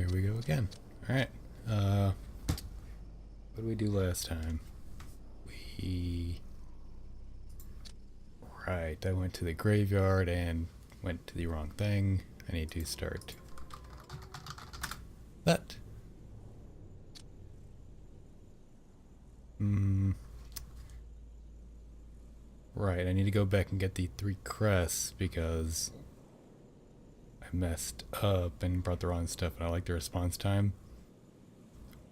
Here we go again. Alright. What did we do last time? We... Right, I went to the graveyard and went to the wrong thing. I need to start that. Right, I need to go back and get the 3 crests because I messed up and brought the wrong stuff, and I like the response time.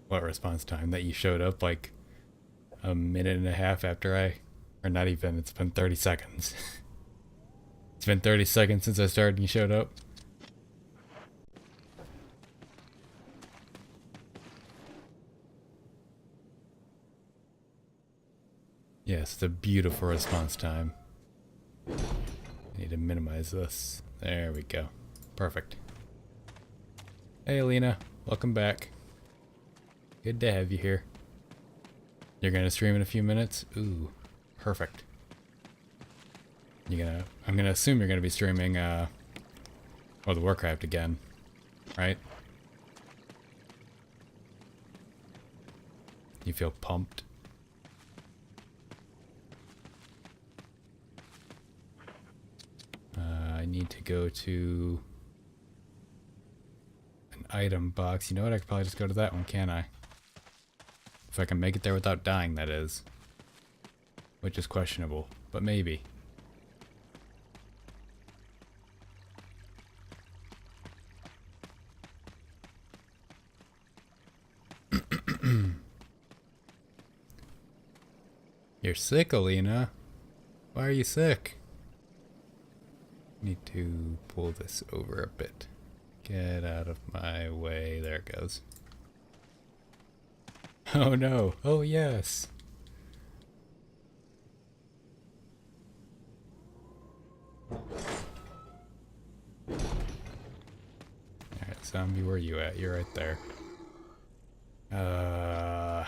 What response time? That you showed up like a minute and a half after or not even, it's been 30 seconds. It's been 30 seconds since I started and you showed up. Yes, it's a beautiful response time. I need to minimize this. There we go. Perfect. Hey Alina, welcome back. Good to have you here. You're gonna stream in a few minutes? Ooh, perfect. I'm gonna assume you're gonna be streaming, World of Warcraft again, right? You feel pumped? I need to go to an item box. You know what? I could probably just go to that one, can't I? If I can make it there without dying, that is. Which is questionable, but maybe. You're sick, Alina. Why are you sick? Need to pull this over a bit. Get out of my way. There it goes. Oh no. Oh yes. Alright, zombie, where are you at? You're right there. I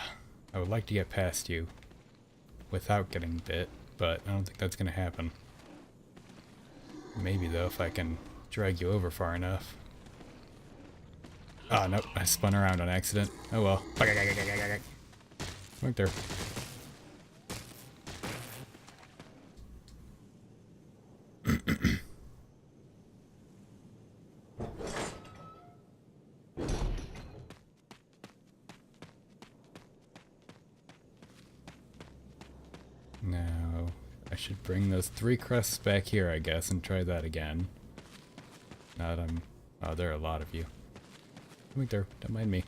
would like to get past you without getting bit, but I don't think that's gonna happen. Maybe though, if I can drag you over far enough. Oh nope, I spun around on accident. Oh well. Right there. Now, I should bring those 3 crests back here, I guess, and try that again. Now that I'm... Oh, there are a lot of you. Come there, don't mind me.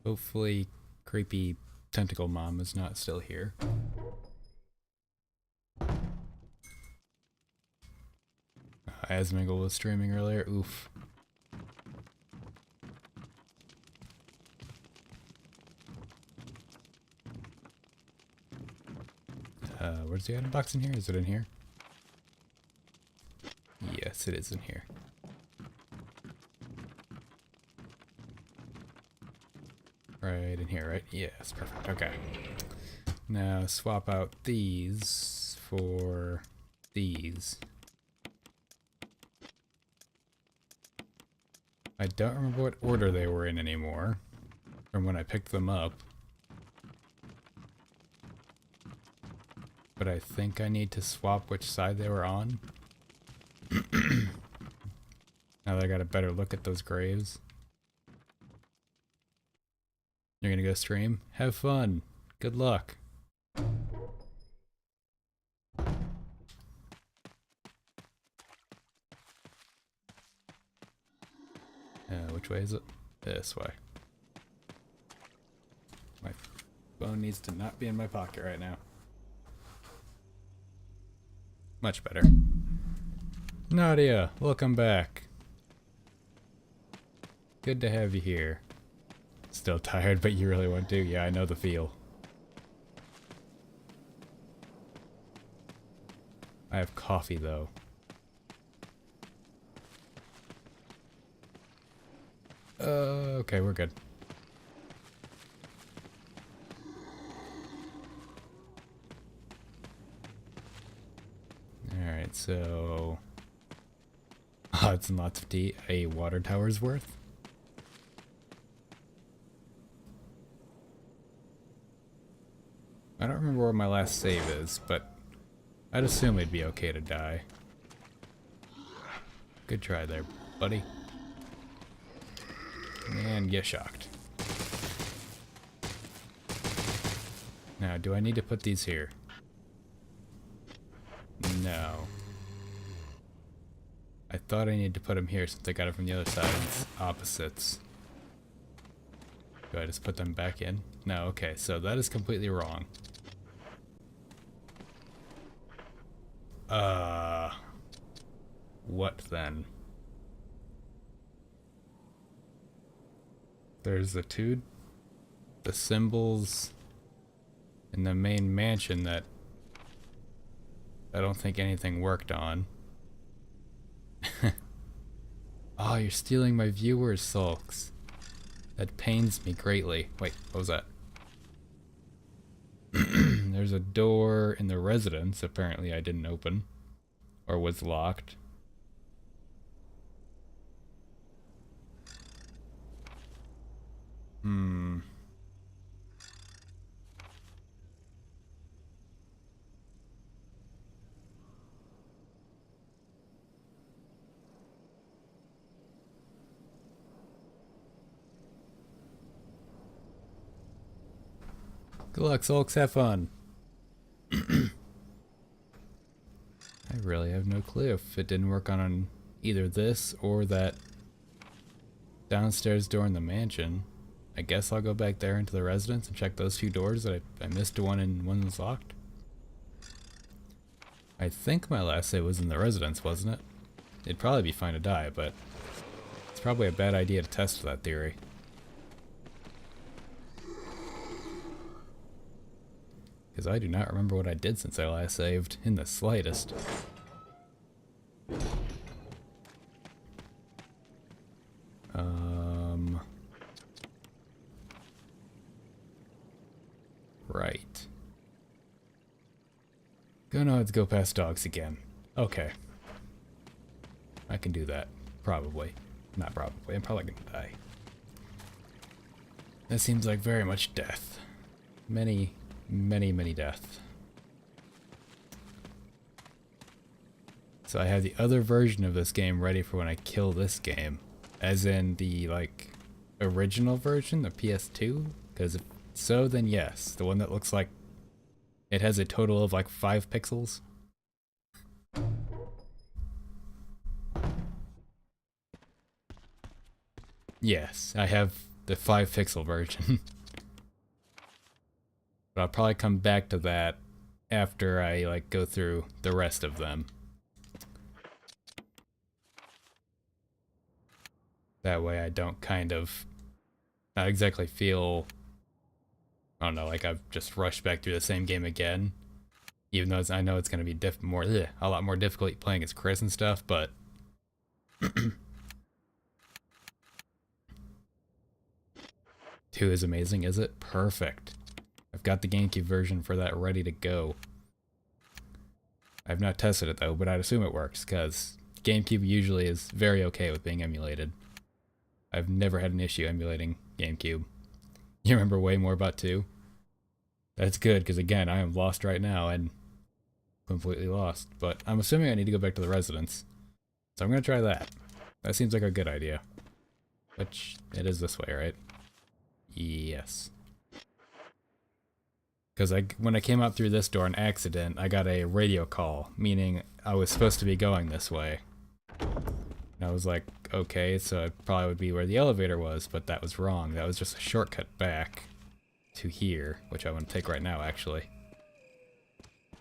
Hopefully, creepy tentacle mom is not still here. Asmongold was streaming earlier. Oof. Where's the item box in here? Is it in here? Yes, it is in here. Right in here, right? Yes, perfect. Okay. Now swap out these for these. I don't remember what order they were in anymore from when I picked them up. But I think I need to swap which side they were on. Now that I got a better look at those graves. You're gonna go stream? Have fun. Good luck. Which way is it? This way. My phone needs to not be in my pocket right now. Much better. Nadia, welcome back. Good to have you here. Still tired, but you really want to? Yeah, I know the feel. I have coffee, though. Okay, we're good. Alright, so... Lots and lots of tea. A water tower's worth? I don't remember where my last save is, but I'd assume it'd be okay to die. Good try there, buddy. And get shocked. Now, do I need to put these here? No. I thought I needed to put them here since I got it from the other side. It's opposites. Do I just put them back in? No, okay, so that is completely wrong. What then? There's the symbols in the main mansion that I don't think anything worked on. Oh, you're stealing my viewers, Sulks. That pains me greatly. Wait, what was that? There's a door in the residence apparently I didn't open. Or was locked. Good luck, Sulks. Have fun. I really have no clue if it didn't work on either this or that downstairs door in the mansion. I guess I'll go back there into the residence and check those two doors that I missed one and one was locked. I think my last save was in the residence, wasn't it? It'd probably be fine to die, but it's probably a bad idea to test that theory. Because I do not remember what I did since I last saved, in the slightest. Right. Gonna have to go past dogs again. Okay. I can do that. Probably. Not probably. I'm probably gonna die. That seems like very much death. Many death. So I have the other version of this game ready for when I kill this game. As in the, like, original version, the PS2? Because if so, then yes. The one that looks like it has a total of like 5 pixels. Yes, I have the 5 pixel version. But I'll probably come back to that after I like go through the rest of them. That way I don't kind of not exactly feel, I don't know, like I've just rushed back through the same game again. Even though I know it's going to be a lot more difficult playing as Chris and stuff, but 2 is amazing, is it? Perfect. I've got the GameCube version for that ready to go. I've not tested it though, but I'd assume it works, because GameCube usually is very okay with being emulated. I've never had an issue emulating GameCube. You remember way more about 2? That's good, because again, I am lost right now, and completely lost. But I'm assuming I need to go back to the residence. So I'm going to try that. That seems like a good idea. Which, it is this way, right? Yes. Because when I came out through this door on accident, I got a radio call, meaning I was supposed to be going this way. And I was like, okay, so it probably would be where the elevator was, but that was wrong. That was just a shortcut back to here, which I want to take right now, actually.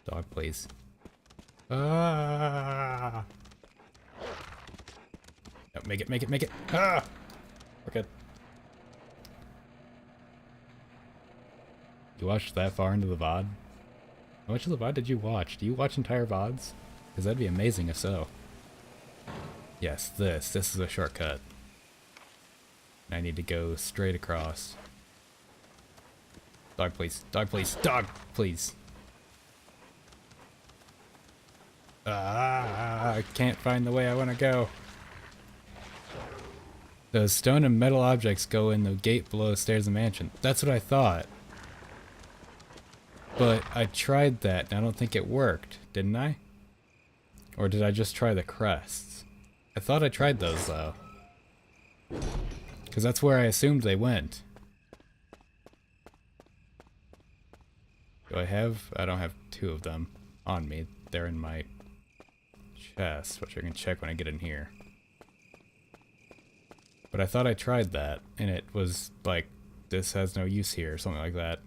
Dog, please. Ah! No, make it! Ah! We're good. You watched that far into the VOD? How much of the VOD did you watch? Do you watch entire VODs? Because that'd be amazing if so. Yes, this is a shortcut. I need to go straight across. Dog, please. Dog, please. Dog, please. I can't find the way I want to go. Those stone and metal objects go in the gate below the stairs of the mansion. That's what I thought. But I tried that, and I don't think it worked, didn't I? Or did I just try the crests? I thought I tried those, though. Because that's where I assumed they went. Do I have... I don't have 2 of them on me. They're in my chest, which I can check when I get in here. But I thought I tried that, and it was like, this has no use here, or something like that.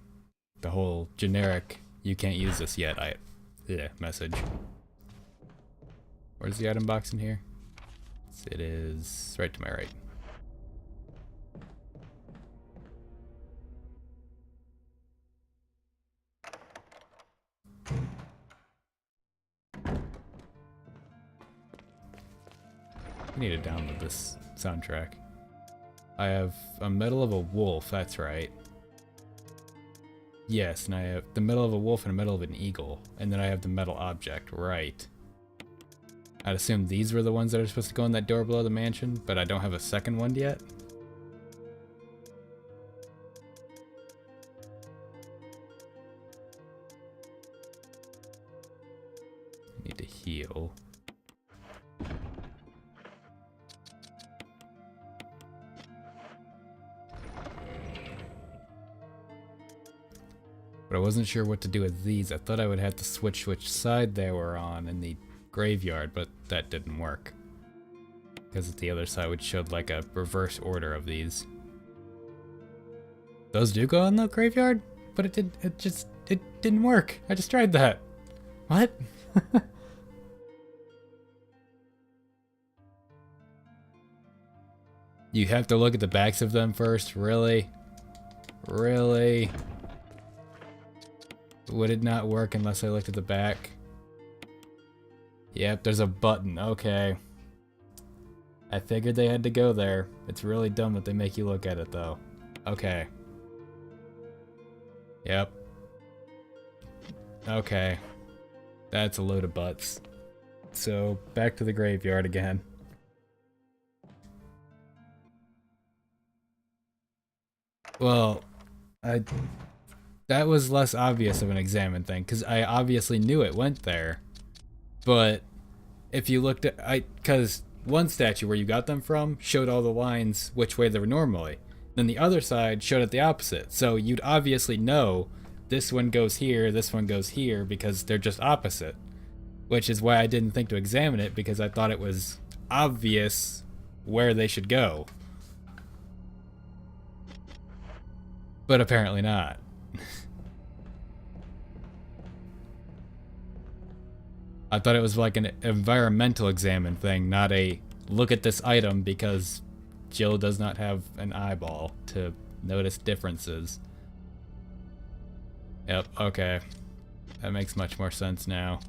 The whole generic, you can't use this yet, message. Where's the item box in here? It is right to my right. I need to download this soundtrack. I have a medal of a wolf, that's right. Yes, and I have the medal of a wolf and a medal of an eagle. And then I have the metal object, right. I'd assume these were the ones that are supposed to go in that door below the mansion, but I don't have a second one yet. I need to heal. But I wasn't sure what to do with these. I thought I would have to switch which side they were on in the graveyard, but that didn't work. Because the other side would show like a reverse order of these. Those do go in the graveyard? But it didn't work. I just tried that. What? You have to look at the backs of them first? Really? Really? Would it not work unless I looked at the back? Yep, there's a button. Okay. I figured they had to go there. It's really dumb that they make you look at it, though. Okay. Yep. Okay. That's a load of butts. So, back to the graveyard again. Well, that was less obvious of an examine thing, because I obviously knew it went there. But if you looked at, because one statue where you got them from showed all the lines which way they were normally. Then the other side showed it the opposite. So you'd obviously know this one goes here, this one goes here, because they're just opposite. Which is why I didn't think to examine it, because I thought it was obvious where they should go. But apparently not. I thought it was like an environmental examine thing, not a look at this item because Jill does not have an eyeball to notice differences. Yep, okay. That makes much more sense now.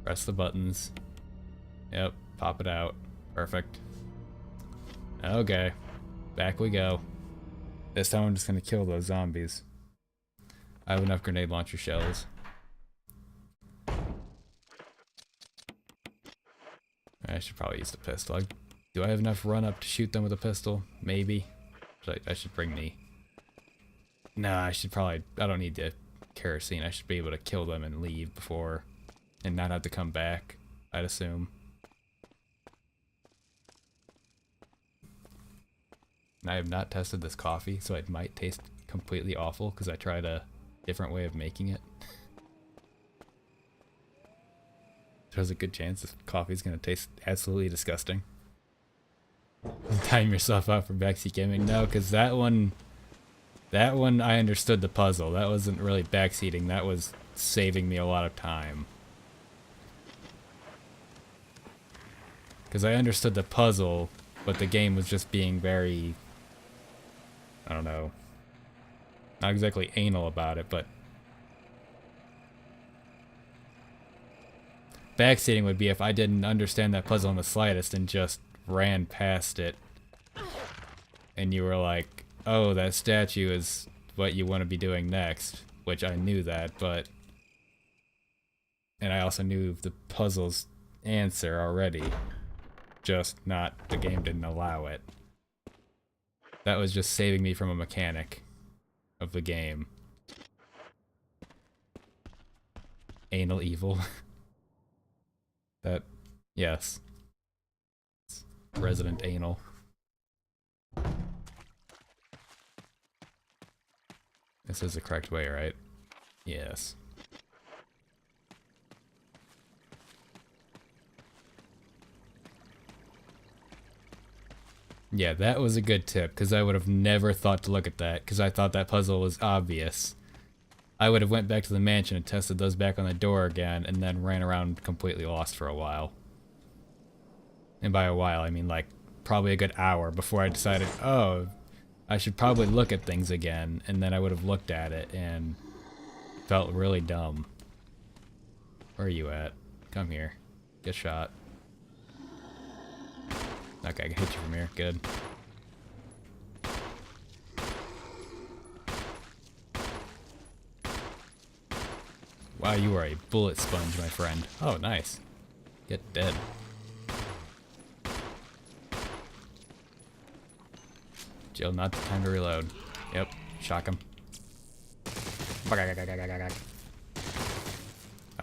Press the buttons. Yep, pop it out. Perfect. Okay, back we go. This time I'm just gonna kill those zombies. I have enough grenade launcher shells. I should probably use the pistol. Do I have enough run up to shoot them with a pistol? Maybe. I should bring the... Nah, I should probably... I don't need the kerosene. I should be able to kill them and leave before... And not have to come back, I'd assume. And I have not tested this coffee, so it might taste completely awful because I tried a different way of making it. There's a good chance this coffee is going to taste absolutely disgusting. Time yourself out for backseat gaming. No, because that one I understood the puzzle. That wasn't really backseating. That was saving me a lot of time. Because I understood the puzzle, but the game was just being very, I don't know, not exactly anal about it, but backseating would be if I didn't understand that puzzle in the slightest and just ran past it And you were like, oh, that statue is what you want to be doing next, which I knew that, but... And I also knew the puzzle's answer already, just not the game didn't allow it. That was just saving me from a mechanic of the game. Anal evil. That, yes. It's Resident Anal. This is the correct way, right? Yes. Yeah, that was a good tip, because I would have never thought to look at that, because I thought that puzzle was obvious. I would have went back to the mansion and tested those back on the door again, and then ran around completely lost for a while. And by a while, I mean like probably a good hour before I decided, oh, I should probably look at things again, and then I would have looked at it and felt really dumb. Where are you at? Come here. Get shot. Okay, I can hit you from here. Good. Wow, you are a bullet sponge, my friend. Oh, nice. Get dead. Jill, not the time to reload. Yep, shock him. Oh,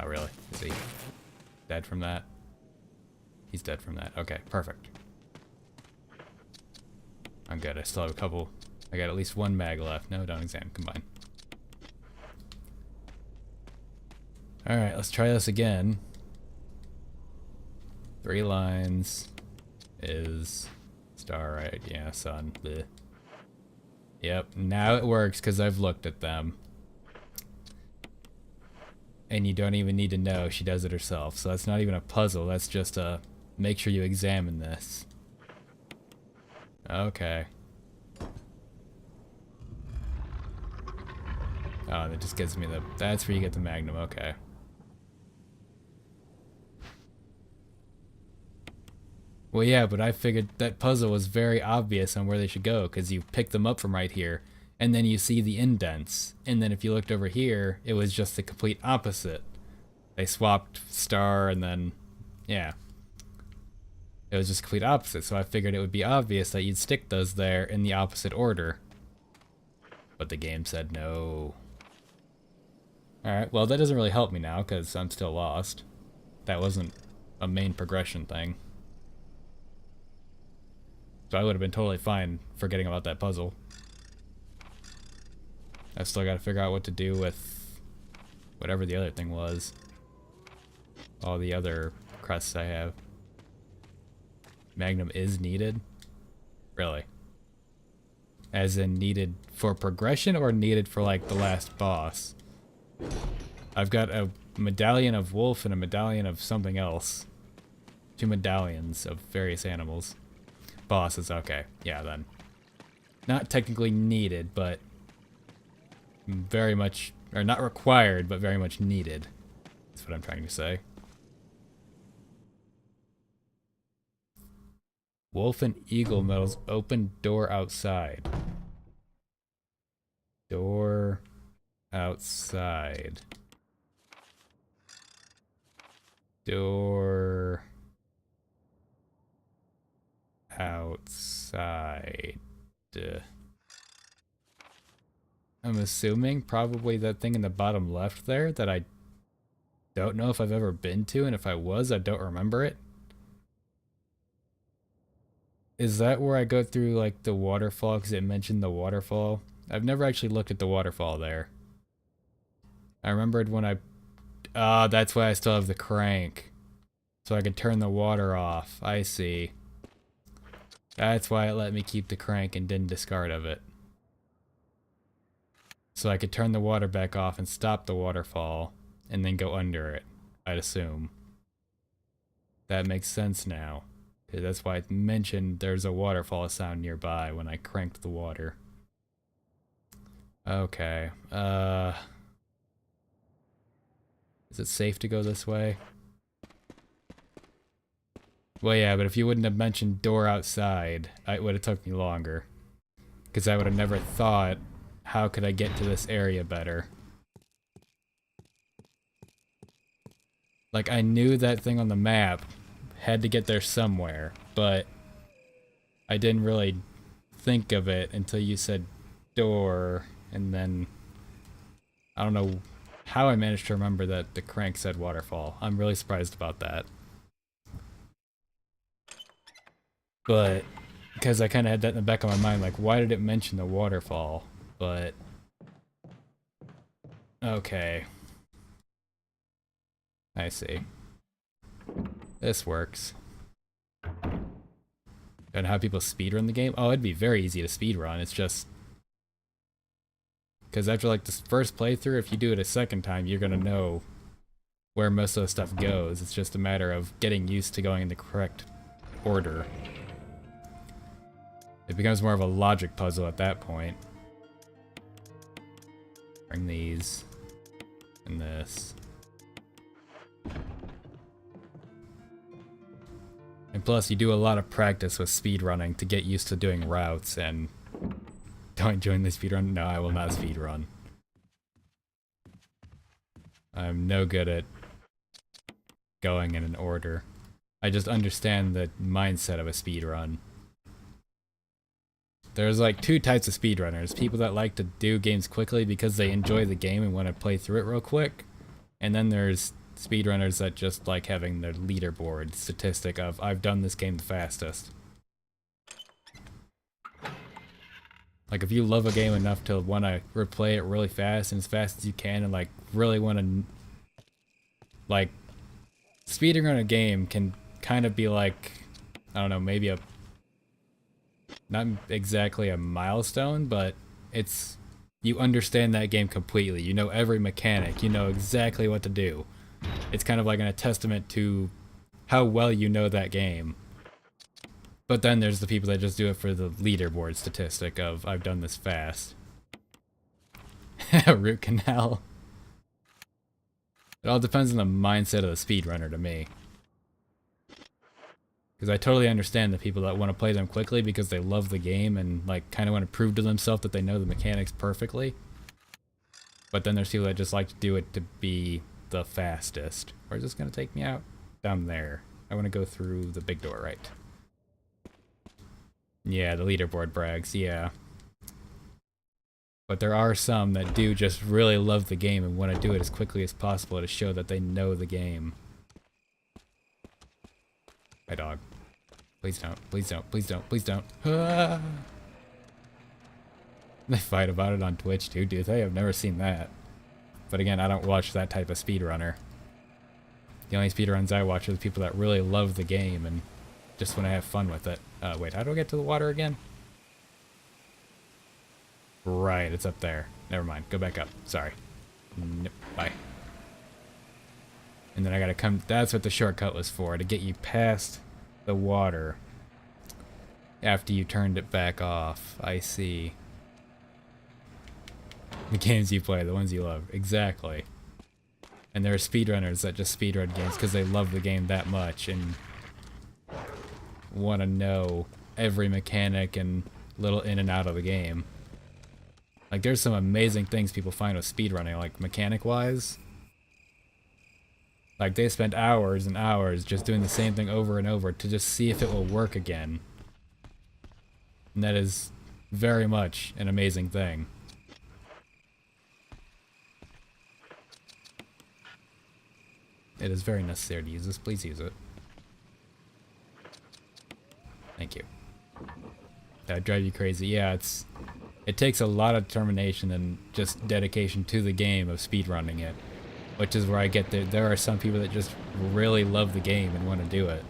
really? Is he dead from that? He's dead from that. Okay, perfect. I'm good. I still have a couple. I got at least one mag left. No, don't examine. Combine. Alright, let's try this again. 3 lines is star, right? Yeah, sun. Bleh. Yep, now it works because I've looked at them. And you don't even need to know, she does it herself. So that's not even a puzzle, that's just a make sure you examine this. Okay. Oh, that just gives me the... That's where you get the magnum, okay. Well, yeah, but I figured that puzzle was very obvious on where they should go, because you pick them up from right here, and then you see the indents. And then if you looked over here, it was just the complete opposite. They swapped star, and then... Yeah. It was just complete opposite, so I figured it would be obvious that you'd stick those there in the opposite order. But the game said no. Alright, well that doesn't really help me now, because I'm still lost. That wasn't a main progression thing. So I would have been totally fine forgetting about that puzzle. I still gotta figure out what to do with whatever the other thing was. All the other crests I have. Magnum is needed? Really? As in needed for progression or needed for like the last boss? I've got a medallion of wolf and a medallion of something else. 2 medallions of various animals. Bosses, okay. Yeah, then. Not technically needed, but very much, or not required, but very much needed. That's what I'm trying to say. Wolf and eagle medals, open door outside. Door outside. Door outside. I'm assuming probably that thing in the bottom left there that I don't know if I've ever been to, and if I was, I don't remember it. Is that where I go through like the waterfall because it mentioned the waterfall? I've never actually looked at the waterfall there. I remembered when I... Ah, that's why I still have the crank. So I could turn the water off. I see. That's why it let me keep the crank and didn't discard of it. So I could turn the water back off and stop the waterfall and then go under it, I'd assume. That makes sense now. That's why I mentioned there's a waterfall sound nearby when I cranked the water. Okay. Is it safe to go this way? Well, yeah, but if you wouldn't have mentioned door outside, it would have took me longer. Because I would have never thought, how could I get to this area better? Like, I knew that thing on the map had to get there somewhere, but I didn't really think of it until you said door, and then I don't know how I managed to remember that the crank said waterfall. I'm really surprised about that. But, because I kind of had that in the back of my mind, like, why did it mention the waterfall? But, okay. I see. This works. And how people speedrun the game? Oh, it'd be very easy to speedrun. It's just... because after, like, this first playthrough, if you do it a second time, you're gonna know where most of the stuff goes. It's just a matter of getting used to going in the correct order. It becomes more of a logic puzzle at that point. Bring these and this. And plus, you do a lot of practice with speedrunning to get used to doing routes, and don't join the speedrun? No, I will not speedrun. I'm no good at going in an order. I just understand the mindset of a speedrun. There's like two types of speedrunners. People that like to do games quickly because they enjoy the game and want to play through it real quick. And then there's speedrunners that just like having their leaderboard statistic of, I've done this game the fastest. Like, if you love a game enough to want to replay it really fast and as fast as you can, and like really want to, like, speedrun a game can kind of be like, I don't know, maybe a, not exactly a milestone, but it's, you understand that game completely. You know every mechanic. You know exactly what to do. It's kind of like a testament to how well you know that game. But then there's the people that just do it for the leaderboard statistic of, I've done this fast. Root canal. It all depends on the mindset of the speedrunner to me. Because I totally understand the people that want to play them quickly because they love the game and like kind of want to prove to themselves that they know the mechanics perfectly. But then there's people that just like to do it to be the fastest. Where's this going to take me out? Down there. I want to go through the big door, right? Yeah, the leaderboard brags, yeah. But there are some that do just really love the game and want to do it as quickly as possible to show that they know the game. My dog. Please don't, please don't, please don't, please don't. Ah! They fight about it on Twitch too, do they? I've never seen that. But again, I don't watch that type of speedrunner. The only speedruns I watch are the people that really love the game and just want to have fun with it. Wait, how do I get to the water again? Right, it's up there. Never mind, go back up. Sorry. Nope, bye. And then I gotta come, that's what the shortcut was for, to get you past the water after you turned it back off. I see. The games you play, the ones you love. Exactly. And there are speedrunners that just speedrun games because they love the game that much and want to know every mechanic and little in and out of the game. Like, there's some amazing things people find with speedrunning, like mechanic-wise. Like, they spend hours and hours just doing the same thing over and over to just see if it will work again. And that is very much an amazing thing. It is very necessary to use this. Please use it. Thank you. That drive you crazy. Yeah, it takes a lot of determination and just dedication to the game of speedrunning it. Which is where I get there are some people that just really love the game and want to do it.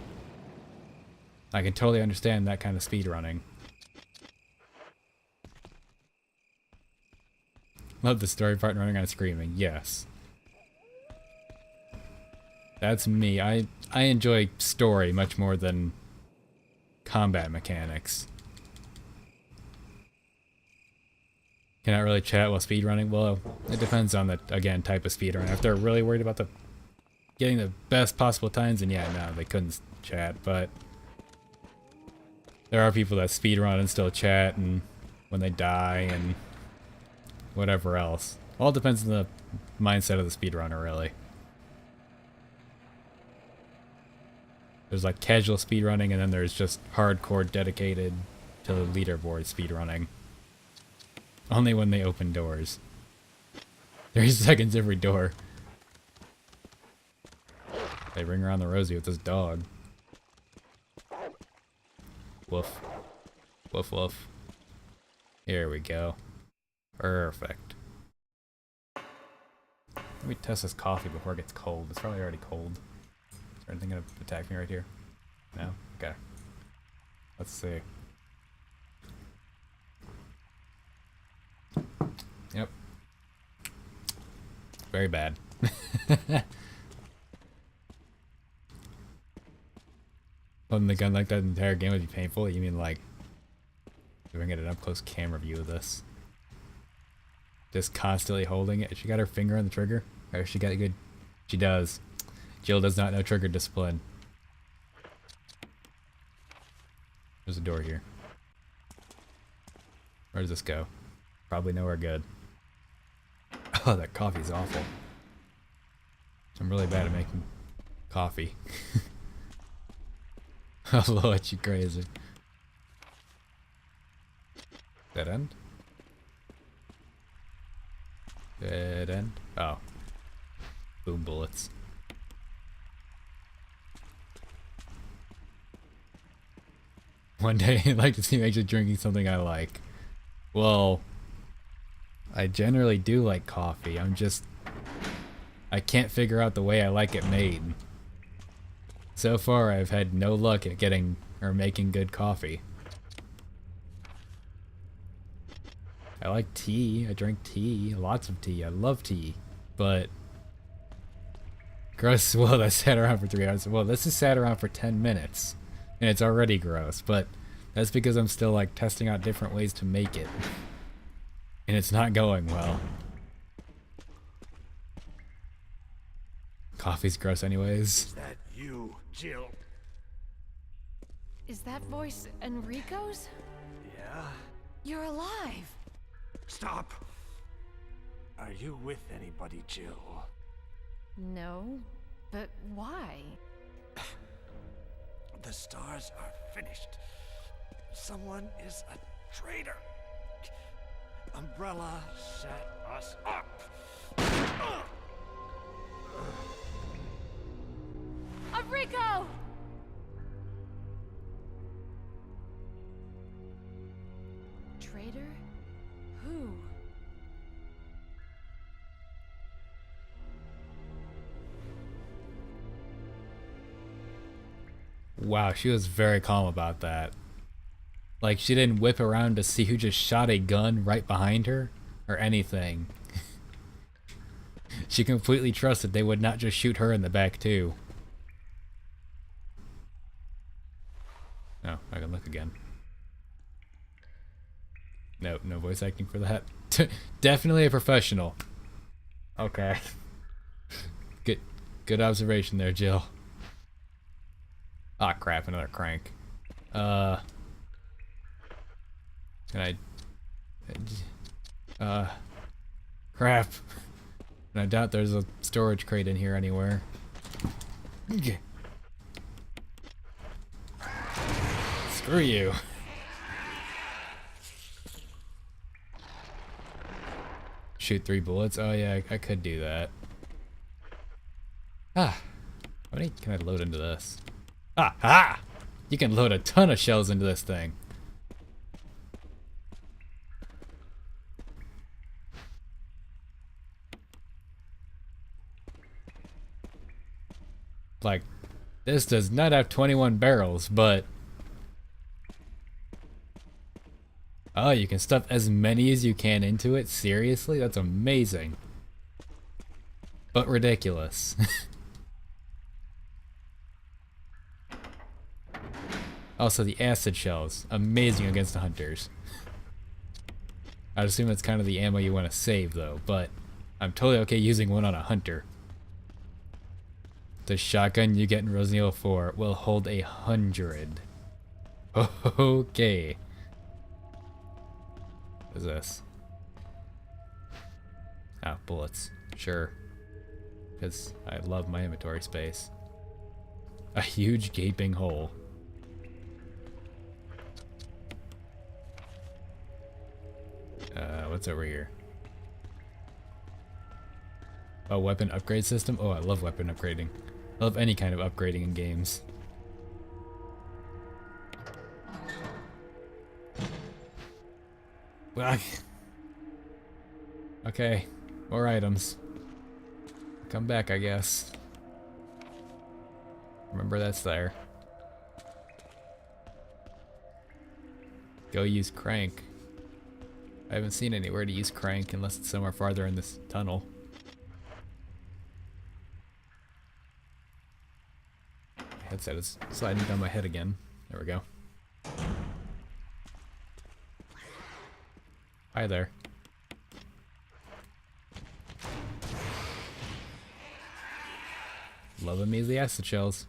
I can totally understand that kind of speedrunning. Love the story part and running around screaming. Yes. That's me. I enjoy story much more than combat mechanics. Cannot really chat while speedrunning? Well, it depends on the, again, type of speedrunner. If they're really worried about the getting the best possible times, and yeah, no, they couldn't chat, but there are people that speedrun and still chat, and when they die, and whatever else. All depends on the mindset of the speedrunner, really. There's like casual speedrunning, and then there's just hardcore dedicated to the leaderboard speedrunning. Only when they open doors. 30 seconds every door. They ring around the rosy with this dog. Woof. Woof woof. Here we go. Perfect. Let me test this coffee before it gets cold. It's probably already cold. Is there anything gonna attack me right here? No? Okay. Let's see. Yep. Very bad. Holding the gun like that the entire game would be painful? You mean like doing it an up-close camera view of this? Just constantly holding it. She got her finger on the trigger? Or she got a good... She does. Jill does not know trigger discipline. There's a door here. Where does this go? Probably nowhere good. Oh, that coffee's awful. I'm really bad at making coffee. I'll blow at you crazy. Dead end? Dead end? Oh. Boom bullets. One day I'd like to see me actually drinking something I like. Well, I generally do like coffee. I can't figure out the way I like it made. So far, I've had no luck at getting or making good coffee. I like tea. I drink tea. Lots of tea. I love tea. But... gross. Well, that sat around for 3 hours. Well, this has sat around for 10 minutes. And it's already gross. But that's because I'm still, like, testing out different ways to make it. And it's not going well. Coffee's gross anyways. Is that you, Jill? Is that voice Enrico's? Yeah? You're alive! Stop! Are you with anybody, Jill? No, but why? The stars are finished. Someone is a traitor. Umbrella set us up. Enrico! Traitor? Who? Wow, she was very calm about that. Like, she didn't whip around to see who just shot a gun right behind her, or anything. She completely trusted they would not just shoot her in the back, too. Oh, I can look again. Nope, no voice acting for that. Definitely a professional. Okay. Good observation there, Jill. Ah, crap, another crank. Can I... crap. And I doubt there's a storage crate in here anywhere. Screw you. Shoot 3 bullets? Oh yeah, I could do that. Ah. How many can I load into this? Ah! Ah! You can load a ton of shells into this thing. Like, this does not have 21 barrels, but... oh, you can stuff as many as you can into it? Seriously? That's amazing. But ridiculous. Also, the acid shells. Amazing against the hunters. I'd assume that's kind of the ammo you want to save, though, but I'm totally okay using one on a hunter. The shotgun you get in Resident Evil 4 will hold 100. Okay. What is this? Ah, bullets. Sure. Because I love my inventory space. A huge gaping hole. What's over here? A weapon upgrade system? Oh, I love weapon upgrading. I love any kind of upgrading in games. Okay, more items. Come back, I guess. Remember that's there. Go use crank. I haven't seen anywhere to use crank unless it's somewhere farther in this tunnel. My headset is sliding down my head again. There we go. Hi there. Loving me the acid shells.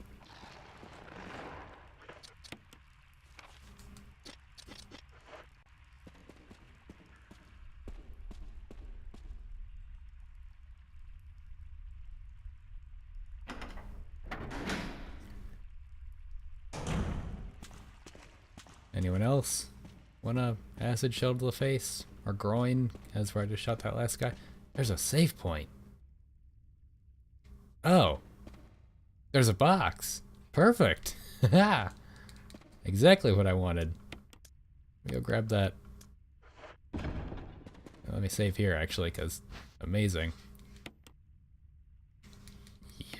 Anyone else want a acid shell to the face or groin? That's where I just shot that last guy. There's a save point. Oh, there's a box. Perfect. Exactly what I wanted. Let me go grab that. Let me save here actually, because amazing.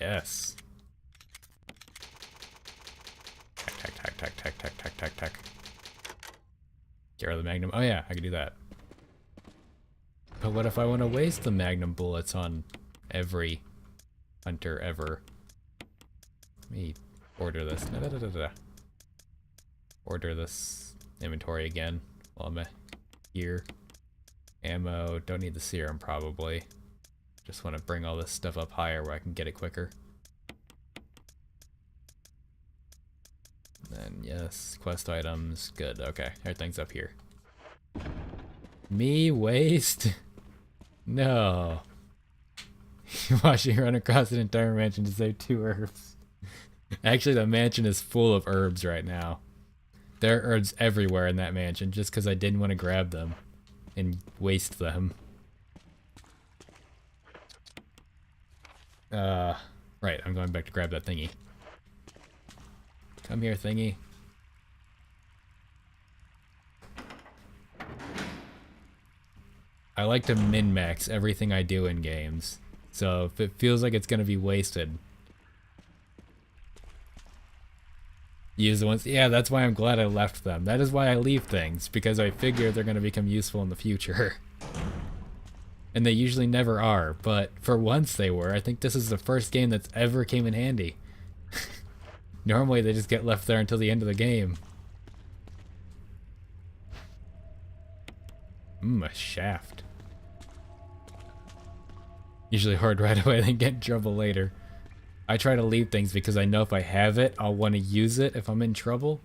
Yes. Tack, tack, tack, tack, tack, tack, tack, tack. Get rid of the magnum. Oh yeah, I can do that. But what if I want to waste the magnum bullets on every hunter ever? Let me order this. Order this inventory again while I'm here. Ammo. Don't need the serum probably. Just want to bring all this stuff up higher where I can get it quicker. Then yes, quest items. Good. Okay, everything's up here. Me waste? No. Watching run across an entire mansion to save 2 herbs. Actually, the mansion is full of herbs right now. There are herbs everywhere in that mansion just because I didn't want to grab them and waste them. Right, I'm going back to grab that thingy. Come here, thingy. I like to min-max everything I do in games. So if it feels like it's going to be wasted, use the ones. Yeah, that's why I'm glad I left them. That is why I leave things, because I figure they're going to become useful in the future. And they usually never are, but for once they were. I think this is the first game that's ever came in handy. Normally they just get left there until the end of the game. A shaft. Usually hard right away, then get in trouble later. I try to leave things because I know if I have it, I'll want to use it if I'm in trouble.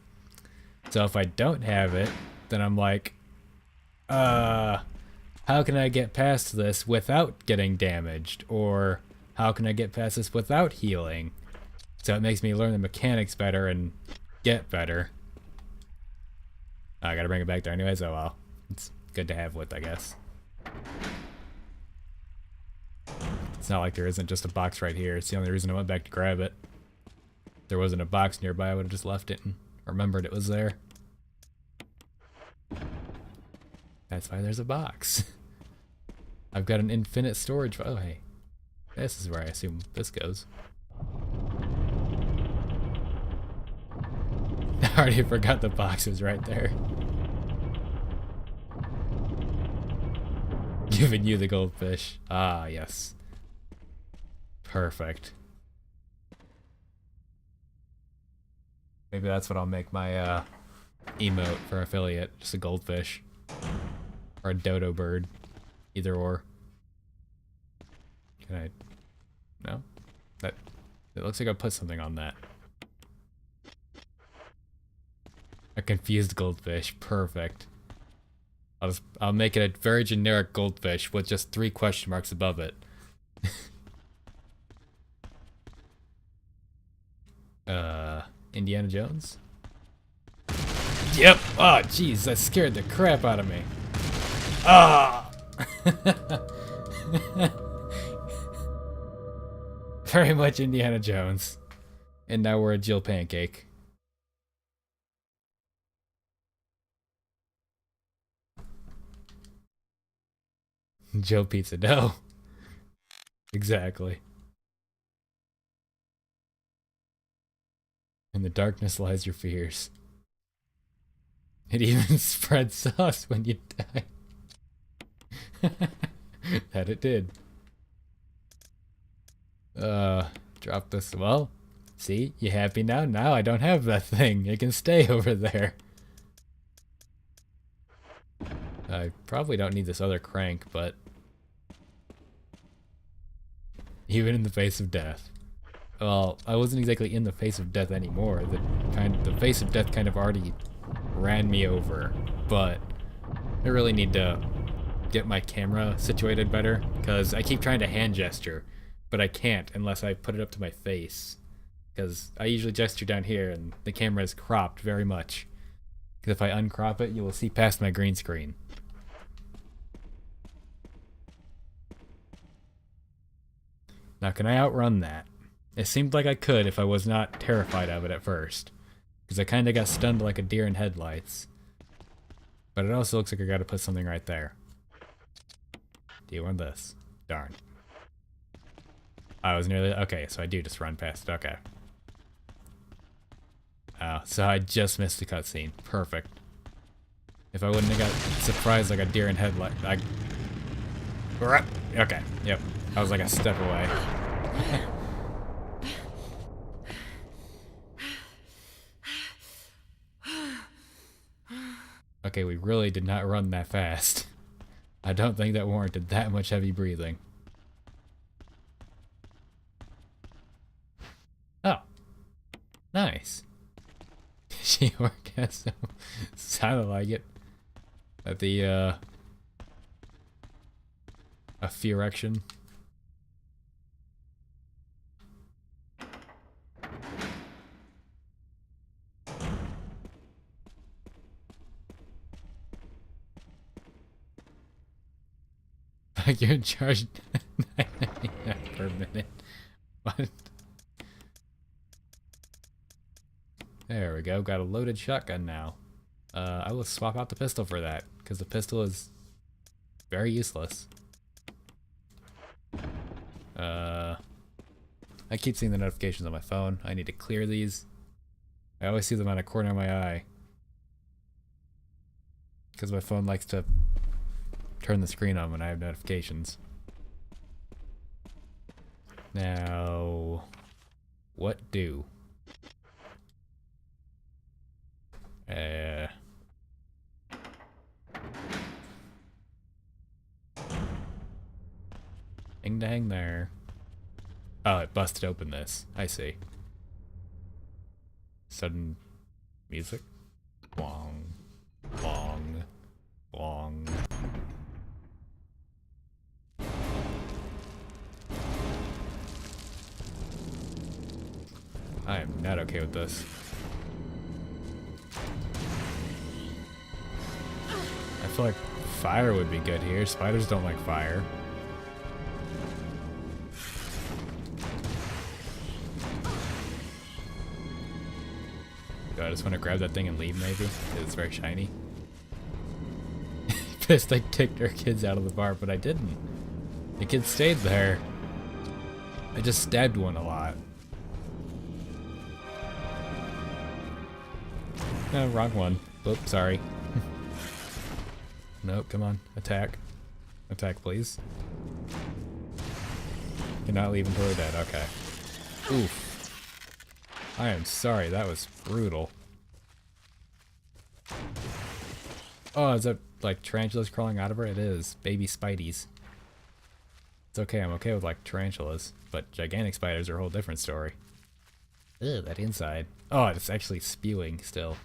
So if I don't have it, then I'm like, how can I get past this without getting damaged? Or how can I get past this without healing? So it makes me learn the mechanics better and get better. I gotta bring it back there anyways. Oh well. It's good to have with, I guess. It's not like there isn't just a box right here. It's the only reason I went back to grab it. If there wasn't a box nearby, I would have just left it and remembered it was there. That's why there's a box. I've got an infinite storage. Oh, hey. This is where I assume this goes. I already forgot the box was right there. Giving you the goldfish. Ah, yes. Perfect. Maybe that's what I'll make my emote for affiliate. Just a goldfish. Or a dodo bird. Either or. Can I... No? That It looks like I put something on that. A confused goldfish. Perfect. I'll make it a very generic goldfish with just 3 question marks above it. Indiana Jones? Yep. Oh, jeez, that scared the crap out of me. Ah! Very much Indiana Jones. And now we're a Jill Pancake. Joe Pizza dough. Exactly. In the darkness lies your fears. It even spreads sauce when you die. That it did. Drop this. Well, see, you happy now? Now I don't have that thing. It can stay over there. I probably don't need this other crank, but even in the face of death. Well, I wasn't exactly in the face of death anymore. The face of death kind of already ran me over, but I really need to get my camera situated better because I keep trying to hand gesture, but I can't unless I put it up to my face because I usually gesture down here and the camera is cropped very much. Because if I uncrop it, you will see past my green screen. Now, can I outrun that? It seemed like I could if I was not terrified of it at first. Because I kind of got stunned like a deer in headlights. But it also looks like I gotta put something right there. Do you want this? Darn. I was nearly... Okay, so I do just run past it. Okay. Oh, so I just missed the cutscene. Perfect. If I wouldn't have got surprised like a deer in headlight... Okay, yep. I was like a step away. Okay, we really did not run that fast. I don't think that warranted that much heavy breathing. Oh. Nice. She orgasm. Sounded like it. At the, a erection. Like you're in charge per minute. What? There we go. Got a loaded shotgun now. I will swap out the pistol for that because the pistol is very useless. I keep seeing the notifications on my phone. I need to clear these. I always see them out of the corner of my eye because my phone likes to turn the screen on when I have notifications. Now, what do? Ding dang there. Oh, it busted open this. I see. Sudden music. Wong. Wong. Wong. I am not okay with this. I feel like fire would be good here. Spiders don't like fire. Do I just want to grab that thing and leave maybe? 'Cause it's very shiny. Pissed I kicked our kids out of the bar, but I didn't. The kids stayed there. I just stabbed one a lot. No, wrong one. Oops, sorry. Nope, come on. Attack. Attack, please. You're not leaving until they're dead. Okay. Oof. I am sorry. That was brutal. Oh, is that like tarantulas crawling out of her? It is. Baby spideys. It's okay. I'm okay with like tarantulas. But gigantic spiders are a whole different story. Ugh, that inside. Oh, it's actually spewing still.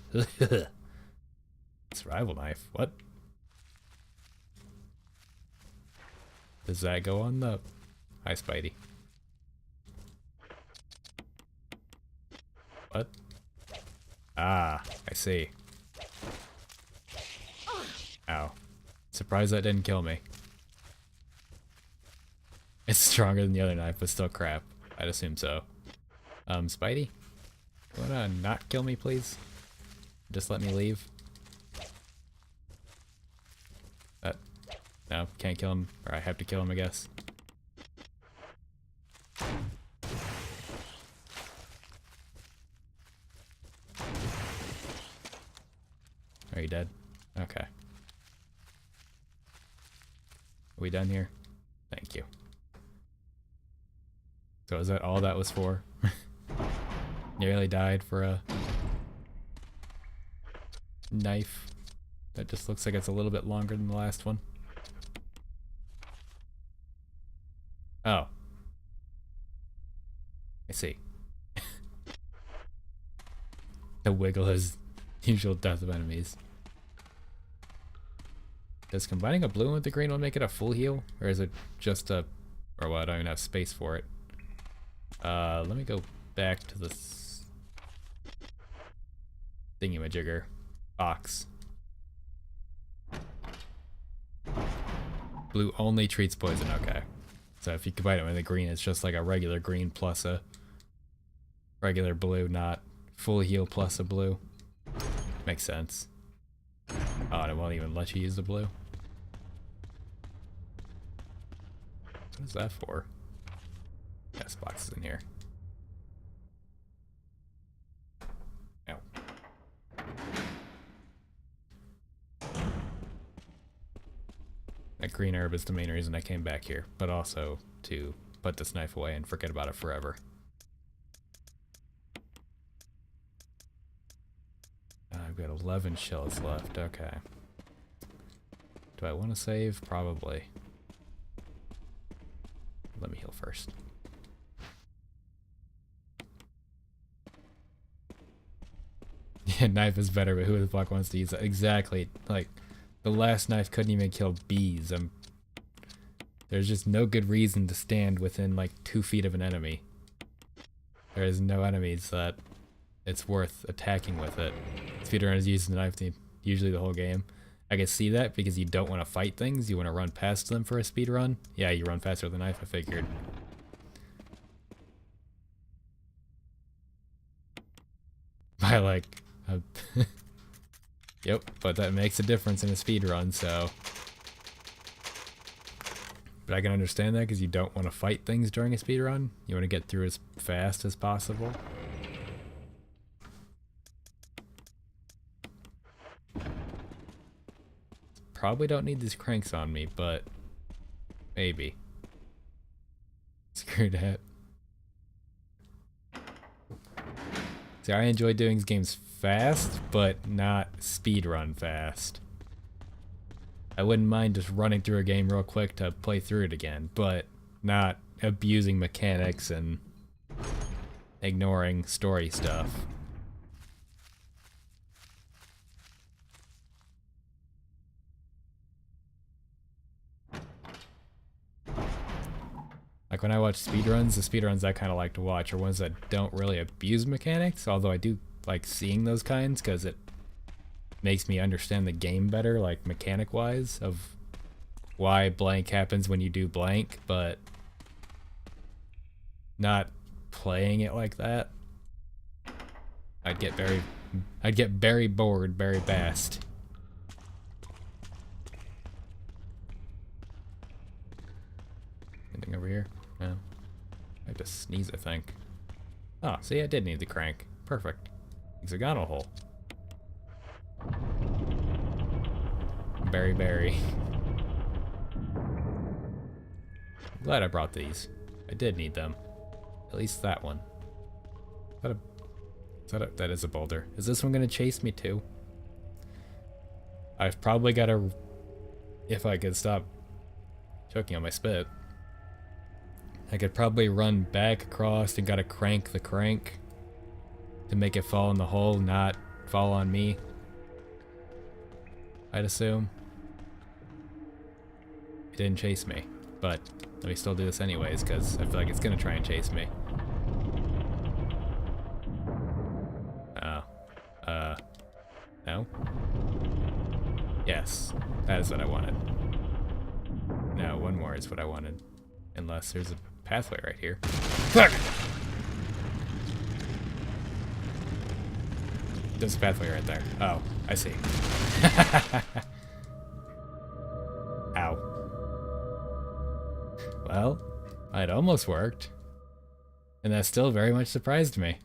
Survival knife. What? Does that go on the... Hi, Spidey. What? Ah, I see. Ow. Surprised that didn't kill me. It's stronger than the other knife, but still crap. I'd assume so. Spidey? You wanna not kill me, please? Just let me leave? No, can't kill him. Or I have to kill him, I guess. Are you dead? Okay. Are we done here? Thank you. So is that all that was for? Nearly died for a knife that just looks like it's a little bit longer than the last one. Oh. I see. The wiggle is usual death of enemies. Does combining a blue with the green one make it a full heal? Or is it just a... Or what? I don't even have space for it. Let me go back to this... thingy-majigger box. Blue only treats poison, okay. So if you combine it with the green, it's just like a regular green plus a regular blue, not full heal plus a blue. Makes sense. Oh, and it won't even let you use the blue. What is that for? Yes, box is in here. Ow. That green herb is the main reason I came back here, but also to put this knife away and forget about it forever. I've got 11 shells left, okay. Do I want to save? Probably. Let me heal first. Yeah, knife is better, but who the fuck wants to use that? Exactly. Like, the last knife couldn't even kill bees. There's just no good reason to stand within like 2 feet of an enemy. There is no enemies that it's worth attacking with it. Speedrunners use the knife usually the whole game. I can see that because you don't want to fight things. You want to run past them for a speed run. Yeah, you run faster with a knife, I figured. By like... Yep, but that makes a difference in a speed run, so... But I can understand that because you don't want to fight things during a speed run. You want to get through as fast as possible. Probably don't need these cranks on me, but maybe. Screw that. See, I enjoy doing games fast, but not speedrun fast. I wouldn't mind just running through a game real quick to play through it again, but not abusing mechanics and ignoring story stuff. Like when I watch speedruns, the speedruns I kind of like to watch are ones that don't really abuse mechanics, although I do like seeing those kinds because it makes me understand the game better, like mechanic-wise, of why blank happens when you do blank, but not playing it like that. I'd get very bored very fast. Anything over here? No. I have to sneeze, I think. Oh, see, I did need the crank. Perfect. Hexagonal hole. Berry. I'm glad I brought these. I did need them. At least that one. That is a boulder. Is this one gonna chase me too? I've probably gotta... If I could stop choking on my spit. I could probably run back across and gotta crank the crank to make it fall in the hole, not fall on me. I'd assume. It didn't chase me, but let me still do this anyways, because I feel like it's gonna try and chase me. Oh. No? Yes, that is what I wanted. No, one more is what I wanted. Unless there's a pathway right here. Fuck! There's a pathway right there. Oh, I see. Ow. Well, it almost worked. And that still very much surprised me.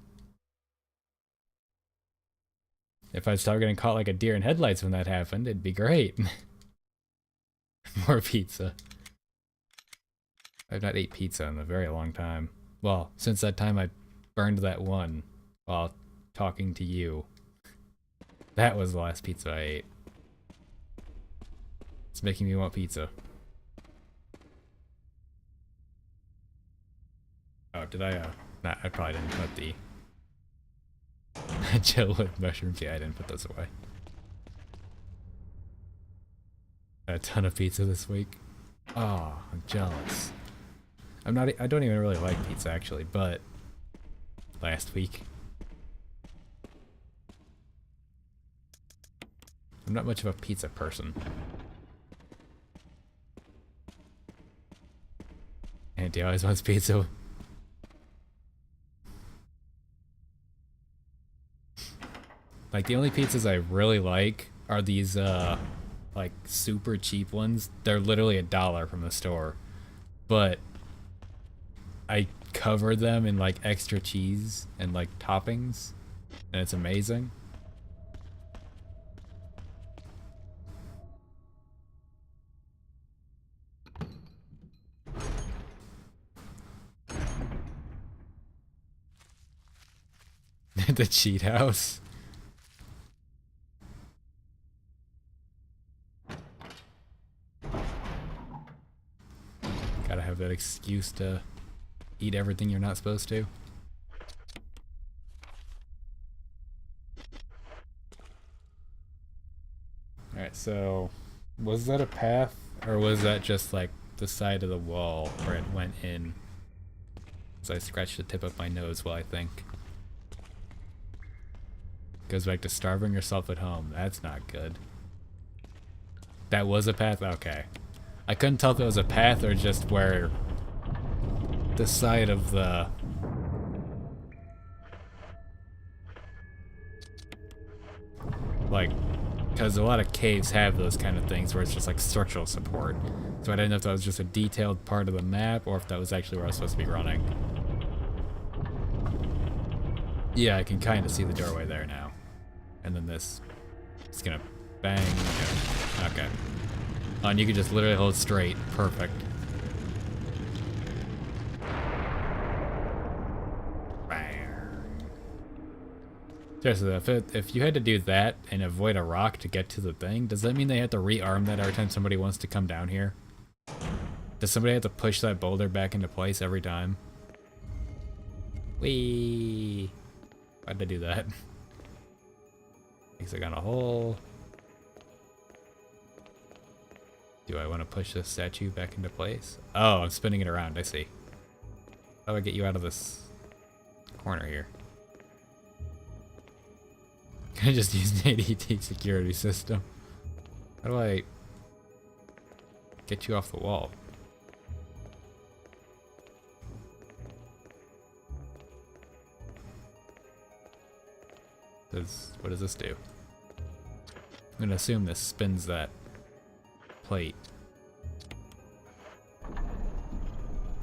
If I was still getting caught like a deer in headlights when that happened, it'd be great. More pizza. I've not ate pizza in a very long time. Well, since that time I burned that one while talking to you. That was the last pizza I ate. It's making me want pizza. Oh, did I, nah, I probably didn't put the chill with mushrooms. Yeah, I didn't put those away. A ton of pizza this week. Oh, I'm jealous. I don't even really like pizza actually, but last week. I'm not much of a pizza person. Auntie always wants pizza. Like, the only pizzas I really like are these, like, super cheap ones. They're literally $1 from the store. But I cover them in, like, extra cheese and, like, toppings. And it's amazing. The cheat house. Gotta have that excuse to eat everything you're not supposed to. Alright, so was that a path, or was that just like the side of the wall where it went in? So I scratched the tip of my nose while I think. Goes back to starving yourself at home. That's not good. That was a path? Okay. I couldn't tell if it was a path or just where the side of the... Like, because a lot of caves have those kind of things where it's just like structural support. So I didn't know if that was just a detailed part of the map or if that was actually where I was supposed to be running. Yeah, I can kind of see the doorway there now. And then this is gonna bang. Okay. Oh, and you can just literally hold straight. Perfect. Seriously, if you had to do that and avoid a rock to get to the thing, does that mean they have to rearm that every time somebody wants to come down here? Does somebody have to push that boulder back into place every time? Whee! Why'd I do that? Thinks I got a hole. Do I want to push this statue back into place? Oh, I'm spinning it around. I see. How do I get you out of this corner here? Can I just use an ADT security system? How do I get you off the wall? What does this do? I'm gonna assume this spins that plate.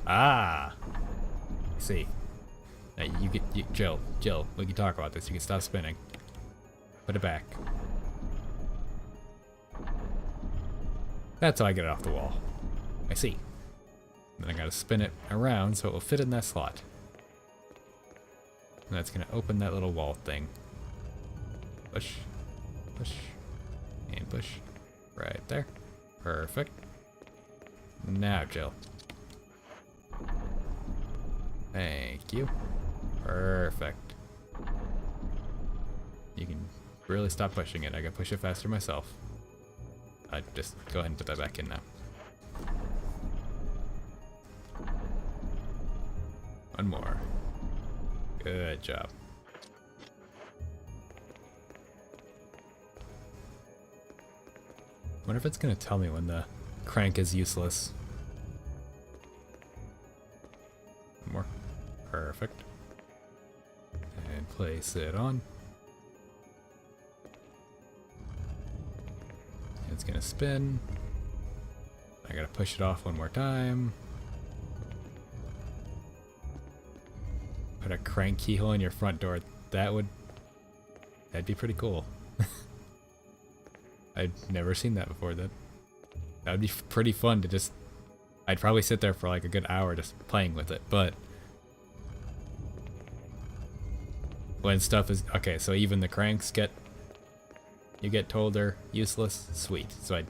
Ah! I see. Now Jill, we can talk about this. You can stop spinning. Put it back. That's how I get it off the wall. I see. Then I gotta spin it around so it will fit in that slot. And that's gonna open that little wall thing. Push, push, and push. Right there. Perfect. Now, Jill. Thank you. Perfect. really stop pushing it. I gotta push it faster myself. Just go ahead and put that back in now. One more. Good job. Wonder if it's gonna tell me when the crank is useless. One more. Perfect. And place it on. It's gonna spin. I gotta push it off one more time. Put a crank keyhole in your front door. That'd be pretty cool. I'd never seen that before. That would be pretty fun to just. I'd probably sit there for like a good hour just playing with it, but when stuff is okay, so even the cranks you get told they're useless. Sweet. So it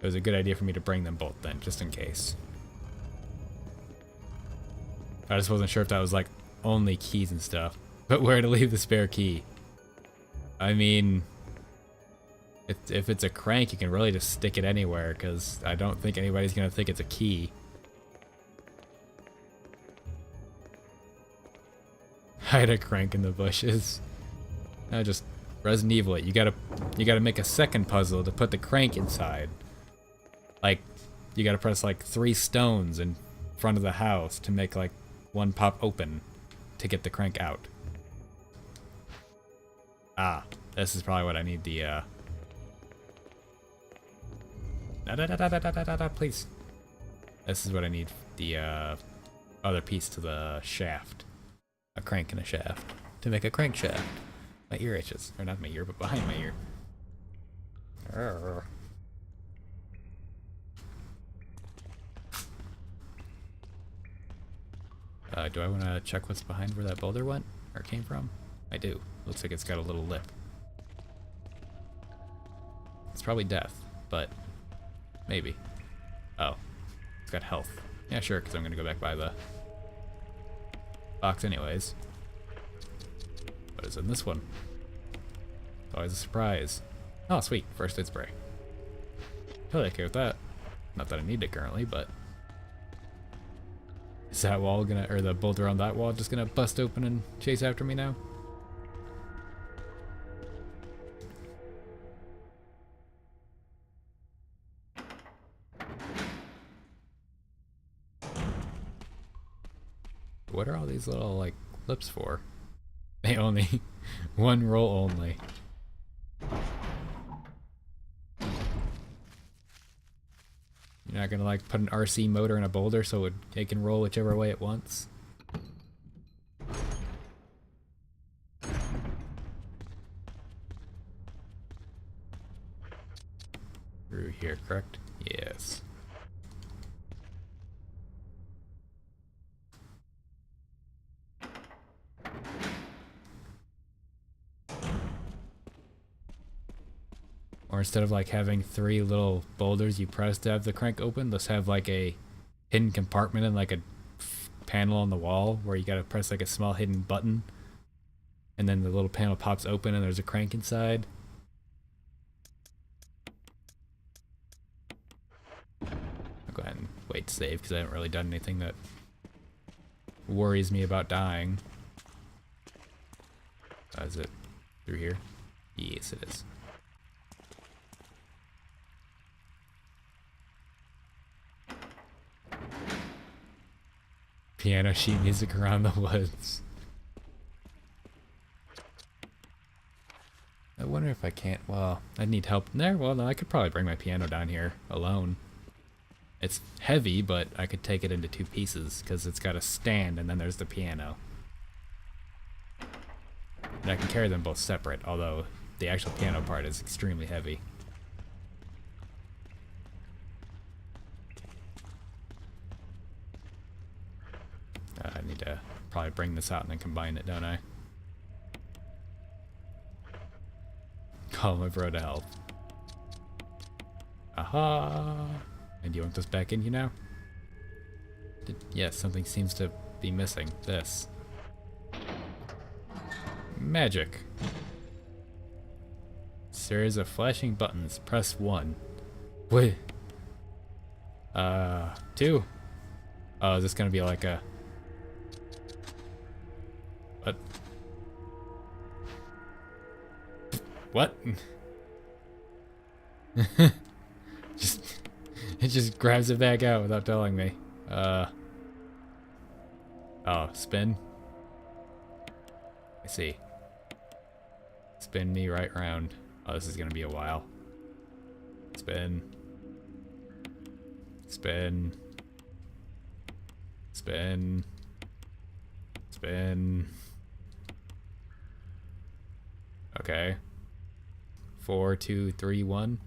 was a good idea for me to bring them both then, just in case. I just wasn't sure if that was like only keys and stuff, but where to leave the spare key. I mean, if it's a crank, you can really just stick it anywhere, because I don't think anybody's gonna think it's a key. Hide a crank in the bushes. I just Resident Evil it. You gotta make a second puzzle to put the crank inside. Like, you gotta press like 3 stones in front of the house to make like one pop open to get the crank out. Ah, this is probably what I need the please. This is what I need the other piece to the shaft. A crank and a shaft to make a crankshaft. My ear itches. Or not my ear, but behind my ear. Arrgh. Do I want to check what's behind where that boulder went? Or came from? I do. Looks like it's got a little lip. It's probably death, but maybe. Oh. It's got health. Yeah, sure, because I'm going to go back by the box anyways. What is in this one? Always a surprise. Oh, sweet. First aid spray. Totally okay with that. Not that I need it currently, but is that wall gonna, or the boulder on that wall just gonna bust open and chase after me now? What are all these little, like, lips for? They only, one roll only. You're not gonna like put an RC motor in a boulder so it can roll whichever way it wants? Through here, correct? Yes. Or instead of like having 3 little boulders you press to have the crank open, let's have like a hidden compartment and like a panel on the wall where you gotta press like a small hidden button and then the little panel pops open and there's a crank inside. I'll go ahead and wait to save because I haven't really done anything that worries me about dying. Is it through here? Yes, it is. Piano sheet music around the woods. I wonder if I can't, well, I need help there. Well, no, I could probably bring my piano down here alone. It's heavy, but I could take it into 2 pieces because it's got a stand and then there's the piano. And I can carry them both separate, although the actual piano part is extremely heavy. I need to probably bring this out and then combine it, don't I? Call my bro to help. Aha! And you want this back in you now? Yes, something seems to be missing. This. Magic. Series of flashing buttons. Press 1. Wait. 2. Oh, is this gonna be like a... What? What? It just grabs it back out without telling me. Oh, spin. I see. Spin me right round. Oh, this is gonna be a while. Spin. Spin. Spin. Spin. Okay. 4, 2, 3, 1.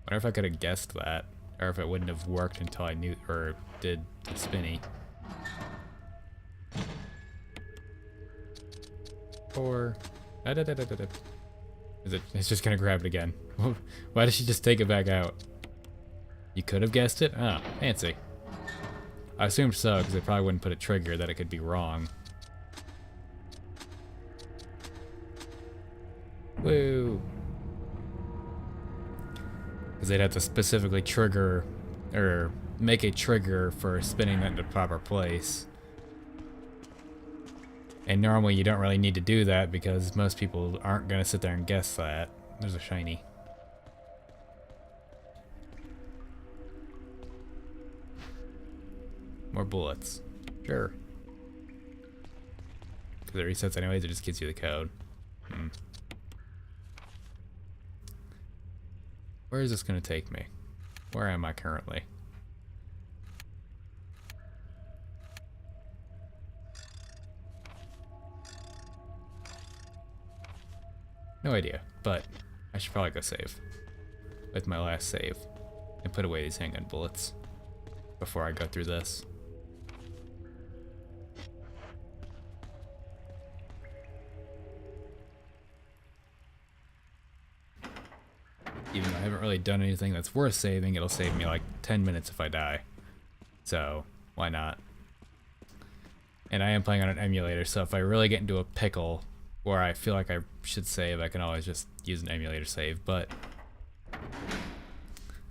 Wonder if I could have guessed that, or if it wouldn't have worked until I knew, or did the spinny. Or, is it? It's just gonna grab it again. Why did she just take it back out? You could have guessed it. Ah, fancy. I assumed so because they probably wouldn't put a trigger that it could be wrong. Woo! Because they'd have to specifically trigger, or make a trigger for spinning that into proper place. And normally you don't really need to do that because most people aren't going to sit there and guess that. There's a shiny. More bullets. Sure. Because it resets anyways, it just gives you the code. Where is this going to take me? Where am I currently? No idea, but I should probably go save with my last save and put away these handgun bullets before I go through this. Even though I haven't really done anything that's worth saving, it'll save me like 10 minutes if I die. So, why not? And I am playing on an emulator, so if I really get into a pickle where I feel like I should save, I can always just use an emulator save, but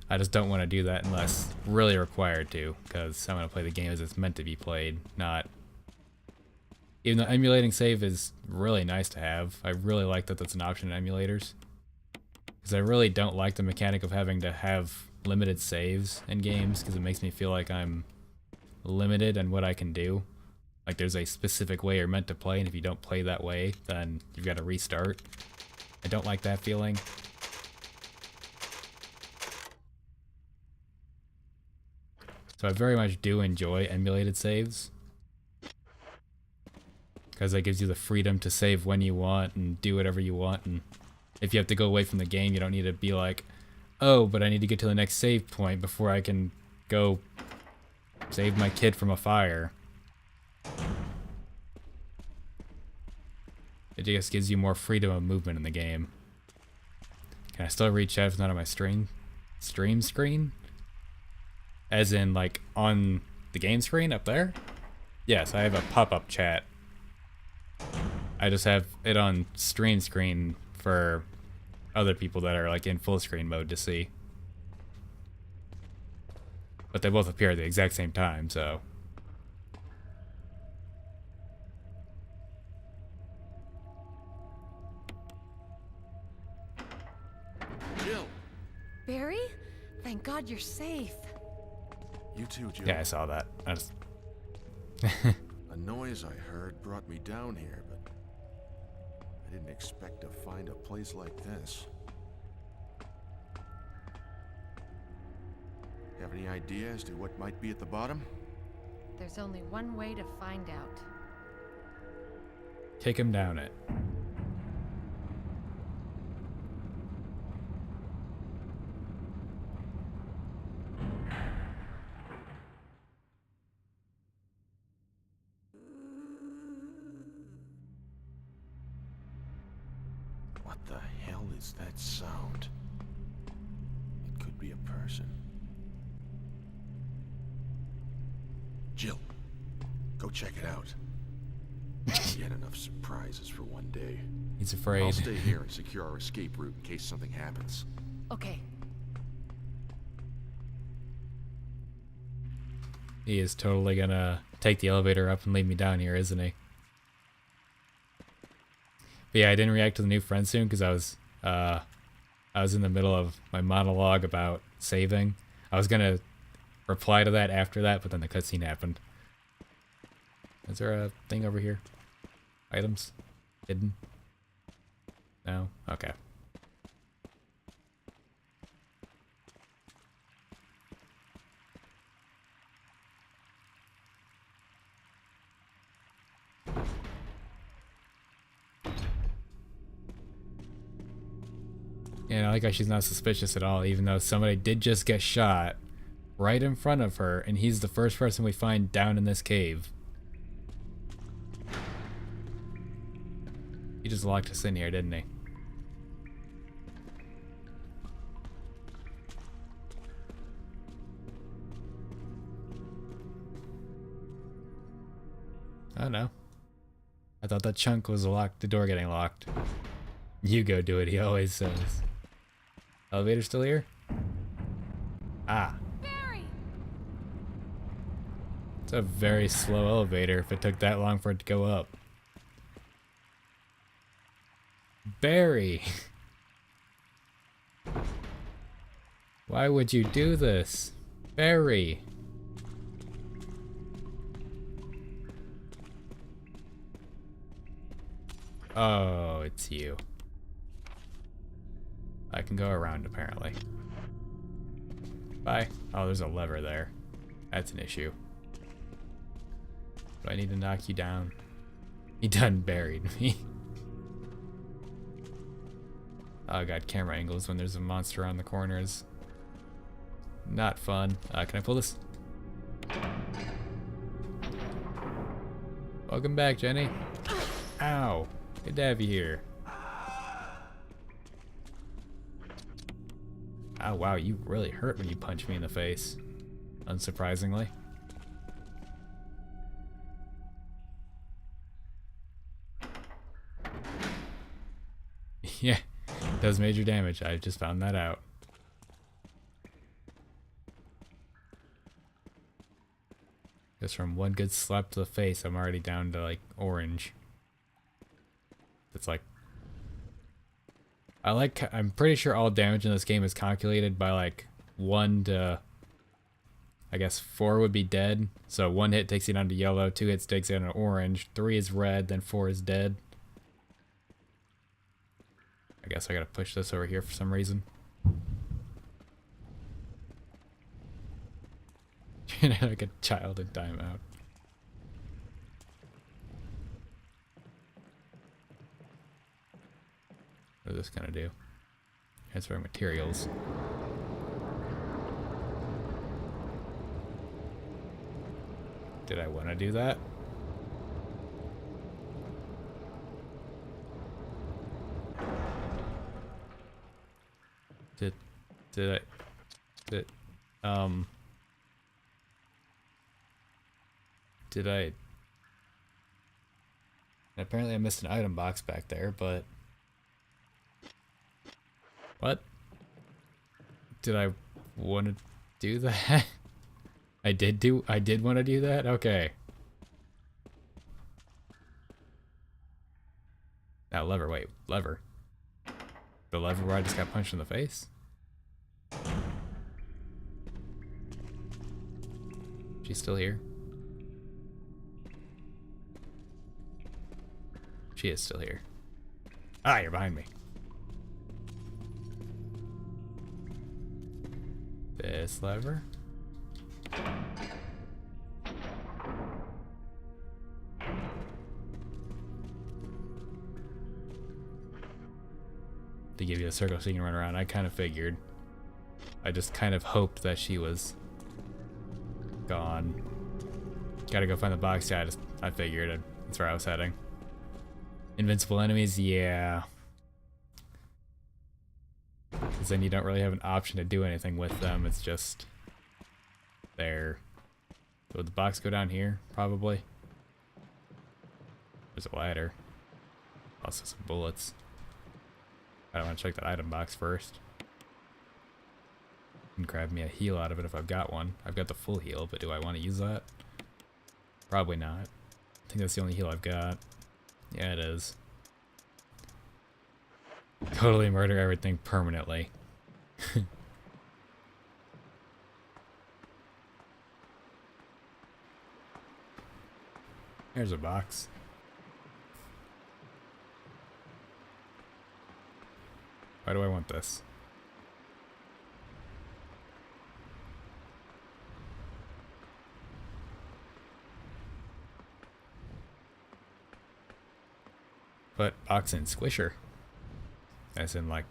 I just don't want to do that unless really required to, because I'm going to play the game as it's meant to be played, not... Even though emulating save is really nice to have, I really like that that's an option in emulators. Because I really don't like the mechanic of having to have limited saves in games, because it makes me feel like I'm limited in what I can do. Like there's a specific way you're meant to play, and if you don't play that way, then you've got to restart. I don't like that feeling. So I very much do enjoy emulated saves, because that gives you the freedom to save when you want and do whatever you want, and if you have to go away from the game, you don't need to be like, oh, but I need to get to the next save point before I can go save my kid from a fire. It just gives you more freedom of movement in the game. Can I still read chat if it's not on my stream screen? As in, like, on the game screen up there? Yes, I have a pop-up chat. I just have it on stream screen for other people that are, like, in full screen mode to see. But they both appear at the exact same time, so... Jill! Barry? Thank God you're safe. You too, Jill. Yeah, I saw that. I just... A noise I heard brought me down here, but I didn't expect to find a place like this. You have any idea as to what might be at the bottom? There's only one way to find out. Take him down it. What the hell is that sound? It could be a person. Jill, go check it out. Yet enough surprises for one day. He's afraid. I'll stay here and secure our escape route in case something happens. Okay. He is totally gonna take the elevator up and leave me down here, isn't he? But yeah, I didn't react to the new friend soon because I was in the middle of my monologue about saving. I was gonna reply to that after that, but then the cutscene happened. Is there a thing over here? Items? Hidden? No? Okay. And I like how she's not suspicious at all, even though somebody did just get shot right in front of her, and he's the first person we find down in this cave. He just locked us in here, didn't he? Oh no. I thought that chunk was locked, the door getting locked. You go do it, he always says. Elevator still here? Ah. Barry! It's a very slow elevator if it took that long for it to go up. Barry! Why would you do this? Barry! Oh, it's you. I can go around apparently. Bye. Oh, there's a lever there. That's an issue. Do I need to knock you down? He done buried me. Oh god, camera angles when there's a monster on the corners. Not fun. Can I pull this? Welcome back, Jenny. Ow. Good to have you here. Oh wow, you really hurt when you punch me in the face. Unsurprisingly. Yeah, does major damage. I just found that out. Just from one good slap to the face, I'm already down to like orange. It's like I'm pretty sure all damage in this game is calculated by like 1 to, I guess 4 would be dead. So 1 hit takes you down to yellow, 2 hits takes you down to orange, 3 is red, then 4 is dead. I guess I gotta push this over here for some reason. Like a child in timeout. What is this gonna do? Transferring materials. Did I want to do that? Did I? Apparently I missed an item box back there, but what? Did I want to do that? I did want to do that? Okay. Now lever, wait, lever. The lever where I just got punched in the face? She's still here? She is still here. Ah, you're behind me. This lever. To give you a circle so you can run around. I kind of figured. I just kind of hoped that she was gone. Gotta go find the box. Yeah, I figured that's where I was heading. Invincible enemies, yeah. Because then you don't really have an option to do anything with them. It's just there. Would the box go down here? Probably. There's a ladder. Also some bullets. I want to check that item box first. And grab me a heal out of it if I've got one. I've got the full heal, but do I want to use that? Probably not. I think that's the only heal I've got. Yeah, it is. Totally murder everything permanently. Here's a box. Why do I want this? But box and squisher. As in like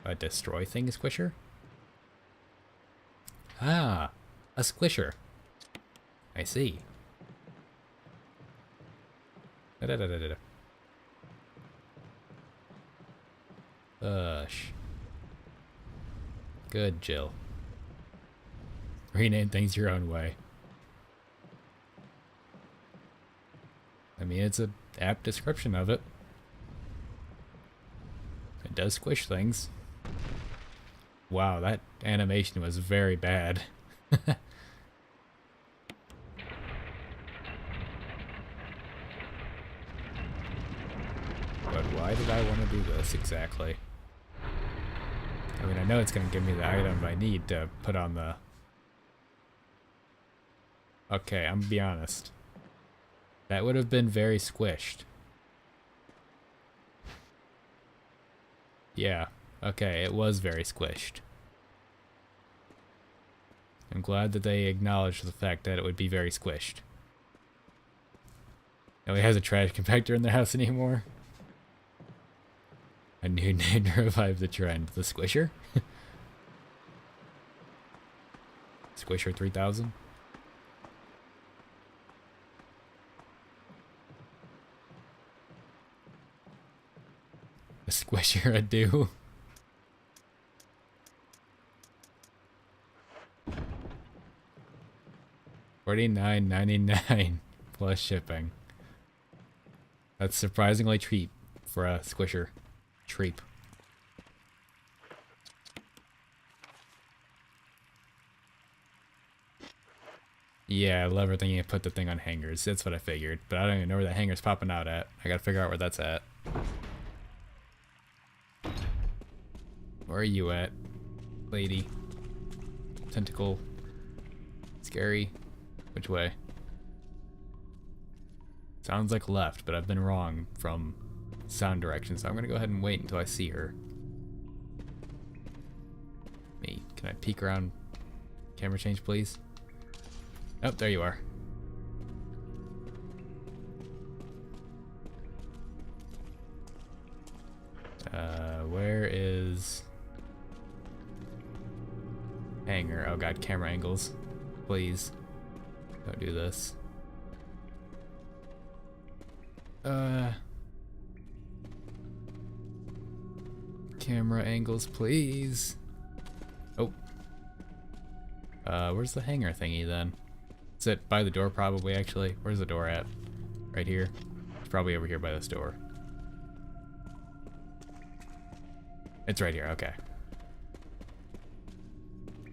a destroy thing squisher? Ah, a squisher. I see. Da-da-da-da-da. Push. Good, Jill. Rename things your own way. I mean, it's an apt description of it. It does squish things. Wow, that animation was very bad. But why did I want to do this exactly? I mean, I know it's going to give me the item I need to put on the... Okay, I'm gonna be honest. That would have been very squished. Yeah, okay, it was very squished. I'm glad that they acknowledged the fact that it would be very squished. Nobody has a trash compactor in their house anymore. A new name to revive the trend. The Squisher? Squisher 3000? A Squisher a do? $49.99 plus shipping. That's surprisingly cheap for a Squisher. Treep. Yeah, I love everything you put the thing on hangers. That's what I figured. But I don't even know where that hanger's popping out at. I gotta figure out where that's at. Where are you at, lady? Tentacle. Scary. Which way? Sounds like left, but I've been wrong from sound direction, so I'm gonna go ahead and wait until I see her. Me, can I peek around? Camera change, please. Oh, there you are. Where is hanger? Oh god, camera angles. Please. Don't do this. Camera angles, please. Oh. Where's the hanger thingy then? Is it by the door probably, actually? Where's the door at? Right here? It's probably over here by this door. It's right here, okay.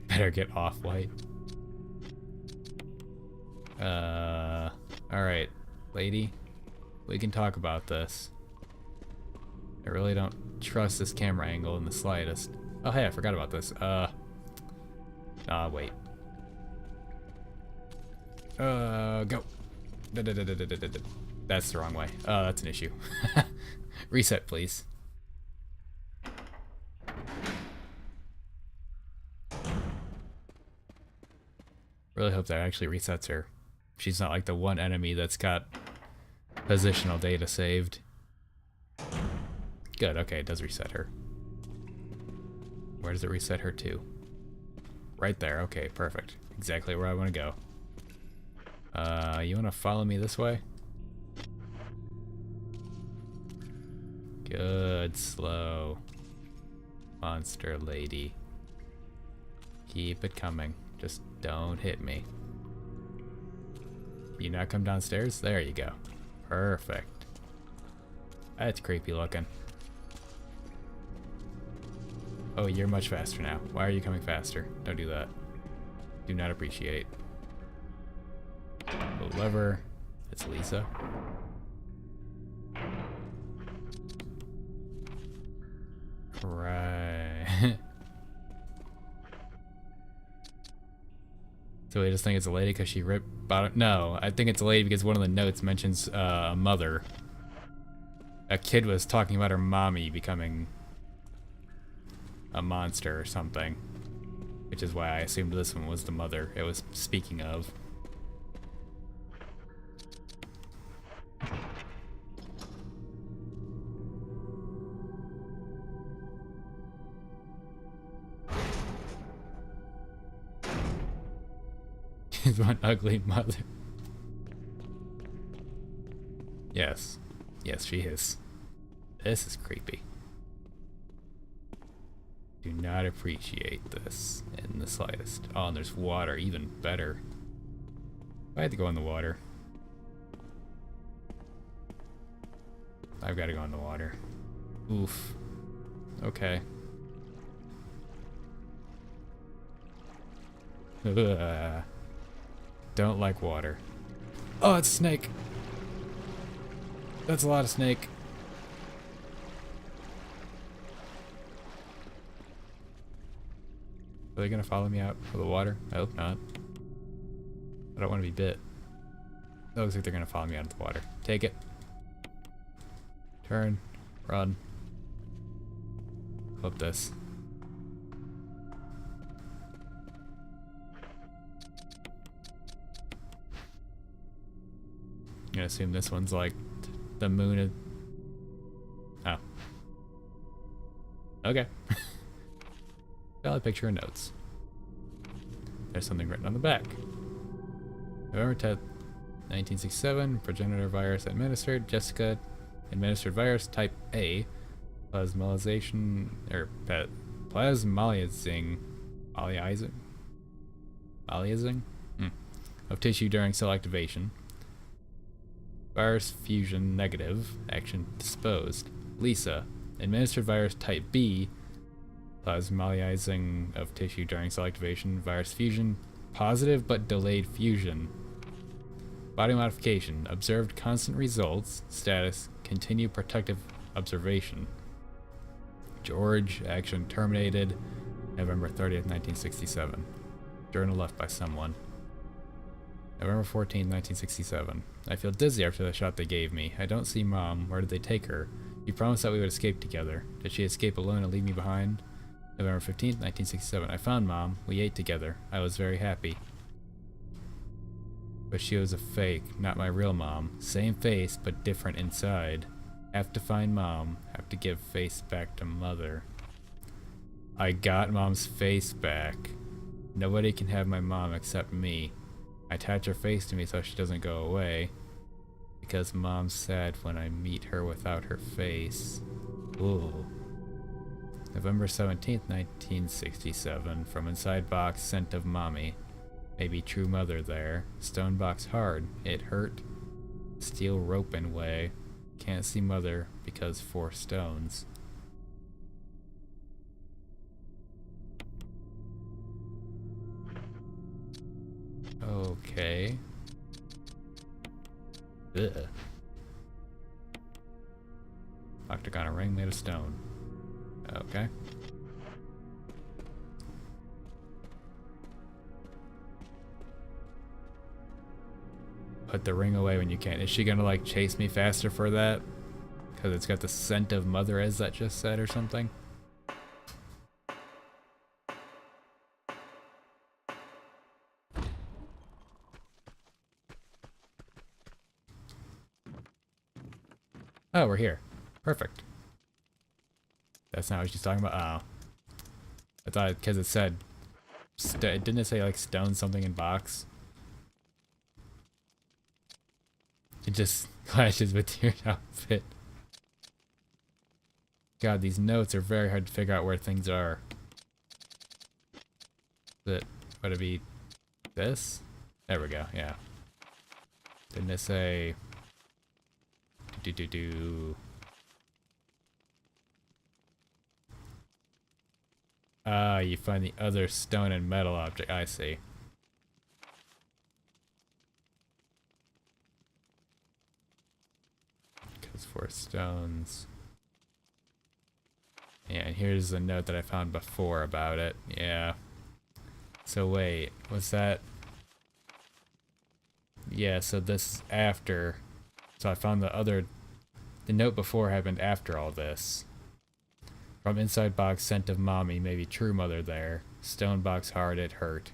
Better get off-white. Alright, lady. We can talk about this. I really don't trust this camera angle in the slightest. Oh hey, I forgot about this. Wait. Go. That's the wrong way. Oh, that's an issue. Reset, please. Really hope that actually resets her. She's not like the one enemy that's got positional data saved. Good, okay, it does reset her. Where does it reset her to? Right there, okay, perfect. Exactly where I want to go. You want to follow me this way? Good, slow. Monster lady. Keep it coming. Just don't hit me. You not come downstairs? There you go. Perfect. That's creepy looking. Oh, you're much faster now. Why are you coming faster? Don't do that. Do not appreciate. The lever. It's Lisa. Right. So we just think it's a lady because she ripped bottom. No, I think it's a lady because one of the notes mentions a mother. A kid was talking about her mommy becoming a monster or something, which is why I assumed this one was the mother it was speaking of. She's one ugly mother. Yes. Yes, she is. This is creepy. Do not appreciate this in the slightest. Oh, and there's water, even better. I had to go in the water. I've got to go in the water. Oof. Okay. Ugh. Don't like water. Oh, it's a snake. That's a lot of snake. Are they gonna follow me out of the water? I hope not. I don't want to be bit. It looks like they're gonna follow me out of the water. Take it. Turn. Run. Flip this. I'm gonna assume this one's like the moon of... Oh. Okay. Valid picture and notes. There's something written on the back. November 10th, 1967, progenitor virus administered. Jessica administered virus type A. Plasmalization, or plasmalizing, of tissue during cell activation. Virus fusion negative. Action disposed. Lisa. Administered virus type B. Plasmalizing of tissue during cell activation. Virus fusion. Positive but delayed fusion. Body modification. Observed constant results. Status. Continue protective observation. George. Action terminated. November 30th, 1967. Journal left by someone. November 14th, 1967. I feel dizzy after the shot they gave me. I don't see Mom. Where did they take her? You promised that we would escape together. Did she escape alone and leave me behind? November 15th, 1967. I found Mom. We ate together. I was very happy. But she was a fake, not my real mom. Same face, but different inside. Have to find Mom. Have to give face back to Mother. I got Mom's face back. Nobody can have my mom except me. I attach her face to me so she doesn't go away. Because Mom's sad when I meet her without her face. Ooh. November 17th, 1967. From inside box, scent of mommy. Maybe true mother there. Stone box hard. It hurt. Steel rope in way. Can't see mother because 4 stones. Okay. Ugh. Octagon ring made of stone. Okay. Put the ring away when you can. Is she gonna like chase me faster for that? Because it's got the scent of mother, as that just said, or something? Oh, we're here. Perfect. That's not what she's talking about. Oh. I thought because it said... didn't it say like stone something in box? It just clashes with your outfit. God, these notes are very hard to figure out where things are. Would it be this? There we go, yeah. Didn't it say... Ah, you find the other stone and metal object. I see. Because 4 stones. Yeah, and here's a note that I found before about it. Yeah. So wait, was that... Yeah, so this after... So I found the other... The note before happened after all this. From inside box, scent of mommy, maybe true mother there. Stone box hard, it hurt.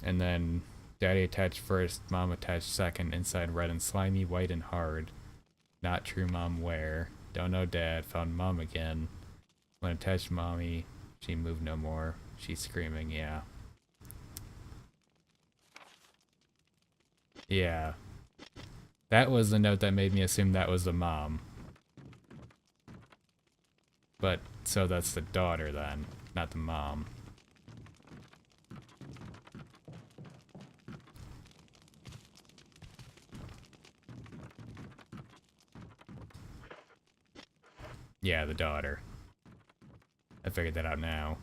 And then daddy attached first, mom attached second, inside red and slimy, white and hard. Not true mom where. Don't know dad, found mom again. When attached mommy, she moved no more. She's screaming, yeah. Yeah. That was the note that made me assume that was the mom. But, so that's the daughter then, not the mom. Yeah, the daughter. I figured that out now.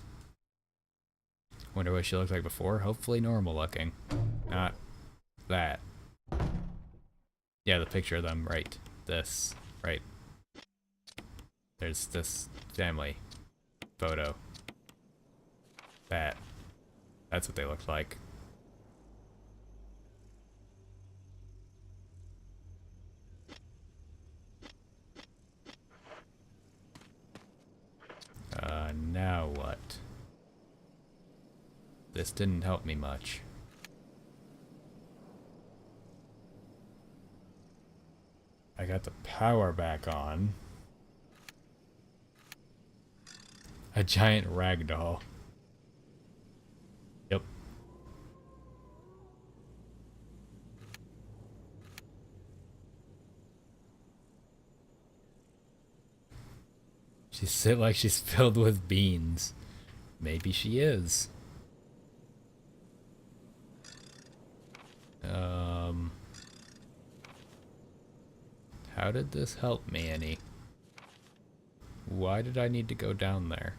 Wonder what she looked like before? Hopefully normal looking. Not that. Yeah, the picture of them, right. This, right. There's this family photo. That. That's what they look like. Now what? This didn't help me much. I got the power back on. A giant ragdoll. Yep. She sit like she's filled with beans. Maybe she is. How did this help me any? Why did I need to go down there?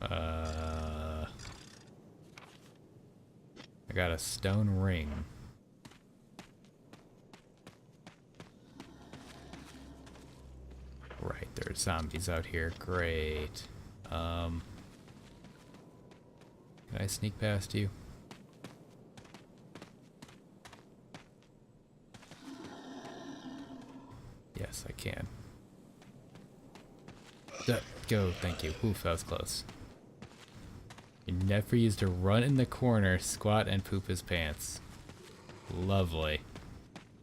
I got a stone ring. Right, there's zombies out here. Great. Can I sneak past you? Yes, I can. Go, thank you. Oof, that was close. He never used to run in the corner, squat, and poop his pants. Lovely.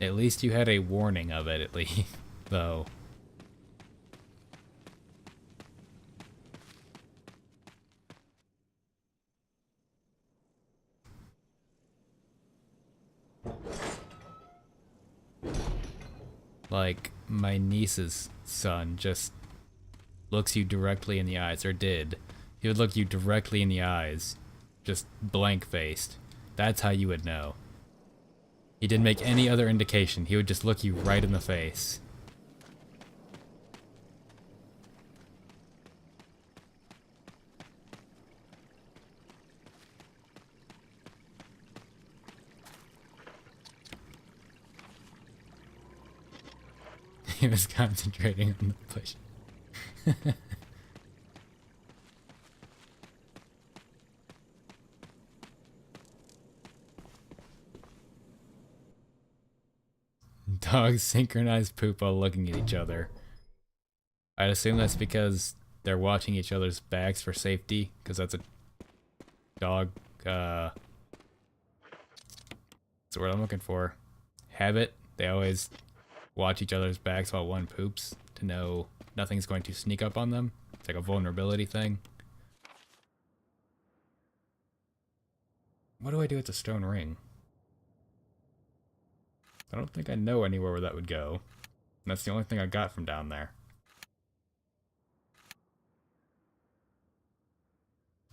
At least you had a warning of it, at least, though. Like, my niece's son just looks you directly in the eyes, or did. He would look you directly in the eyes, just blank-faced. That's how you would know. He didn't make any other indication. He would just look you right in the face. He was concentrating on the push. Dogs synchronize poop while looking at each other. I'd assume that's because they're watching each other's backs for safety, because that's a dog, that's the word I'm looking for. Habit. They always watch each other's backs while one poops to know nothing's going to sneak up on them. It's like a vulnerability thing. What do I do with the stone ring? I don't think I know anywhere where that would go. And that's the only thing I got from down there.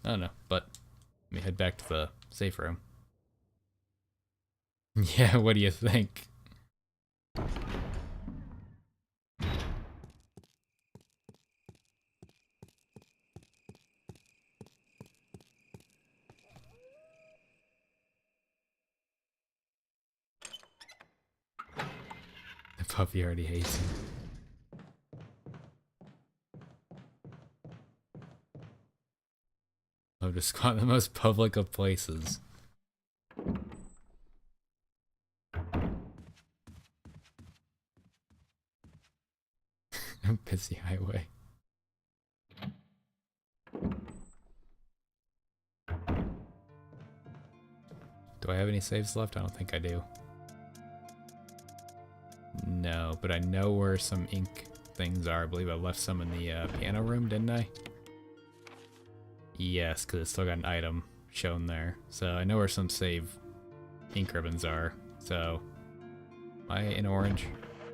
I don't know, but let me head back to the safe room. Yeah, what do you think? Puppy already hates him. I've just gone the most public of places. Busy highway. Do I have any saves left? I don't think I do. No, but I know where some ink things are. I believe I left some in the piano room, didn't I? Yes, because it's still got an item shown there. So I know where some save ink ribbons are. So, am I in orange?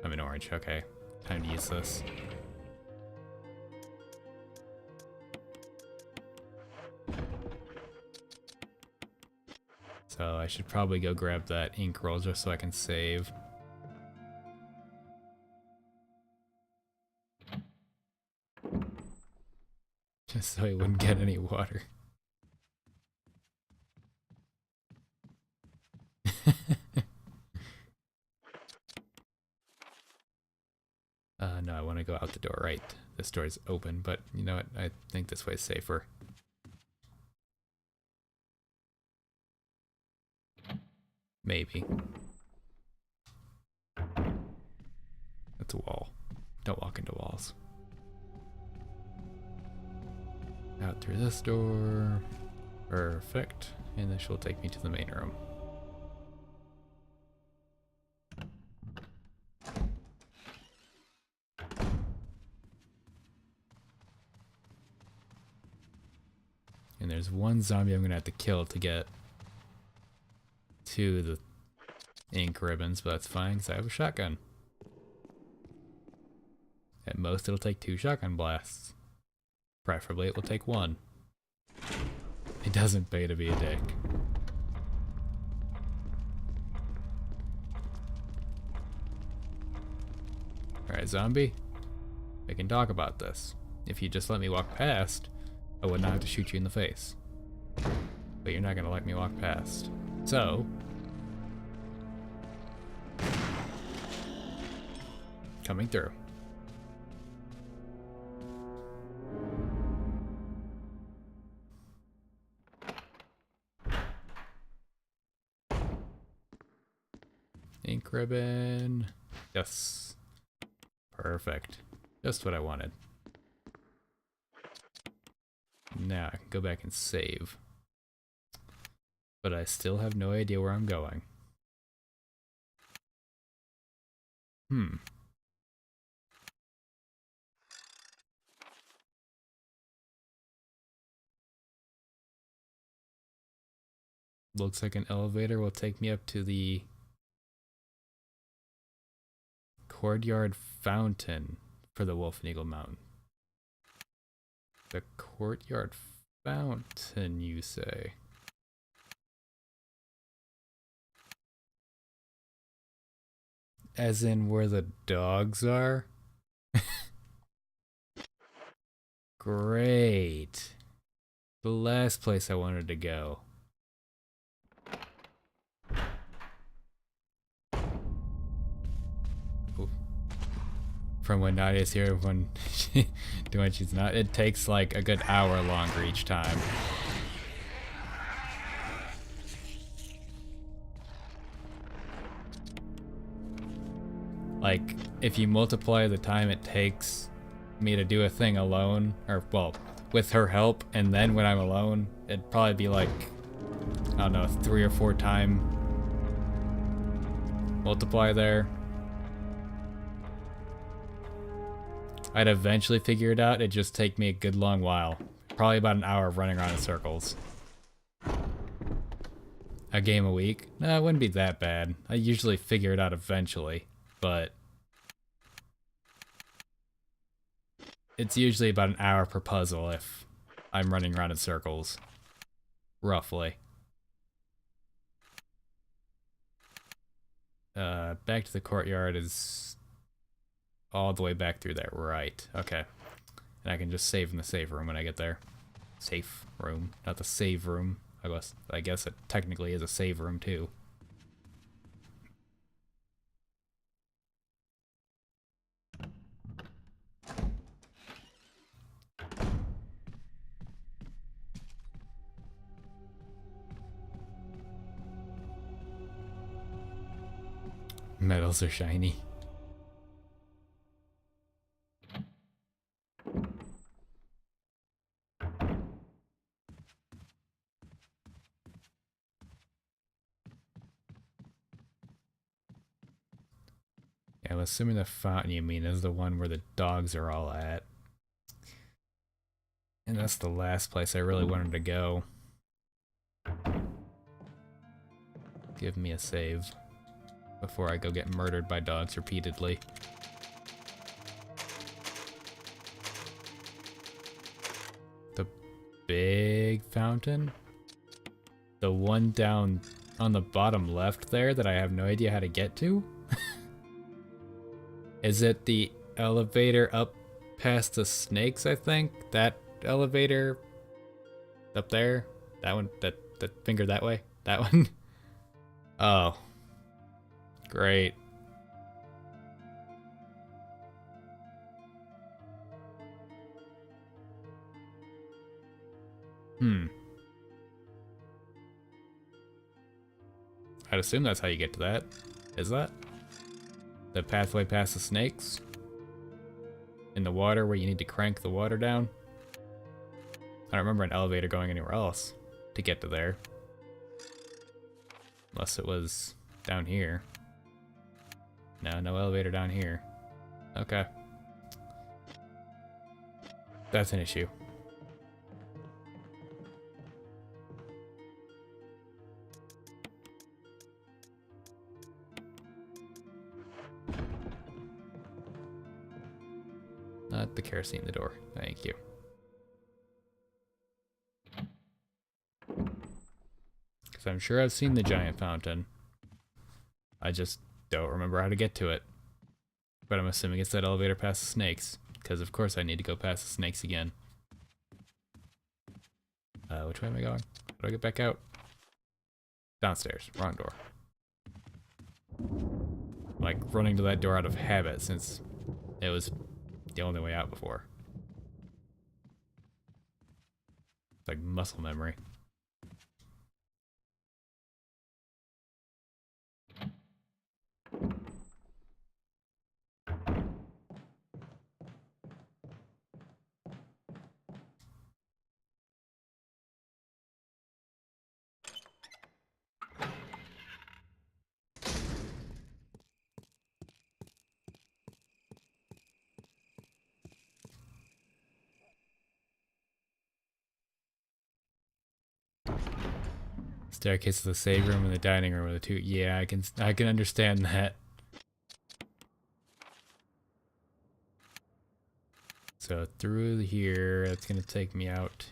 I'm in orange, okay. Time to use this. So I should probably go grab that ink roll just so I can save. Just so he wouldn't get any water. No, I want to go out the door, right. This door is open, but you know what? I think this way is safer. Maybe. That's a wall. Don't walk into walls. Out through this door. Perfect. And this will take me to the main room. And there's one zombie I'm gonna have to kill to get to the ink ribbons, but that's fine because I have a shotgun. At most it'll take 2 shotgun blasts. Preferably it will take 1. It doesn't pay to be a dick. Alright, zombie. We can talk about this. If you just let me walk past, I would not have to shoot you in the face. But you're not gonna let me walk past. So, coming through. Ink ribbon. Yes. Perfect. Just what I wanted. Now I can go back and save. But I still have no idea where I'm going. Looks like an elevator will take me up to the courtyard fountain for the Wolf and Eagle Mountain. The courtyard fountain, you say? As in where the dogs are? Great. The last place I wanted to go. From when Nadia's here, when she's not, it takes like a good hour longer each time. Like, if you multiply the time it takes me to do a thing alone, or well, with her help, and then when I'm alone, it'd probably be like, I don't know, 3 or 4 time multiply there. I'd eventually figure it out, it'd just take me a good long while. Probably about an hour of running around in circles. A game a week? No, it wouldn't be that bad. I usually figure it out eventually, but it's usually about an hour per puzzle if I'm running around in circles. Roughly. Back to the courtyard is all the way back through there. Right. Okay. And I can just save in the save room when I get there. Safe room, not the save room. I guess it technically is a save room too. Metals are shiny. Yeah, I'm assuming the fountain you mean is the one where the dogs are all at. And that's the last place I really wanted to go. Give me a save before I go get murdered by dogs repeatedly. The big fountain? The one down on the bottom left there that I have no idea how to get to? Is it the elevator up past the snakes, I think? That elevator up there? That one, that finger that way? That one? Oh. Great. I'd assume that's how you get to that. Is that? The pathway past the snakes? In the water where you need to crank the water down? I don't remember an elevator going anywhere else to get to there. Unless it was down here. No, no elevator down here. Okay. That's an issue. Not the kerosene in the door. Thank you. Because I'm sure I've seen the giant fountain. I just don't remember how to get to it. But I'm assuming it's that elevator past the snakes. Because of course I need to go past the snakes again. Which way am I going? How do I get back out? Downstairs. Wrong door. I'm like running to that door out of habit since it was the only way out before. It's like muscle memory. Staircase to the save room and the dining room are the two. Yeah, I can understand that. So through here, it's gonna take me out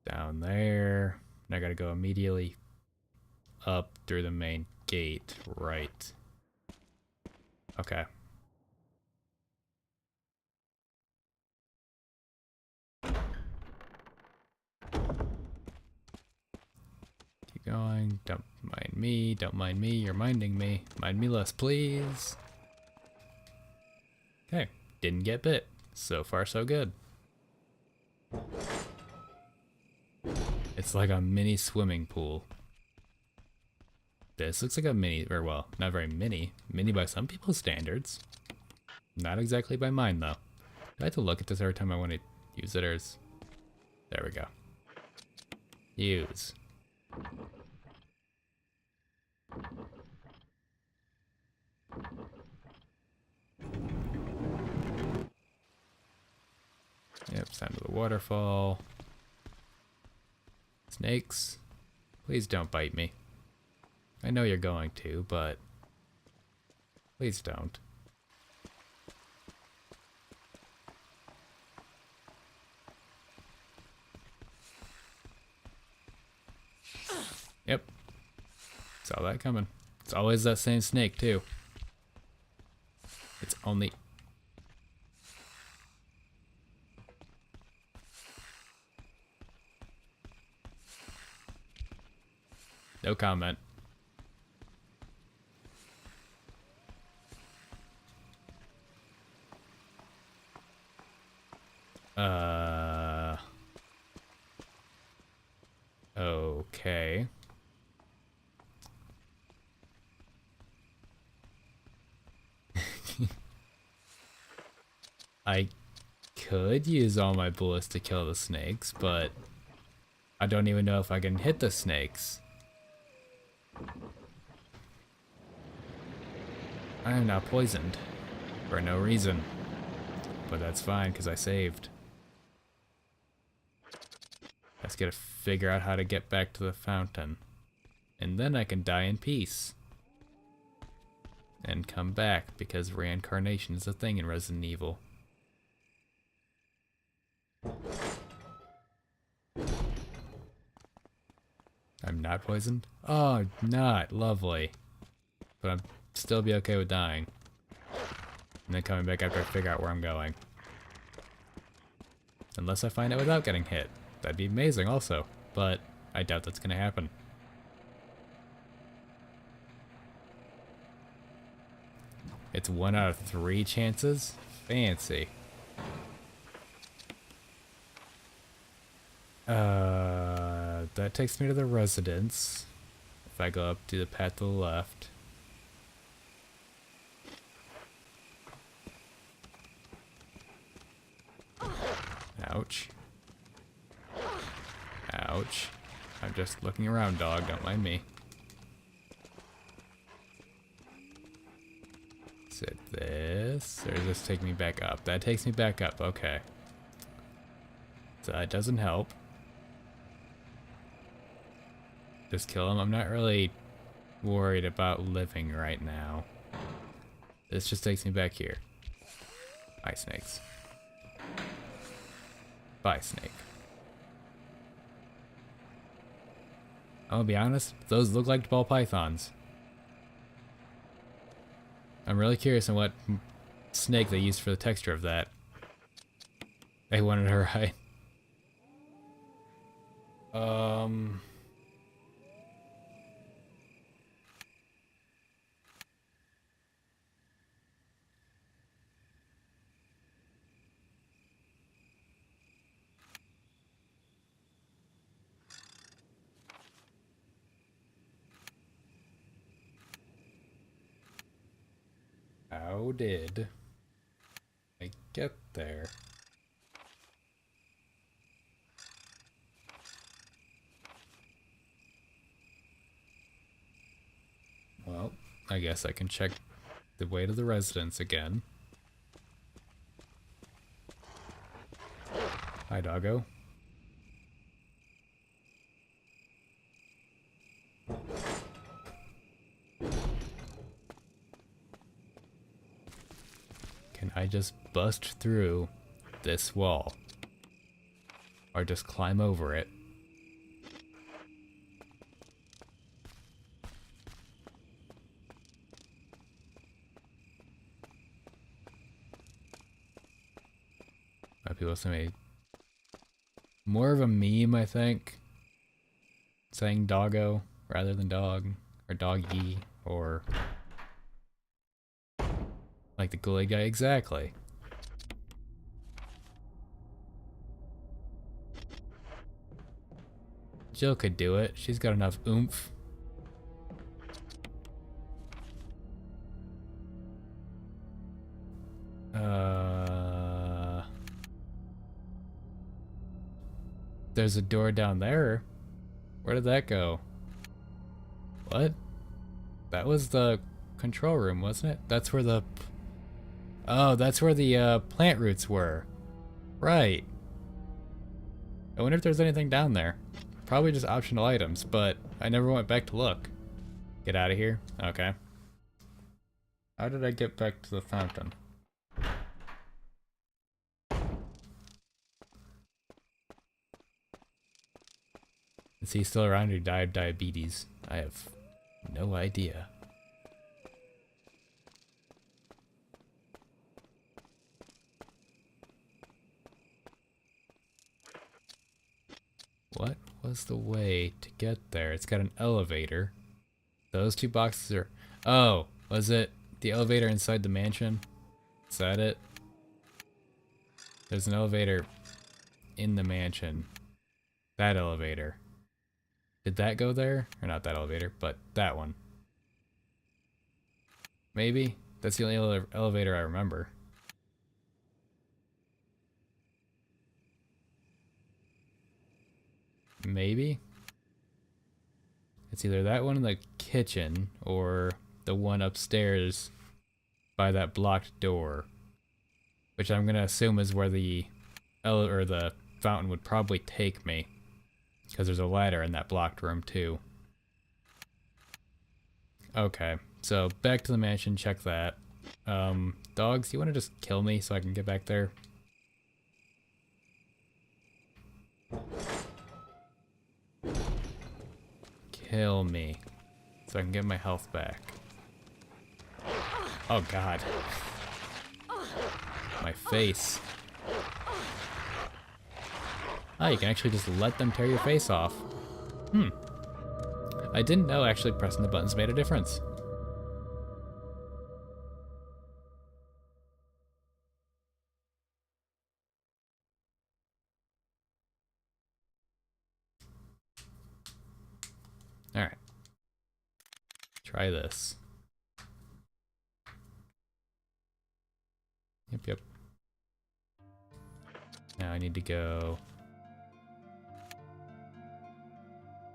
down there. And I gotta go immediately up through the main gate, right? Okay. Keep going. Don't mind me. Don't mind me. You're minding me. Mind me less, please. Okay. Didn't get bit. So far, so good. It's like a mini swimming pool. This looks like a mini, or well, not very mini. Mini by some people's standards. Not exactly by mine, though. I have to look at this every time I want to use it, or is... There we go. Use. Yep, it's time to the waterfall. Snakes, please don't bite me. I know you're going to, but please don't. Yep. Saw that coming. It's always that same snake, too. It's only... No comment. Okay. I could use all my bullets to kill the snakes, but I don't even know if I can hit the snakes. I am now poisoned for no reason, but that's fine because I saved. I just gotta figure out how to get back to the fountain, and then I can die in peace and come back because reincarnation is a thing in Resident Evil. I'm not poisoned? Oh, I'm not. Lovely. But I'm still be okay with dying. And then coming back after I figure out where I'm going. Unless I find it without getting hit. That'd be amazing also. But I doubt that's gonna happen. It's 1 out of 3 chances? Fancy. That takes me to the residence. If I go up to the path to the left. Ouch. Ouch. I'm just looking around, dog. Don't mind me. Is it this? Or does this take me back up? That takes me back up. Okay. So that doesn't help. Just kill him. I'm not really worried about living right now. This just takes me back here. Bye, snakes. Bye, snake. I'm gonna be honest, those look like ball pythons. I'm really curious on what snake they used for the texture of that. They wanted her right. How did I get there? Well, I guess I can check the way to the residence again. Hi, doggo. Can I just bust through this wall? Or just climb over it? People say more of a meme, I think. Saying doggo rather than dog, or doggy, or like the Kool-Aid guy. Exactly. Jill could do it. She's got enough oomph. There's a door down there. Where did that go? What? That was the control room, wasn't it? That's where the... Oh, that's where the plant roots were. Right. I wonder if there's anything down there. Probably just optional items, but I never went back to look. Get out of here? Okay. How did I get back to the fountain? Is he still around or died of diabetes? I have no idea. What was the way to get there? It's got an elevator. Those two boxes are... Oh, was it the elevator inside the mansion? Is that it? There's an elevator in the mansion. That elevator. Did that go there? Or not that elevator, but that one. Maybe? That's the only elevator I remember. Maybe? It's either that one in the kitchen or the one upstairs by that blocked door. Which I'm gonna assume is where the the fountain would probably take me. Because there's a ladder in that blocked room too. Okay, so back to the mansion, check that. Dogs, you wanna just kill me so I can get back there? Kill me so I can get my health back. Oh god. My face. Oh, you can actually just let them tear your face off. I didn't know actually pressing the buttons made a difference. Alright. Try this. Yep. Now I need to go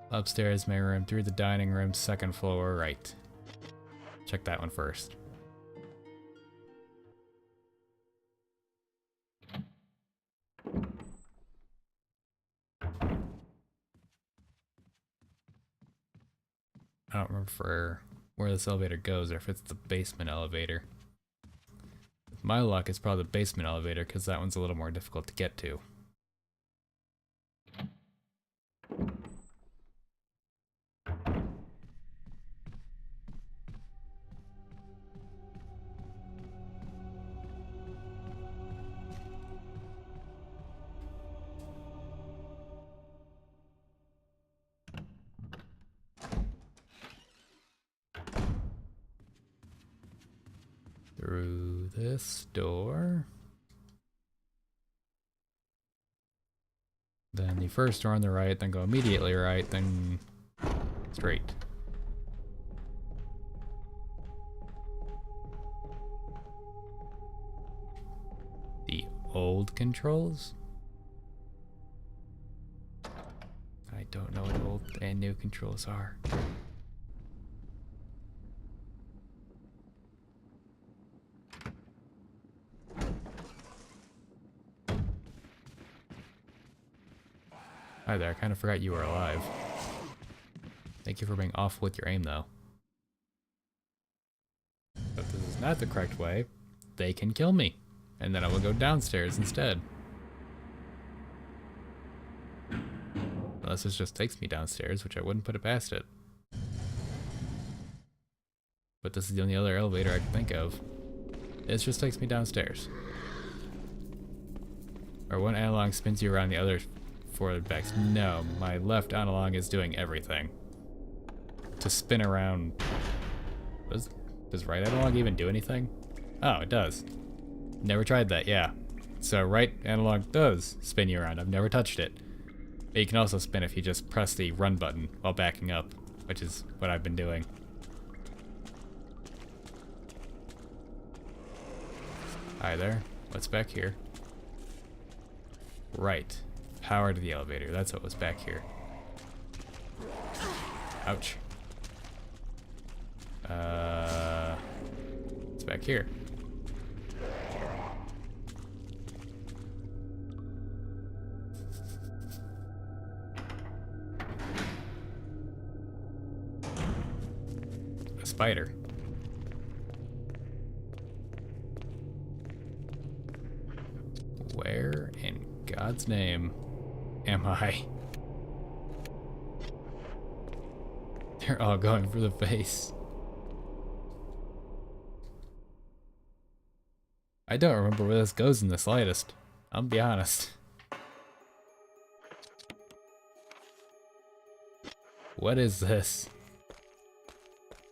upstairs, main room, through the dining room, second floor, right. Check that one first. I don't remember for where this elevator goes or if it's the basement elevator. With my luck, it's probably the basement elevator because that one's a little more difficult to get to. Through this door. Then the first door on the right, then go immediately right, then straight. The old controls? I don't know what old and new controls are. Hi there, I kind of forgot you were alive. Thank you for being off with your aim, though. But this is not the correct way. They can kill me, and then I will go downstairs instead. Unless this just takes me downstairs, which I wouldn't put it past it. But this is the only other elevator I can think of. It just takes me downstairs. Or one analog spins you around the other forward backs. No, my left analog is doing everything. To spin around. Does right analog even do anything? Oh, it does. Never tried that, yeah. So right analog does spin you around. I've never touched it. But you can also spin if you just press the run button while backing up, which is what I've been doing. Hi there. What's back here? Right. Power to the elevator. That's what was back here. Ouch. It's back here. A spider. Where in God's name am I? They're all going for the face. I don't remember where this goes in the slightest. I'll be honest. What is this?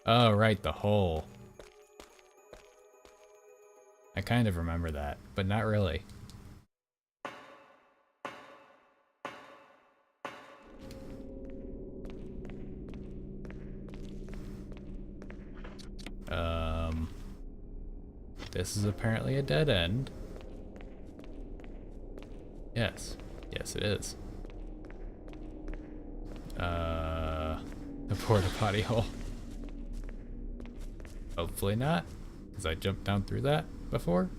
Oh, right, the hole. I kind of remember that, but not really. This is apparently a dead end. Yes. Yes, it is. The porta potty hole. Hopefully not, because I jumped down through that before.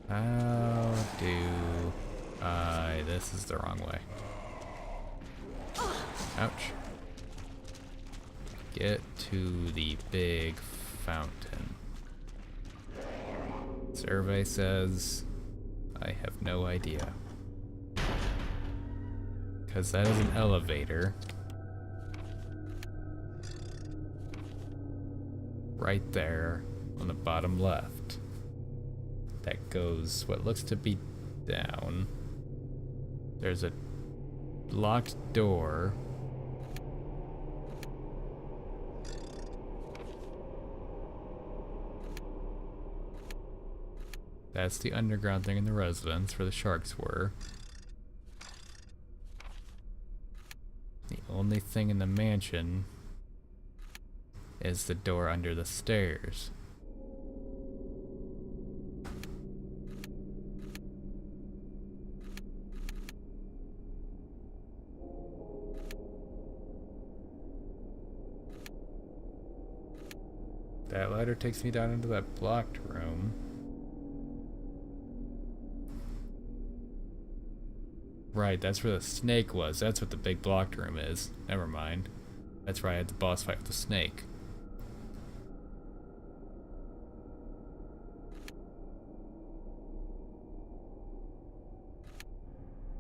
How do I... This is the wrong way. Ouch. Get to the big fountain. Survey says I have no idea. Because that is an elevator. Right there on the bottom left. That goes what looks to be down. There's a locked door. That's the underground thing in the residence where the sharks were. The only thing in the mansion is the door under the stairs. That ladder takes me down into that blocked room. Right, that's where the snake was. That's what the big blocked room is. Never mind. That's where I had the boss fight with the snake.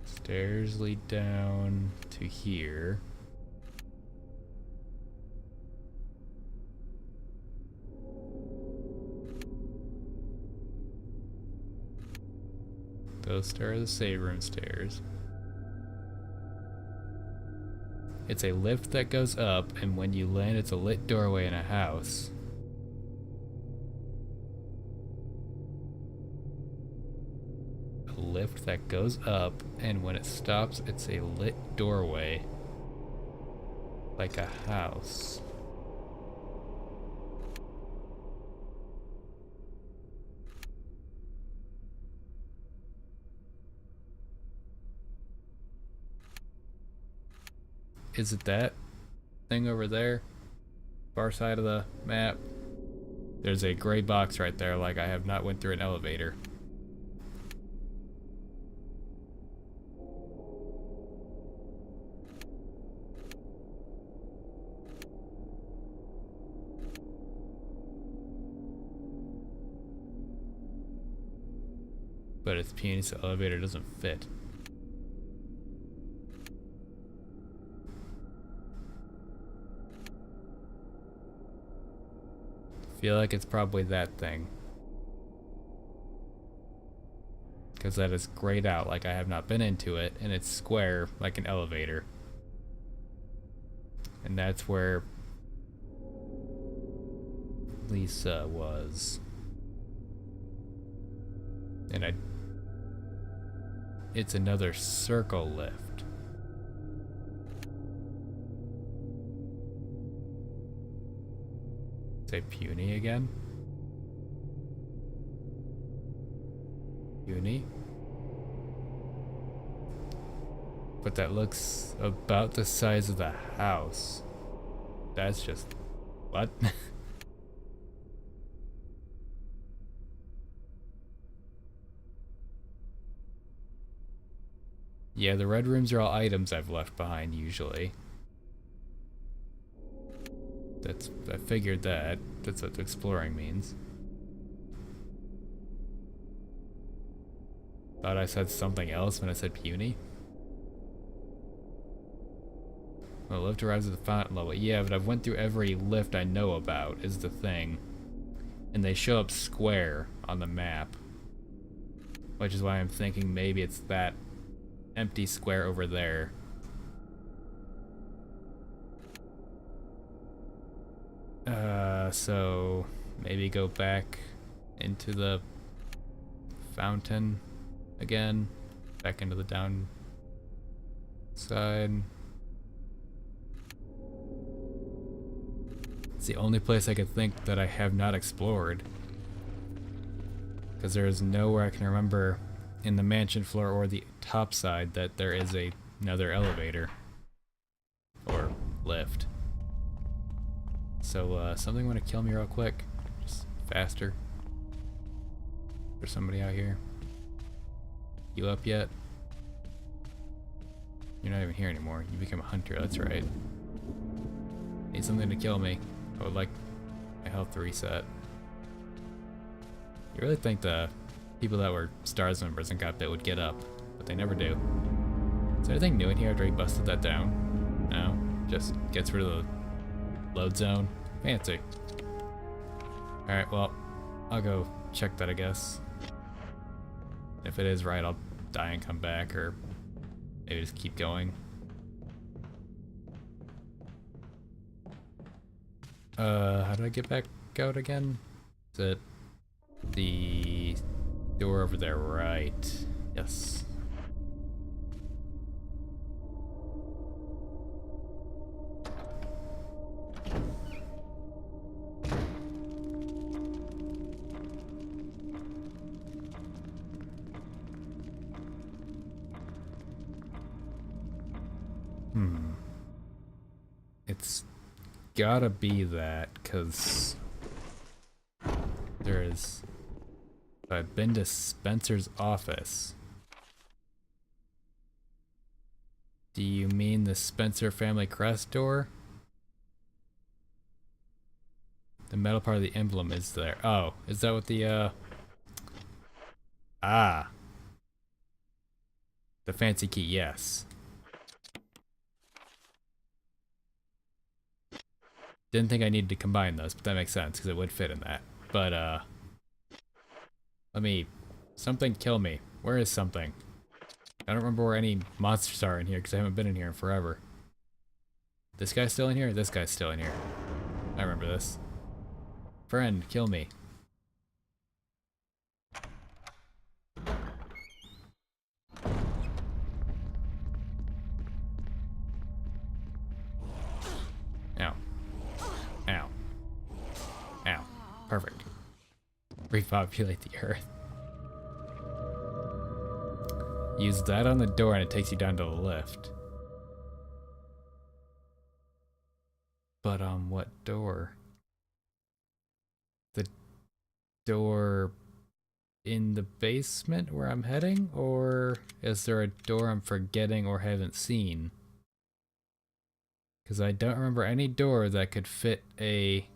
Stairs lead down to here. Those stairs are the save room stairs. It's a lift that goes up, and when you land, it's a lit doorway in a house. A lift that goes up, and when it stops, it's a lit doorway. Like a house. Is it that thing over there? Far side of the map? There's a gray box right there, like I have not went through an elevator. But it's puny, so the elevator doesn't fit. Feel like it's probably that thing. Because that is grayed out like I have not been into it, and it's square like an elevator. And that's where Lisa was. And it's another circle lift. Say puny again? Puny? But that looks about the size of the house. That's just... what? Yeah, the red rooms are all items I've left behind usually. I figured that. That's what exploring means. Thought I said something else when I said puny. Well, lift arrives at the fountain level. Yeah, but I've went through every lift I know about, is the thing. And they show up square on the map. Which is why I'm thinking maybe it's that empty square over there. So maybe go back into the fountain again, back into the down side. It's the only place I could think that I have not explored. Because there is nowhere I can remember in the mansion floor or the top side that there is another elevator. Or lift. So, something want to kill me real quick? Just faster. There's somebody out here. You up yet? You're not even here anymore. You become a hunter, that's right. Need something to kill me. I would like my health to reset. You really think the people that were STARS members and got bit would get up, but they never do. Is there anything new in here after he busted that down? No? Just gets rid of the load zone? Fancy. Alright, well, I'll go check that, I guess. If it is right, I'll die and come back, or maybe just keep going. How do I get back out again? Is it the door over there, right? Yes. It's gotta be that, because there is... I've been to Spencer's office. Do you mean the Spencer family crest door? The metal part of the emblem is there. Oh, is that what the, Ah. The fancy key, yes. Didn't think I needed to combine those, but that makes sense, because it would fit in that. But, let me... Something kill me. Where is something? I don't remember where any monsters are in here, because I haven't been in here in forever. This guy's still in here? This guy's still in here. I remember this. Friend, kill me. Ow. Ow. Ow. Perfect. Repopulate the earth. Use that on the door and it takes you down to the lift. But on what door? The door in the basement where I'm heading? Or is there a door I'm forgetting or haven't seen? Because I don't remember any door that could fit a...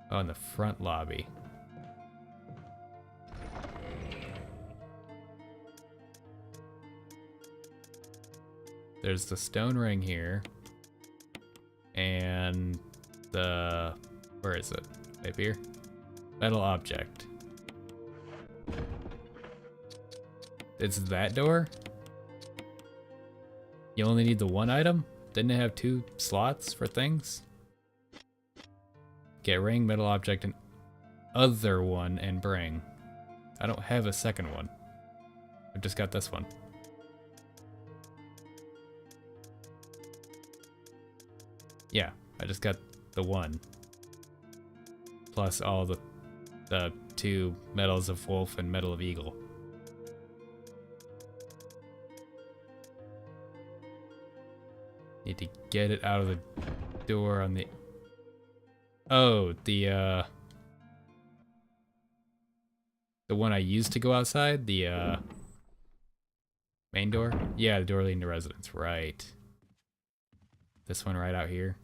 Oh, in the front lobby. There's the stone ring here. And the... Where is it? Right here? Metal object. It's that door? You only need the one item? Didn't it have 2 slots for things? Get ring, metal object, and other one, and bring. I don't have a second one. I've just got this one. Yeah, I just got the one. Plus all the 2 medals of wolf and medal of eagle. Need to get it out of the door on the... Oh, the one I used to go outside? The, main door? Yeah, the door leading to residence, right. This one right out here.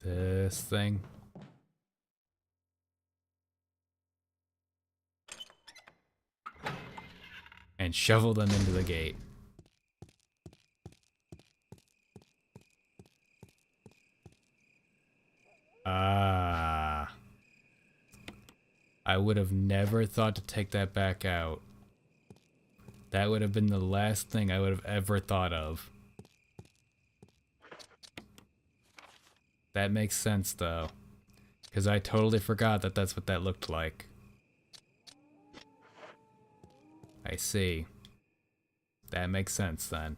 This thing. And shovel them into the gate. Ah. I would have never thought to take that back out. That would have been the last thing I would have ever thought of. That makes sense though. Because I totally forgot that that's what that looked like. I see. That makes sense then.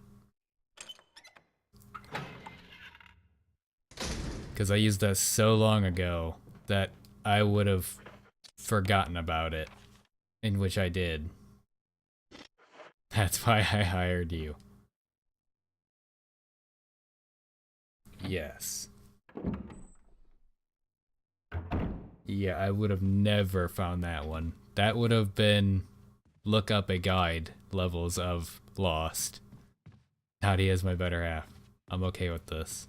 Because I used that so long ago that I would have forgotten about it. In which I did. That's why I hired you. Yes. Yeah, I would have never found that one. That would have been look up a guide levels of Lost. Howdy is my better half. I'm okay with this.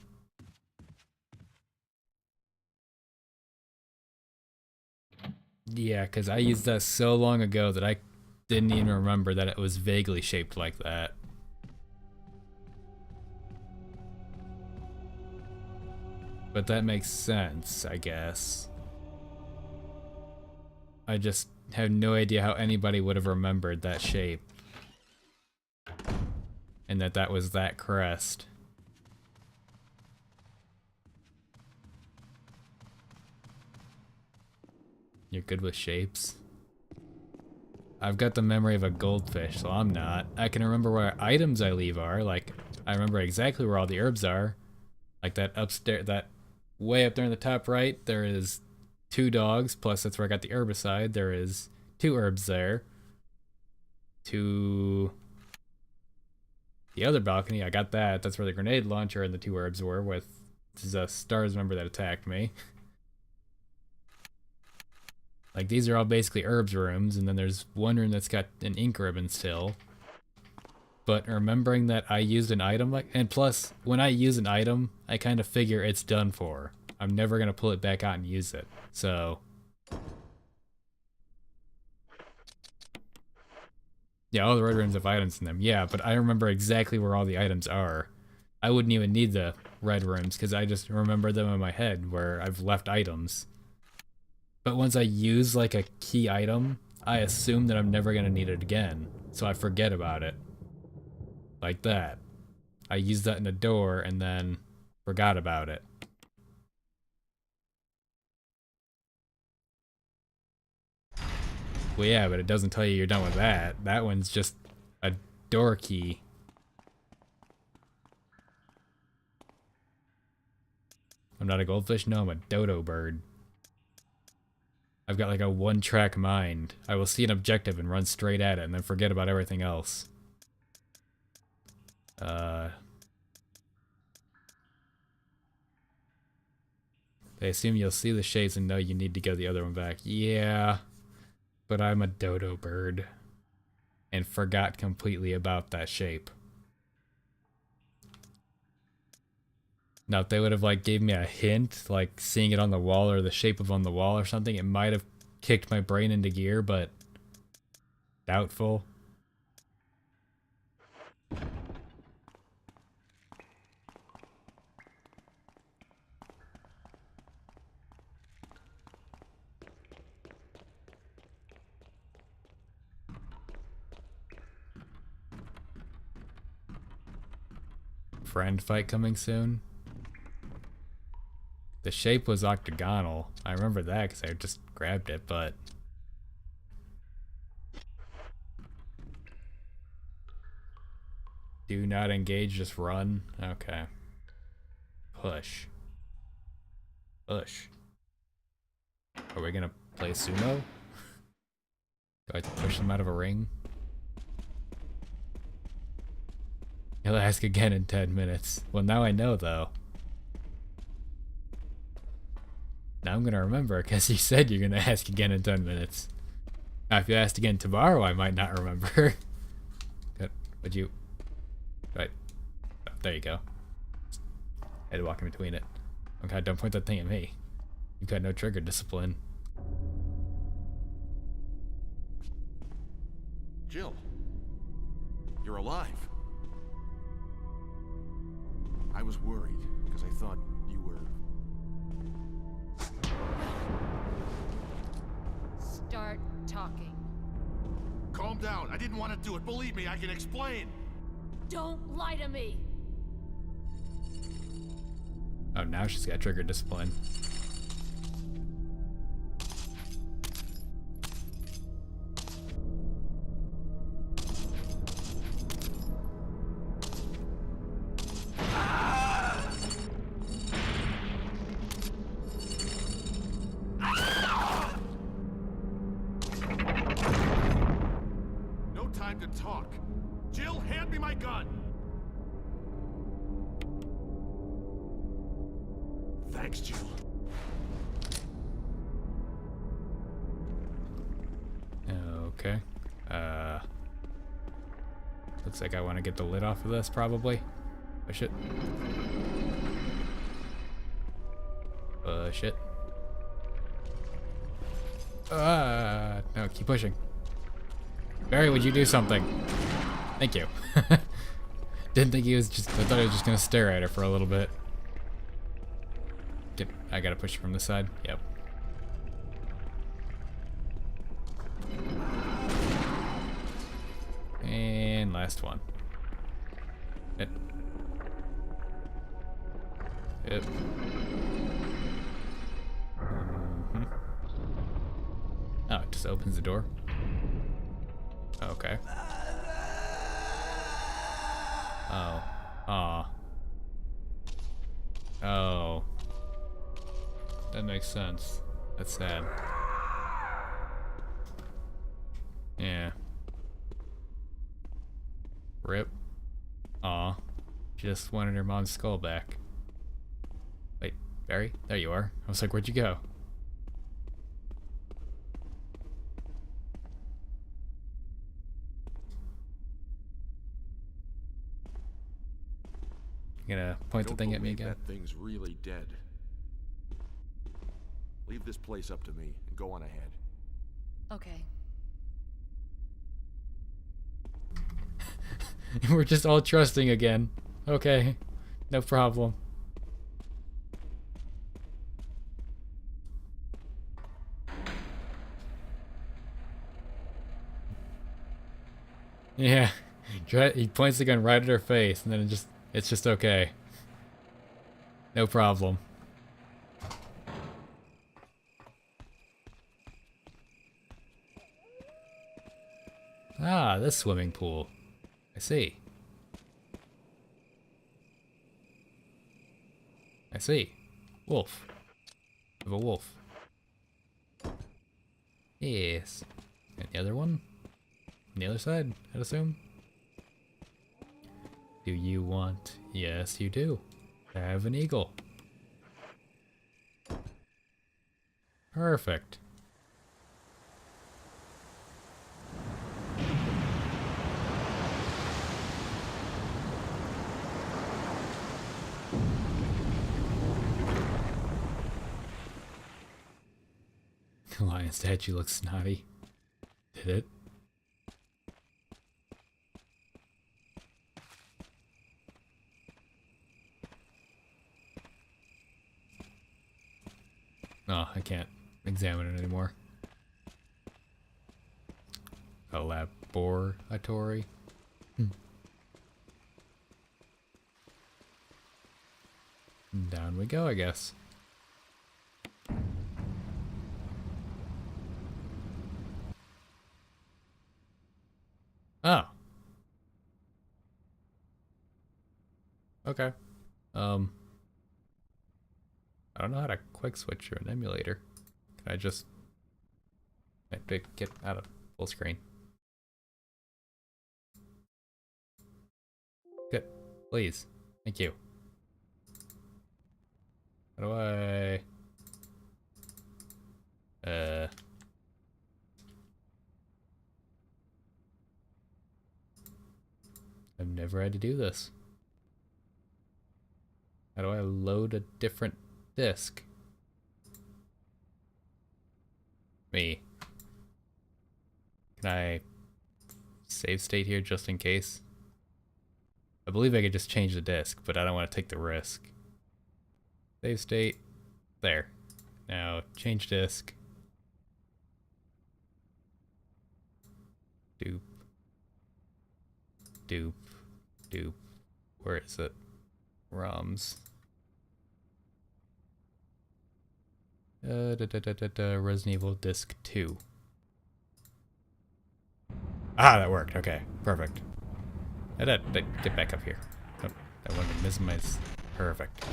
Yeah, because I used that so long ago that I didn't even remember that it was vaguely shaped like that. But that makes sense, I guess. I just have no idea how anybody would have remembered that shape. And that was that crest. You're good with shapes? I've got the memory of a goldfish, so I'm not. I can remember where items I leave are, like, I remember exactly where all the herbs are. Like that upstairs, that way up there in the top right, there is 2 dogs, plus that's where I got the herbicide. There is 2 herbs there. To the other balcony, I got that. That's where the grenade launcher and the 2 herbs were, with the stars member that attacked me. Like, these are all basically herbs rooms, and then there's one room that's got an ink ribbon still. But remembering that I used an item, like, and plus, when I use an item, I kind of figure it's done for. I'm never going to pull it back out and use it. So, yeah, all the red rooms have items in them. Yeah, but I remember exactly where all the items are. I wouldn't even need the red rooms, because I just remember them in my head where I've left items. But once I use like a key item, I assume that I'm never going to need it again, so I forget about it. Like that. I used that in a door and then forgot about it. Well, yeah, but it doesn't tell you you're done with that. That one's just a door key. I'm not a goldfish? No, I'm a dodo bird. I've got like a 1-track mind. I will see an objective and run straight at it and then forget about everything else. They assume you'll see the shades and know you need to get the other one back. Yeah, but I'm a dodo bird and forgot completely about that shape. Now, if they would have like gave me a hint, like seeing it on the wall or the shape of on the wall or something, it might have kicked my brain into gear, but doubtful. Friend fight coming soon? The shape was octagonal. I remember that because I just grabbed it, but... Do not engage, just run? Okay. Push. Push. Are we gonna play sumo? Do I have to push them out of a ring? He'll ask again in 10 minutes. Well, now I know, though. Now I'm gonna remember, because you said you're gonna ask again in 10 minutes. Now, if you asked again tomorrow, I might not remember. Would you... Right. Oh, there you go. Had to walk in between it. Oh god, don't point that thing at me. You've got no trigger discipline. Jill, you're alive. I was worried because I thought you were... Start talking. Calm down. I didn't want to do it. Believe me, I can explain. Don't lie to me. Oh, now she's got trigger discipline. Thanks, Jill. Okay. Looks like I want to get the lid off of this, probably. Push it. Push it. No, keep pushing. Barry, would you do something? Thank you. Didn't think he was just, I thought he was just gonna stare at her for a little bit. I gotta push it from this side? Yep. And last one. Yep. Yep. Oh, it just opens the door. Okay. Oh. Aw. Oh. That makes sense. That's sad. Yeah. Rip. Aw. Just wanted her mom's skull back. Wait, Barry? There you are. I was like, where'd you go? You gonna point the thing at me again? That thing's really dead. Leave this place up to me and go on ahead. Okay. We're just all trusting again. Okay, no problem. Yeah, he points the gun right at her face, and then it's just okay. No problem. Ah, this swimming pool. I see. I see. Wolf. We have a wolf. Yes. And the other one? On the other side, I'd assume. Do you want? Yes, you do. I have an eagle. Perfect. The lion statue looks snotty. Did it? Oh, I can't examine it anymore. A laboratory. Down we go, I guess. Oh. Okay. I don't know how to quick switch or an emulator. Can I just get out of full screen? Good. Please. Thank you. How do I... I've never had to do this. How do I load a different disk? Me. Can I save state here just in case? I believe I could just change the disk, but I don't want to take the risk. Save state. There. Now change disk. Doop. Doop. Doop. Where is it? ROMs. Resident Evil Disc 2. Ah, that worked. Okay, perfect. Get back up here. Oh, that one missing my... Perfect.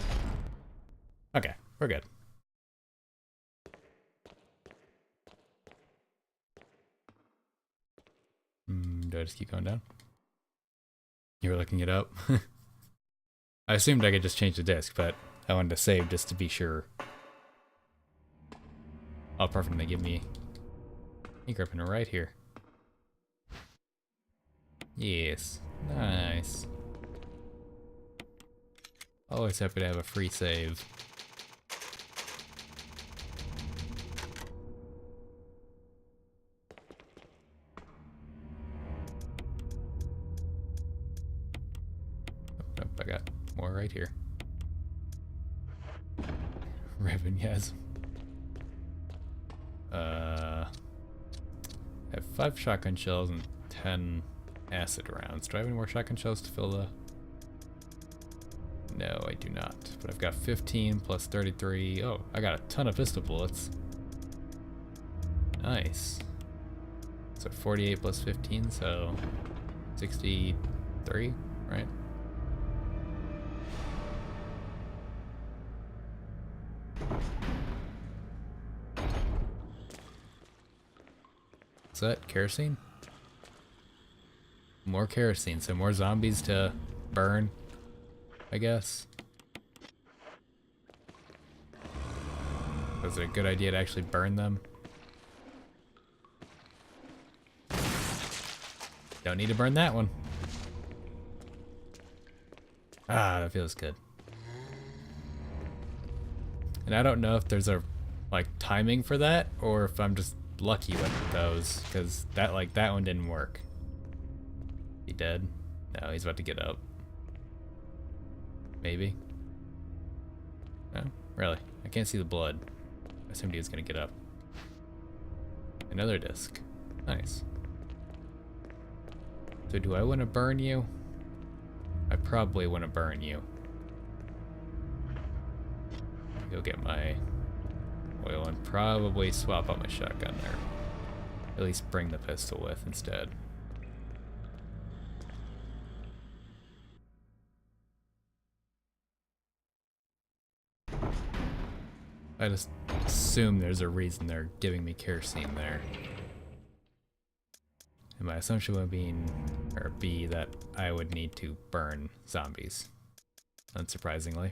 Okay, we're good. Do I just keep going down? You were looking it up? I assumed I could just change the disc, but I wanted to save just to be sure. Oh, perfect. They give me a gripping right here. Yes. Nice. Always happy to have a free save. Nope, I got more right here. Ribbon, yes. I have 5 shotgun shells and 10 acid rounds. Do I have any more shotgun shells to fill the... No, I do not. But I've got 15 plus 33. Oh, I got a ton of pistol bullets. Nice. So 48 plus 15, so 63, right? What's that? Kerosene? More kerosene, so more zombies to burn, I guess. Was it a good idea to actually burn them? Don't need to burn that one. Ah, that feels good. And I don't know if there's a like timing for that or if I'm just lucky with those, because that one didn't work. He dead? No, he's about to get up. Maybe. No, really. I can't see the blood. I assumed he was gonna get up. Another disc. Nice. So do I want to burn you? I probably want to burn you. Go get my oil and probably swap out my shotgun there. At least bring the pistol with instead. I just assume there's a reason they're giving me kerosene there. And my assumption would be that I would need to burn zombies, unsurprisingly.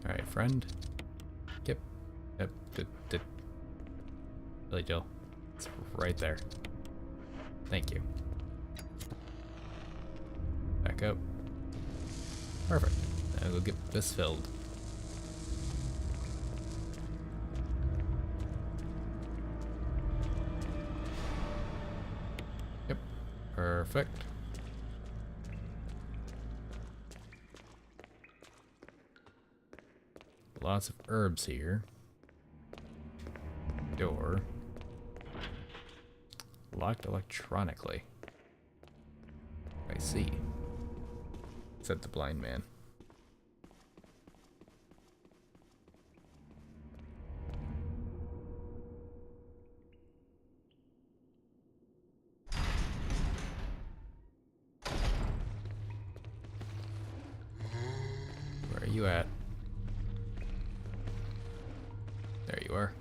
Alright, friend. Yep. Billy Joel. It's right there. Thank you. Back up. Perfect. Now we'll get this filled. Yep. Perfect. Lots of herbs here. Door. Locked electronically. I see. Said the blind man. Where are you at? There you are.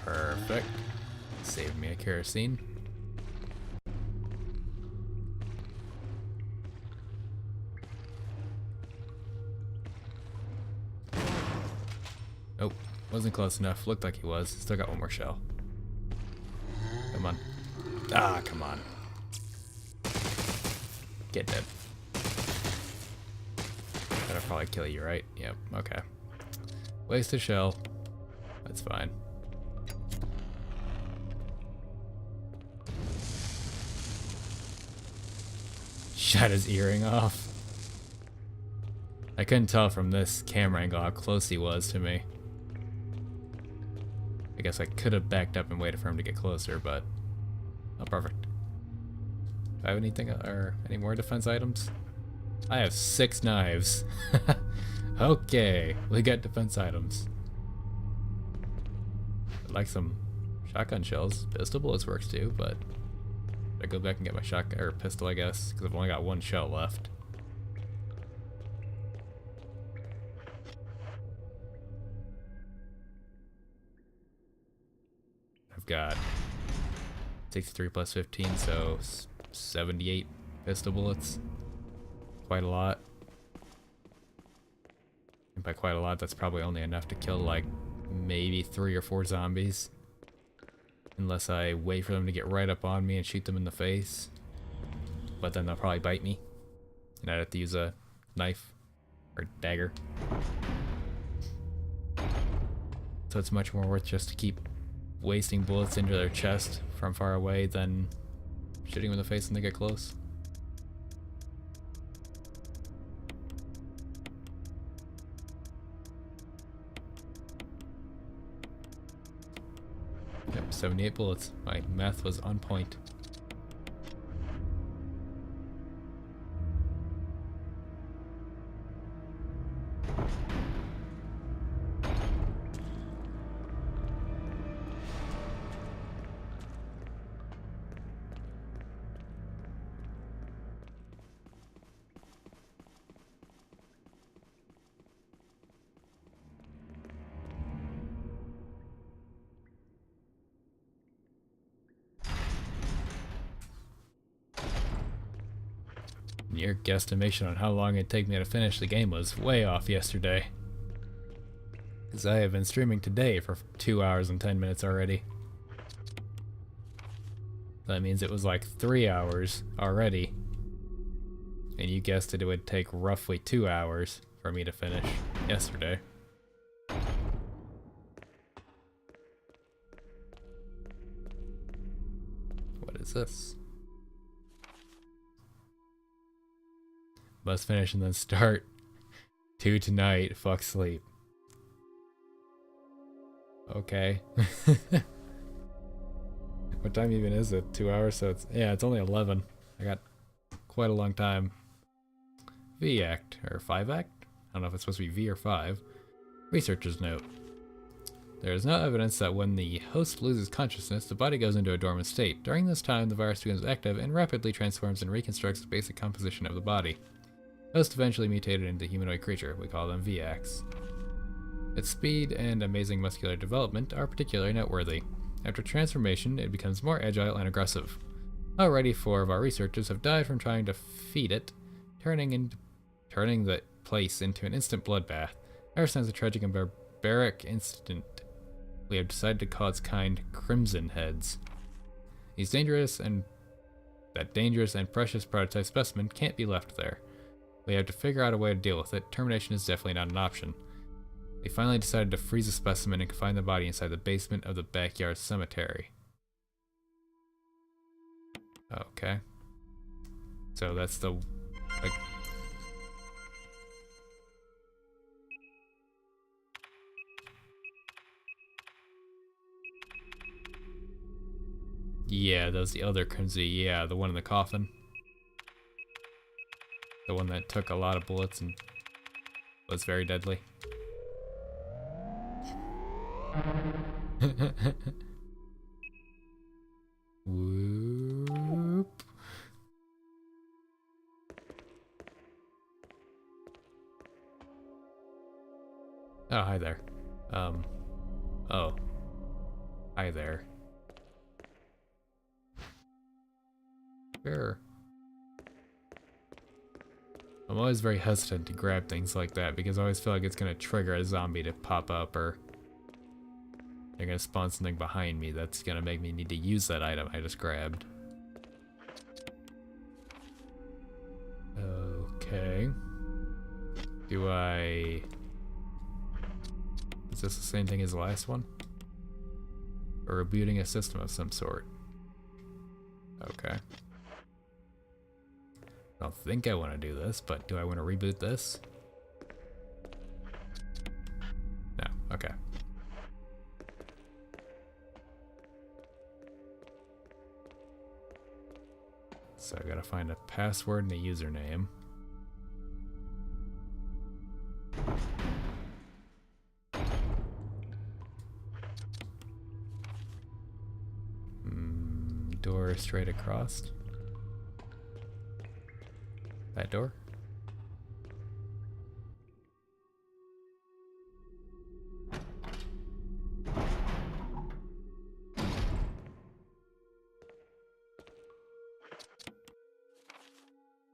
Perfect. Saved me a kerosene. Nope, wasn't close enough. Looked like he was. Still got one more shell. Come on. Ah, come on. Get dead. That'll probably kill you, right? Yep, okay. Wasted shell. That's fine. Shot his earring off. I couldn't tell from this camera angle how close he was to me. I guess I could have backed up and waited for him to get closer, but... Oh, perfect. Do I have anything, or any more defense items? I have 6 knives. Okay, we got defense items. I'd like some Shotgun shells. Pistol bullets works too, but I go back and get my shotgun or pistol, I guess, because I've only got one shell left. I've got 63 plus 15, so 78 pistol bullets. Quite a lot. And by quite a lot, that's probably only enough to kill like maybe 3 or 4 zombies. Unless I wait for them to get right up on me and shoot them in the face. But then they'll probably bite me. And I'd have to use a knife or dagger. So it's much more worth just to keep wasting bullets into their chest from far away than shooting them in the face when they get close. Yep, 78 bullets. My math was on point. Your guesstimation on how long it'd take me to finish the game was way off yesterday. Because I have been streaming today for 2 hours and 10 minutes already. That means it was like 3 hours already. And you guessed it would take roughly 2 hours for me to finish yesterday. What is this? Must finish and then start. 2 tonight. Fuck sleep. Okay. What time even is it? 2 hours? So it's, yeah, it's only 11. I got quite a long time. V act or 5 act? I don't know if it's supposed to be V or 5. Researcher's note. There is no evidence that when the host loses consciousness, the body goes into a dormant state. During this time, the virus becomes active and rapidly transforms and reconstructs the basic composition of the body. Host eventually mutated into a humanoid creature. We call them VACs. Its speed and amazing muscular development are particularly noteworthy. After transformation, it becomes more agile and aggressive. Already 4 of our researchers have died from trying to feed it, turning the place into an instant bloodbath. Ever since the tragic and barbaric incident, we have decided to call its kind Crimson Heads. That dangerous and precious prototype specimen can't be left there. We have to figure out a way to deal with it. Termination is definitely not an option. They finally decided to freeze the specimen and confine the body inside the basement of the backyard cemetery. Okay. So that's the... like, yeah, that was the other Crimson. Yeah, the one in the coffin. The one that took a lot of bullets and was very deadly. Whoop. Oh, hi there. Oh. Hi there. Sure. I'm always very hesitant to grab things like that because I always feel like it's gonna trigger a zombie to pop up, or they're gonna spawn something behind me that's gonna make me need to use that item I just grabbed. Okay. Do I... Is this the same thing as the last one? Or rebooting a system of some sort? Okay. I don't think I want to do this, but do I want to reboot this? No, okay. So I gotta find a password and a username. door straight across. That door?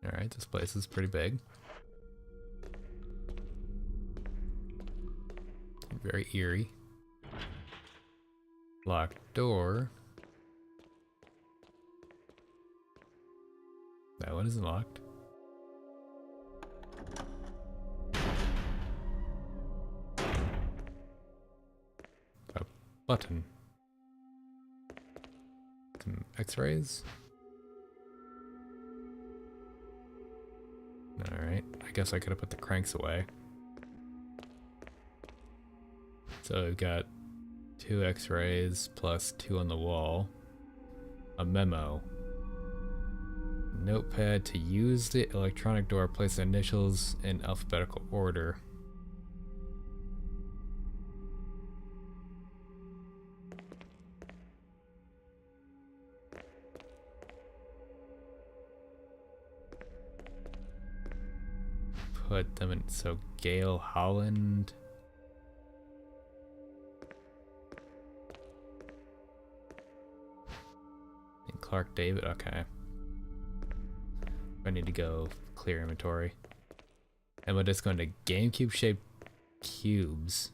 Alright, this place is pretty big. Very eerie. Locked door. That one isn't locked. A button. Some x-rays. Alright, I guess I could have put the cranks away. So we've got 2 x-rays plus 2 on the wall. A memo. Notepad to use the electronic door, place the initials in alphabetical order. Put them in, so Gail Holland. And Clark David, okay. I need to go clear inventory. And we're just going to GameCube shaped cubes.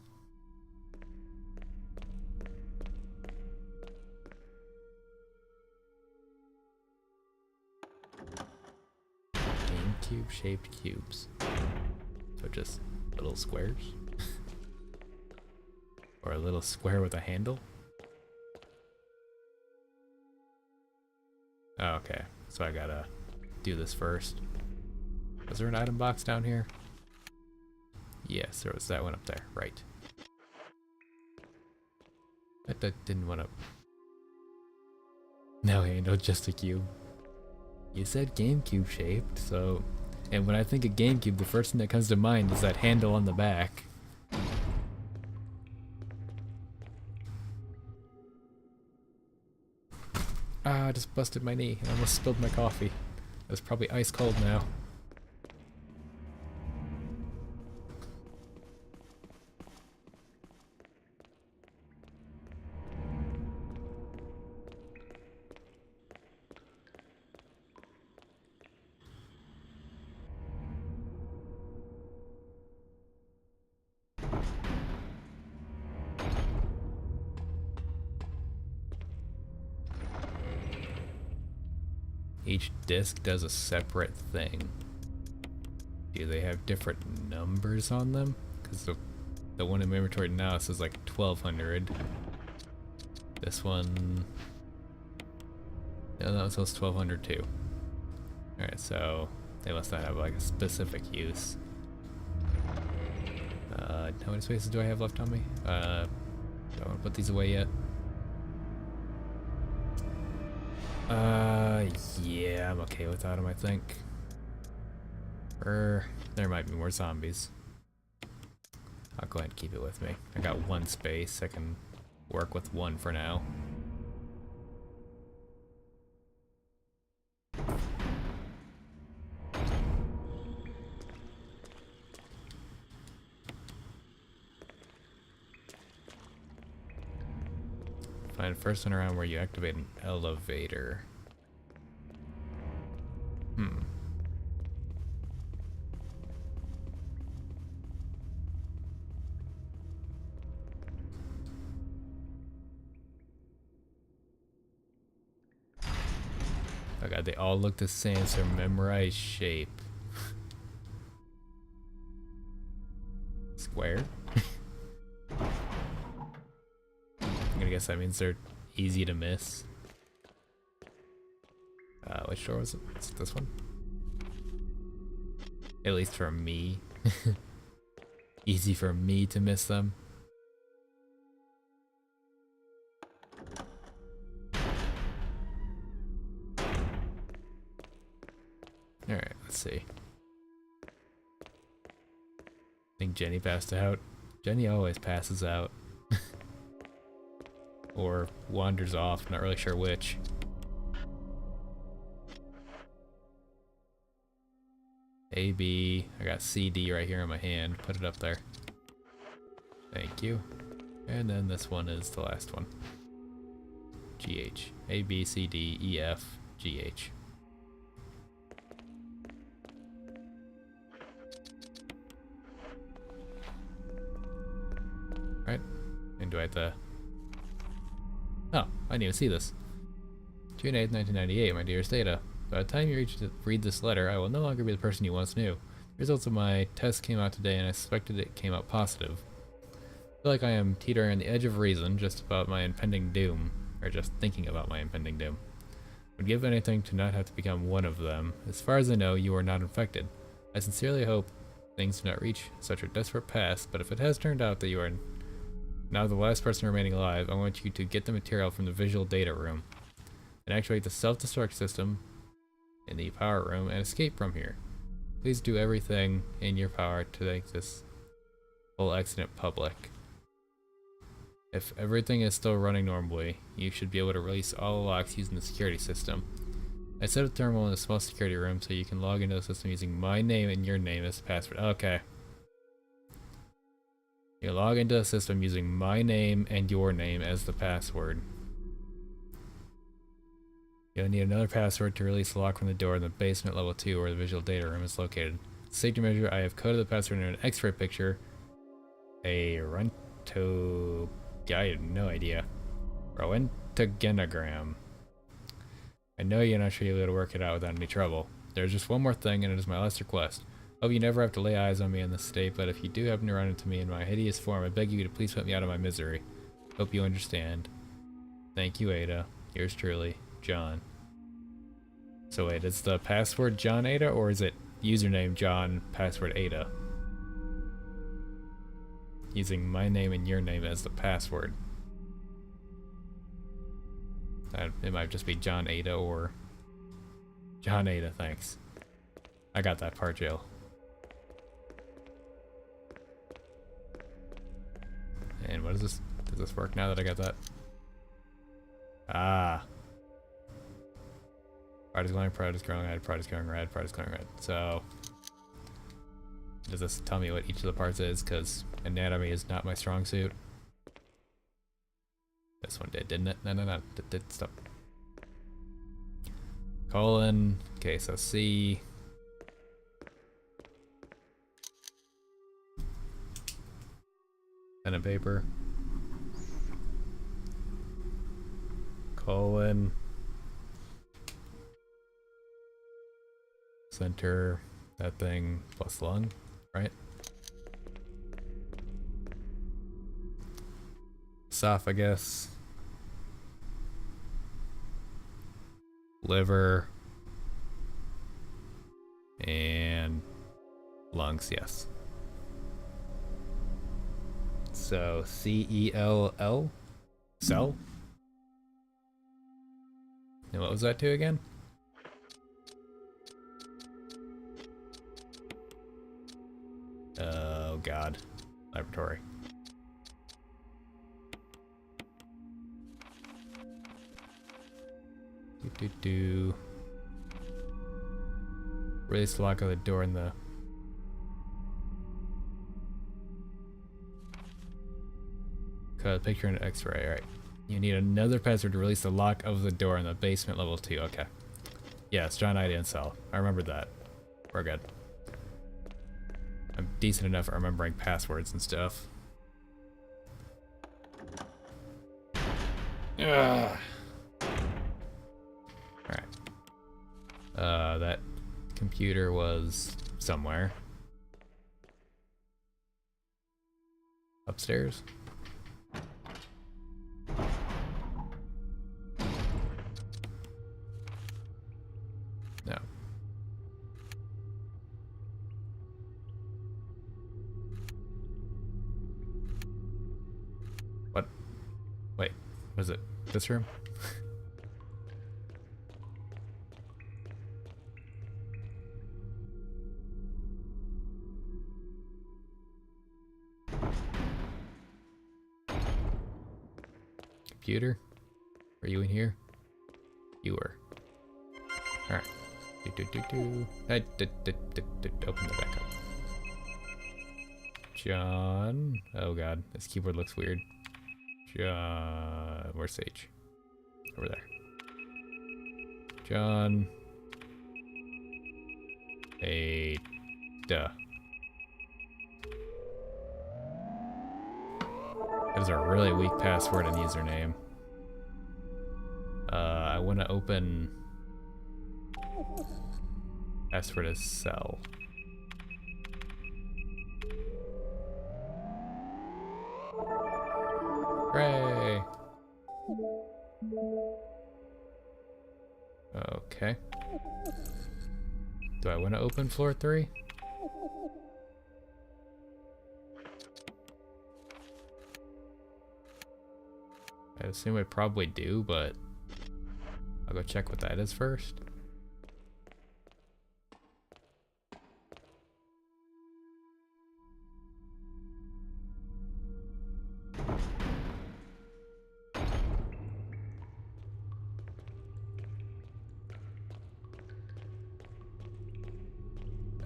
GameCube shaped cubes. So just little squares? Or a little square with a handle? Oh, okay, so I gotta do this first. Was there an item box down here? Yes, there was that one up there, right. That didn't want to... No handle, just a cube. You said GameCube shaped, so... And when I think of GameCube, the first thing that comes to mind is that handle on the back. Ah, I just busted my knee and almost spilled my coffee. It's probably ice cold now. Each disc does a separate thing. Do they have different numbers on them? Because the one in my inventory now says like 1200. This one... No, that one says 1200 too. Alright, so they must not have like a specific use. How many spaces do I have left on me? Do I want to put these away yet? Yeah, I'm okay without them, I think. There might be more zombies. I'll go ahead and keep it with me. I got 1 space, I can work with 1 for now. Find first one around where you activate an elevator. Oh god, they all look the same, so memorize shape. Square? I'm gonna guess that means they're easy to miss. Which door was it? Is it this one? At least for me. Easy for me to miss them. Alright, let's see. I think Jenny passed out. Jenny always passes out. Or wanders off, not really sure which. A, B. I got C, D right here in my hand. Put it up there. Thank you. And then this one is the last one. G, H. A, B, C, D, E, F, G, H. Right? And do I have to... Oh, I didn't even see this. June 8th, 1998, my dearest Ada. By the time you read this letter, I will no longer be the person you once knew. The results of my test came out today and I suspected it came out positive. I feel like I am teetering on the edge of reason just about my impending doom, or just thinking about my impending doom. Would give anything to not have to become one of them. As far as I know, you are not infected. I sincerely hope things do not reach such a desperate pass, but if it has turned out that you are now the last person remaining alive, I want you to get the material from the visual data room and activate the self-destruct system in the power room and escape from here. Please do everything in your power to make this whole accident public. If everything is still running normally, you should be able to release all the locks using the security system. I set a thermal in the small security room so you can log into the system using my name and your name as the password. Okay. You log into the system using my name and your name as the password. You'll need another password to release the lock from the door in the basement level 2 where the visual data room is located. Safety measure, I have coded the password in an x-ray picture. A rento... I have no idea. Rentgenogram. I know you're not sure you'll be able to work it out without any trouble. There's just one more thing, and it is my last request. Hope you never have to lay eyes on me in this state, but if you do happen to run into me in my hideous form, I beg you to please put me out of my misery. Hope you understand. Thank you, Ada. Yours truly, John. So wait, is the password John Ada, or is it username John, password Ada? Using my name and your name as the password. It might just be John Ada or John Ada, thanks. I got that part, Jill. And what is this? Does this work now that I got that? Ah. Pride is glowing, pride is growing red, pride is growing red, pride is glowing red. So, does this tell me what each of the parts is? Because anatomy is not my strong suit. This one did, didn't it? No, it did stop. Colon. Okay, so C. Pen and paper. Colon. Center that thing plus lung, right? Esophagus. Liver. And lungs, yes. So C-E-L-L? Cell? And what was that to again? Oh god. Laboratory. Release the lock of the door in the... Cut a picture in an x-ray, alright. You need another password to release the lock of the door in the basement level 2, okay. Yes, John Ida and Cell. I remembered that. We're good. I'm decent enough at remembering passwords and stuff. Ugh. Alright. That computer was somewhere. Upstairs? No. What? Wait, was it this room? Computer? Are you in here? You were. Alright. Open the back up. John. Oh god, this keyboard looks weird. John. Where's Sage? Over there. John. Hey. Duh. That is a really weak password and username. I want to open. Password is cell. Hooray! Okay. Do I want to open floor 3? I assume I probably do, but I'll go check what that is first.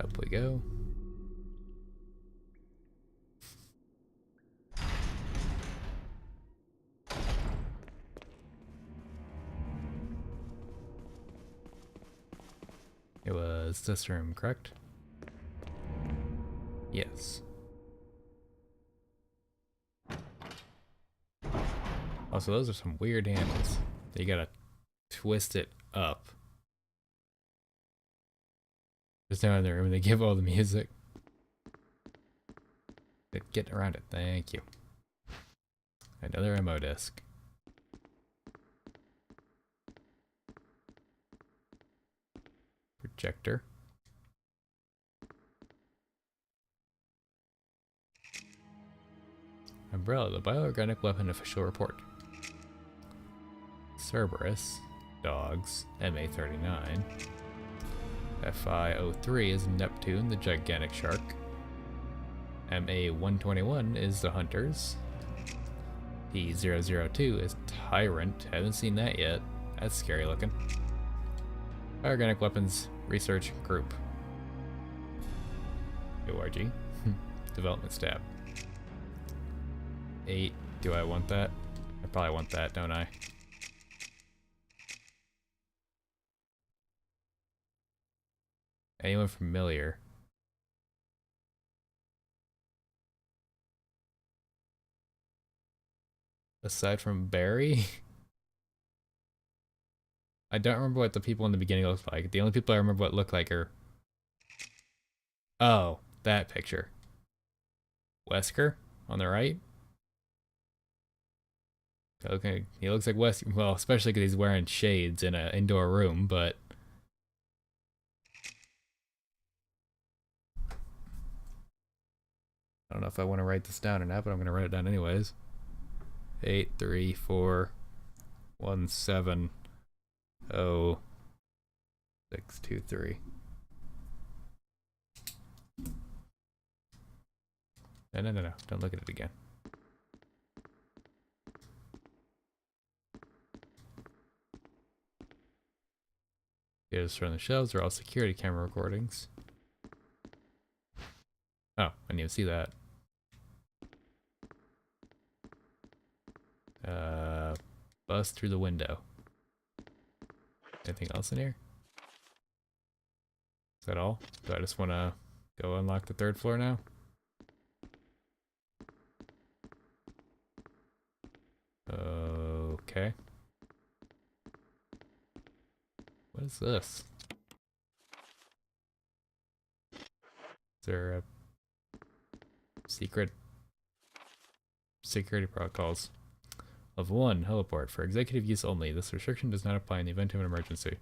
Up we go. It was this room, correct? Yes. Also, those are some weird handles. You gotta twist it up. Just now in the room, they give all the music. Get around it, thank you. Another ammo disc. Projector. Umbrella, the bioorganic weapon official report. Cerberus, dogs, MA39. FI-03 is Neptune, the gigantic shark. MA-121 is the hunters. P-002 is Tyrant, haven't seen that yet. That's scary looking. Bioorganic Weapons Research Group. ORG. Development Stab. 8. Do I want that? I probably want that, don't I? Anyone familiar? Aside from Barry? I don't remember what the people in the beginning looked like. The only people I remember what looked like are... Oh, that picture. Wesker on the right? Okay, he looks like Wesker. Well, especially because he's wearing shades in an indoor room, but... I don't know if I want to write this down or not, but I'm going to write it down anyways. 8, 3, 4, 1, 7, 0, 6, 2, 3. No. Don't look at it again. Videos from the shelves are all security camera recordings. Oh, I didn't even see that. Bust through the window. Anything else in here? Is that all? Do I just want to go unlock the 3rd floor now? Okay. What is this? Is there a secret security protocols? Level 1, heliport. For executive use only. This restriction does not apply in the event of an emergency.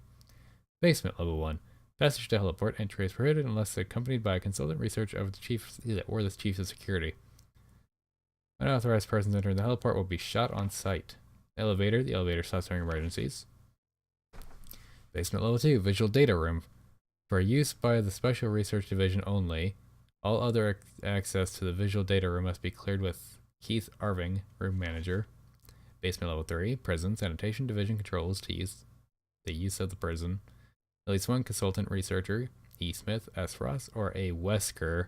Basement, level 1. Passage to heliport. Entry is prohibited unless accompanied by a consultant research of the chief or the chief of security. Unauthorized persons entering the heliport will be shot on sight. Elevator. The elevator stops during emergencies. Basement, level 2. Visual data room. For use by the Special Research Division only, all other access to the visual data room must be cleared with Keith Arving, room manager. Basement level 3, prison, sanitation division controls to use the use of the prison. At least one consultant researcher, E. Smith, S. Ross, or A. Wesker,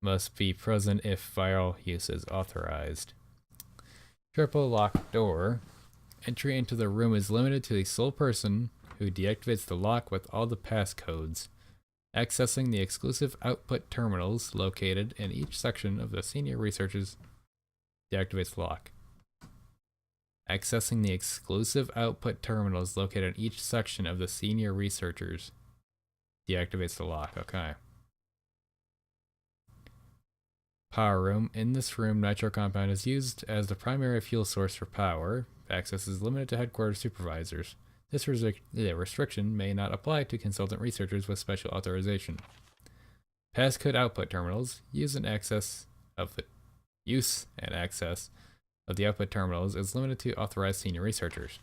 must be present if viral use is authorized. Triple lock door. Entry into the room is limited to the sole person who deactivates the lock with all the passcodes. Accessing the exclusive output terminals located in each section of the senior researchers deactivates the lock. Accessing the exclusive output terminals located in each section of the senior researchers deactivates the lock. Okay. Power room. In this room, nitro compound is used as the primary fuel source for power. Access is limited to headquarters supervisors. This restriction may not apply to consultant researchers with special authorization. Passcode output terminals. Use and access of the output terminals is limited to authorized senior researchers.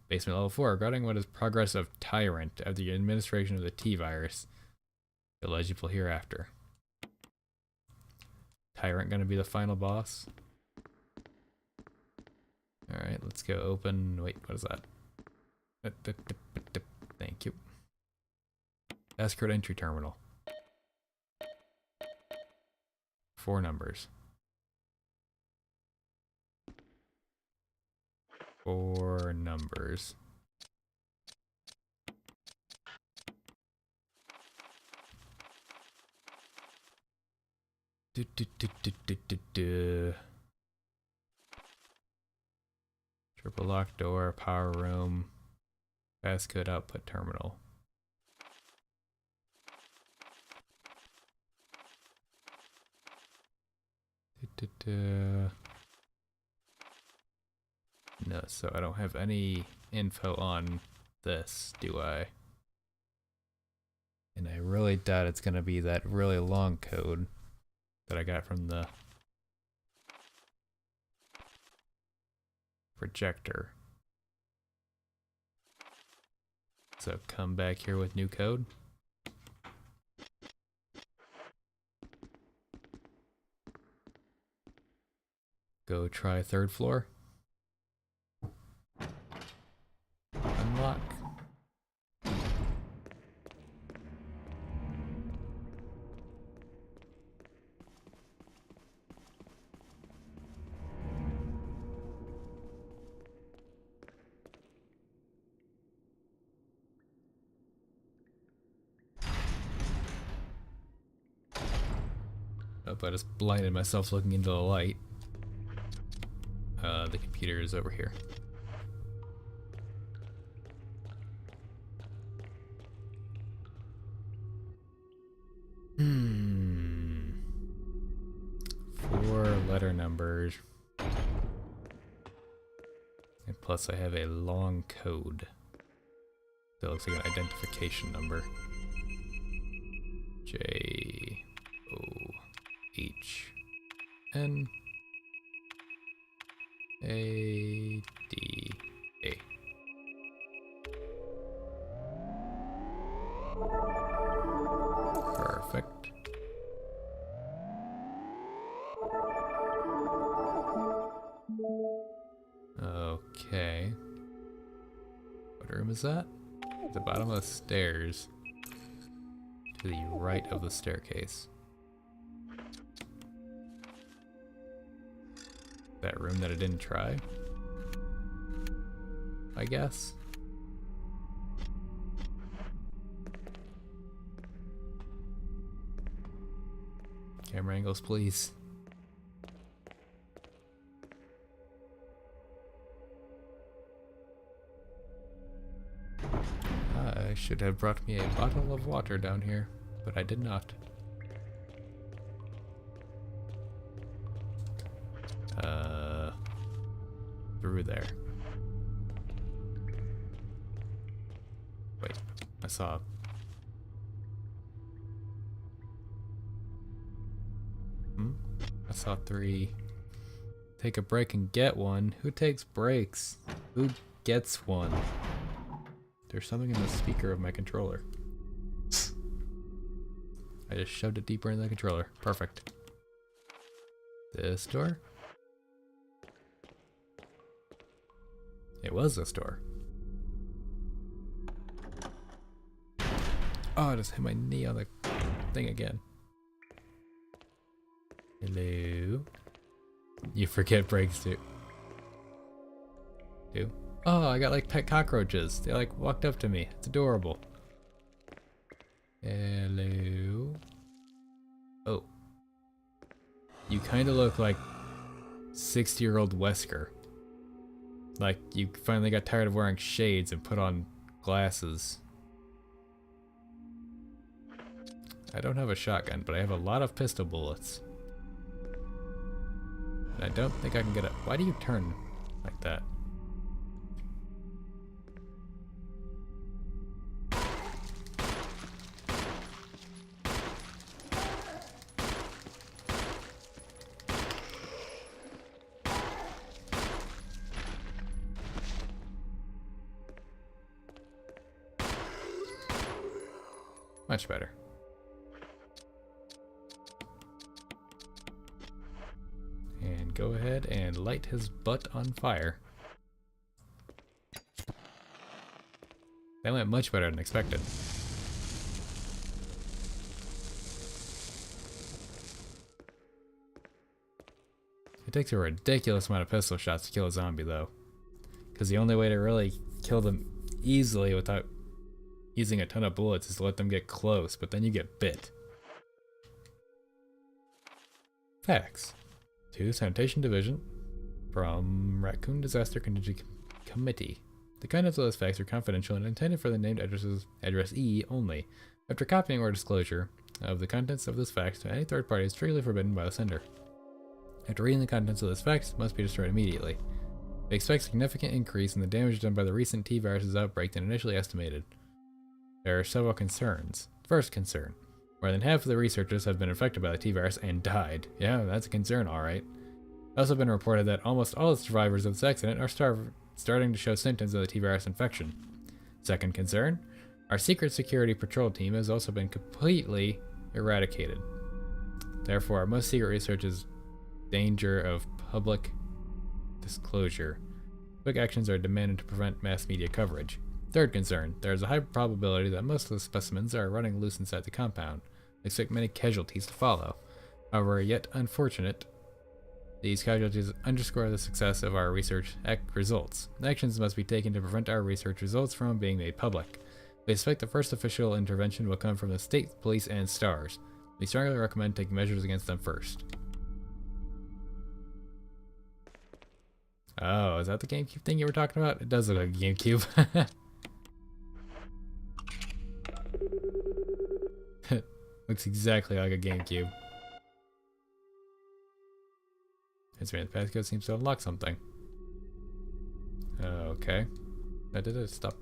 Basement level 4, regarding what is progress of Tyrant of the administration of the T-virus. Illegible hereafter. Tyrant gonna be the final boss? Alright, let's go open, wait, what is that? Thank you. Passcode entry terminal. 4 numbers. 4 numbers. Triple lock door, power room, passcode output terminal. No, so I don't have any info on this, do I? And I really doubt it's gonna be that really long code that I got from the projector. So come back here with new code. Go try 3rd floor. Unlock. Oh, I just blinded myself looking into the light. The computer is over here. Hmm. 4 letter numbers. And plus I have a long code. That looks like an identification number. JOHN ADA. Perfect. Okay. What room is that? At the bottom of the stairs. To the right of the staircase. That room that I didn't try, I guess. Camera angles, please. I should have brought me a bottle of water down here, but I did not. Through there. Wait, I saw. I saw 3. Take a break and get one. Who takes breaks? Who gets one? There's something in the speaker of my controller. I just shoved it deeper in the controller. Perfect. This door? It was this door. Oh, I just hit my knee on the thing again. Hello? You forget breaks too. Oh, I got like pet cockroaches. They like walked up to me. It's adorable. Hello? Oh. You kind of look like 60-year-old Wesker. Like you finally got tired of wearing shades and put on glasses. I don't have a shotgun, but I have a lot of pistol bullets. And I don't think I can get it. Why do you turn like that? Much better. And go ahead and light his butt on fire. That went much better than expected. It takes a ridiculous amount of pistol shots to kill a zombie though. Because the only way to really kill them easily without using a ton of bullets is to let them get close, but then you get bit. Facts. To Sanitation Division from Raccoon Disaster Contingency Committee. The contents of those facts are confidential and intended for the named addressee only. After copying or disclosure of the contents of this fax to any third party is strictly forbidden by the sender. After reading the contents of this fax, must be destroyed immediately. We expect significant increase in the damage done by the recent T-Virus's outbreak than initially estimated. There are several concerns. First concern. More than half of the researchers have been infected by the T-Virus and died. Yeah, that's a concern, alright. It's also been reported that almost all the survivors of this accident are starting to show symptoms of the T-Virus infection. Second concern. Our secret security patrol team has also been completely eradicated. Therefore, our most secret research is danger of public disclosure. Quick actions are demanded to prevent mass media coverage. Third concern, there is a high probability that most of the specimens are running loose inside the compound. We expect many casualties to follow. However, yet unfortunate, these casualties underscore the success of our research results. Actions must be taken to prevent our research results from being made public. We expect the first official intervention will come from the state police and STARS. We strongly recommend taking measures against them first. Oh, is that the GameCube thing you were talking about? It does look like a GameCube. Looks exactly like a GameCube. Entering the passcode seems to unlock something. Okay. That did it. Stop.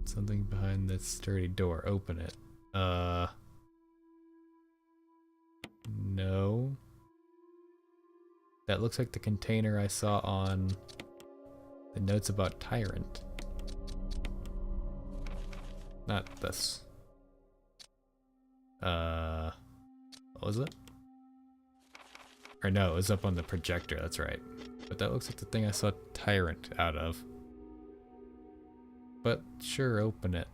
Something behind this sturdy door. Open it. No. That looks like the container I saw on the notes about Tyrant. Not this. What was it? Or no, it was up on the projector, that's right. But that looks like the thing I saw Tyrant out of. But sure, open it.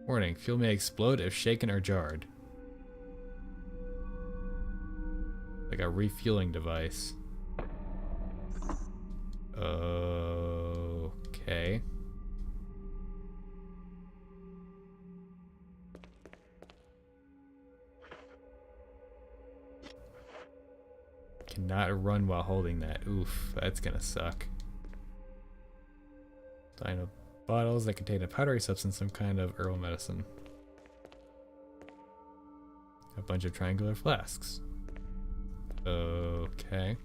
Warning, fuel may explode if shaken or jarred. Like a refueling device. Okay. Cannot run while holding that. Oof, that's gonna suck. Dino bottles that contain a powdery substance, some kind of herbal medicine. A bunch of triangular flasks. Okay.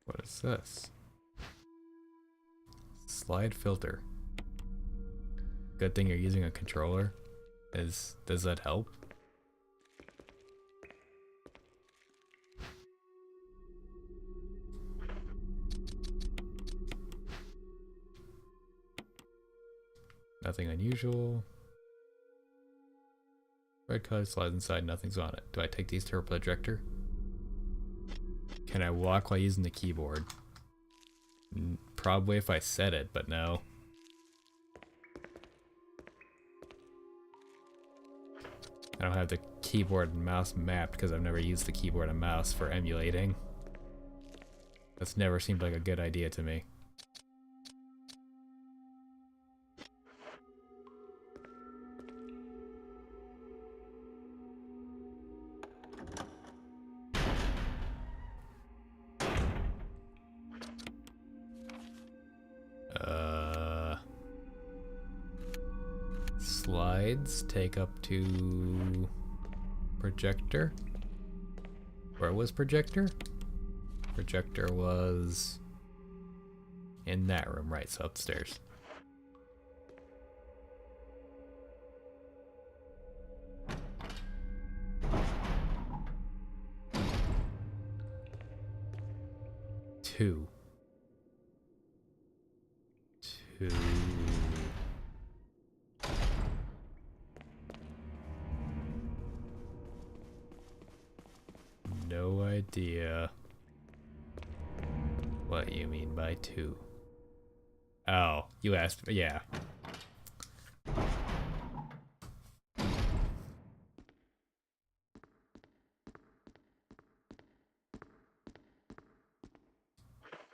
What is this? Slide filter. Good thing you're using a controller. Does that help? Nothing unusual. Red colored slides inside, nothing's on it. Do I take these to a projector? Can I walk while using the keyboard? Probably if I set it, but no. I don't have the keyboard and mouse mapped because I've never used the keyboard and mouse for emulating. That's never seemed like a good idea to me. Slides take up to projector. Where was projector? Projector was in that room, right? So upstairs. Two. No idea what you mean by 2. Oh, you asked, yeah.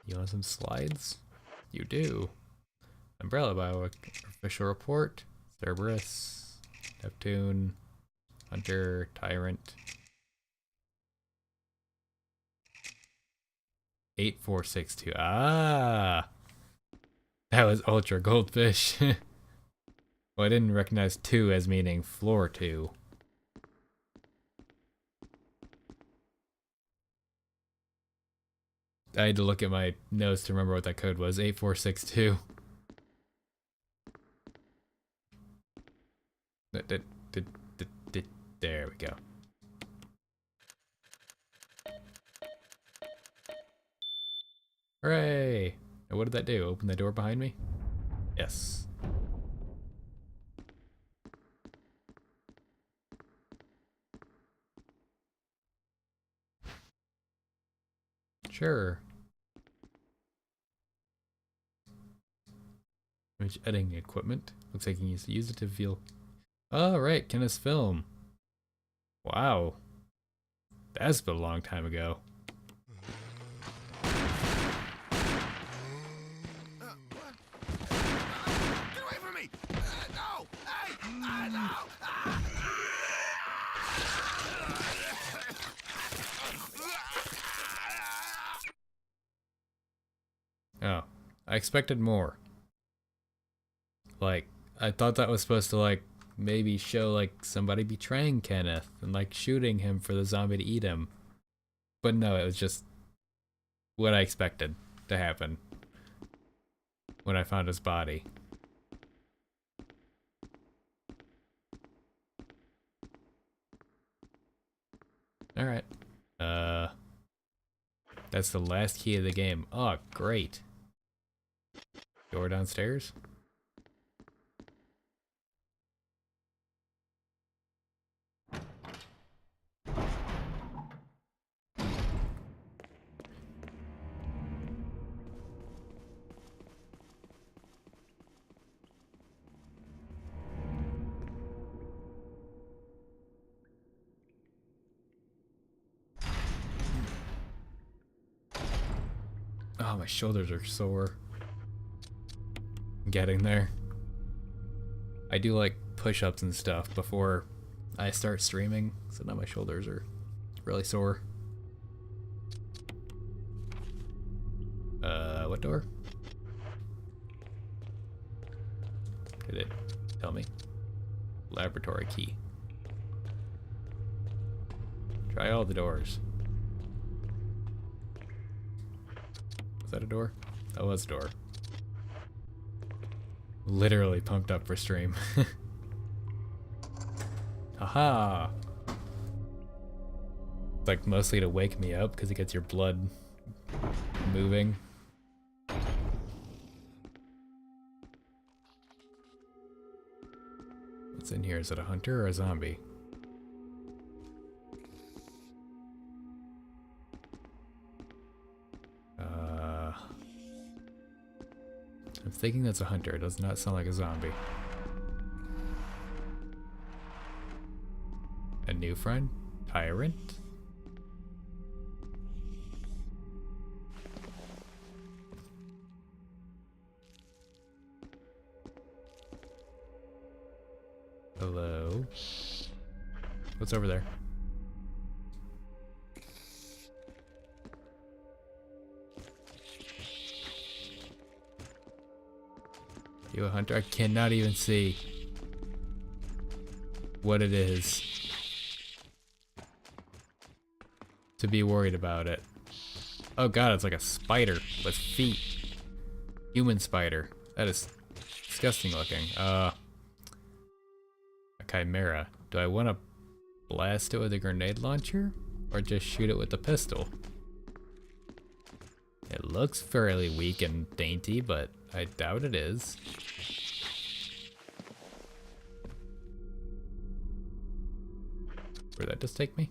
You want some slides? You do. Umbrella Bio official report. Cerberus, Neptune, Hunter, Tyrant. 8462. Ah, that was Ultra Goldfish. Well, I didn't recognize 2 as meaning floor 2. I had to look at my notes to remember what that code was. 8462. There we go. Hooray! Now what did that do? Open the door behind me? Yes. Sure. Image editing equipment. Looks like you can use it to feel. Oh, right, Kenneth's film. Wow. That's been a long time ago. Oh, I expected more. Like, I thought that was supposed to, like, maybe show, like, somebody betraying Kenneth and, like, shooting him for the zombie to eat him. But no, it was just what I expected to happen when I found his body. Alright. That's the last key of the game. Oh, great. Door downstairs? Oh, my shoulders are sore. I'm getting there. I do like push-ups and stuff before I start streaming, so now my shoulders are really sore. What door? Did it tell me? Laboratory key. Try all the doors. Was that a door? That was a door. Literally pumped up for stream. Haha! Like mostly to wake me up because it gets your blood moving. What's in here? Is it a hunter or a zombie? thinking that's a hunter. It does not sound like a zombie. A new friend? Tyrant? Hello? What's over there? You a hunter? I cannot even see what it is to be worried about it. Oh god, it's like a spider with feet. Human spider. That is disgusting looking. A chimera. Do I want to blast it with a grenade launcher or just shoot it with the pistol? It looks fairly weak and dainty, but I doubt it is. Where'd that just take me?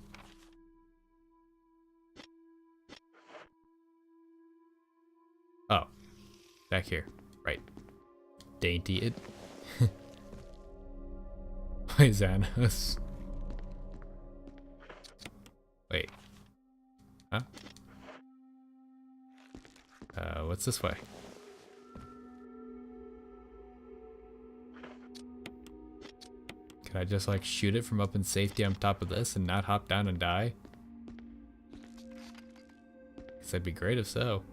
Oh, back here. Right. Dainty it. Poisonous. Wait. Huh? What's this way? Can I just like shoot it from up in safety on top of this and not hop down and die? Guess that'd be great if so.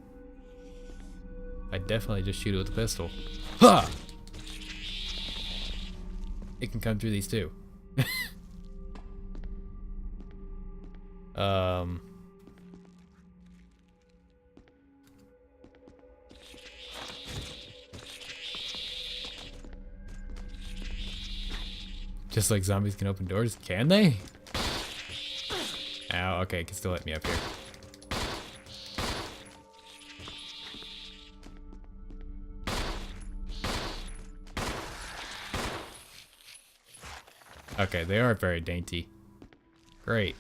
I'd definitely just shoot it with a pistol. Ha! It can come through these too. Just like zombies can open doors, can they? Ow, okay, it can still let me up here. Okay, they are very dainty. Great.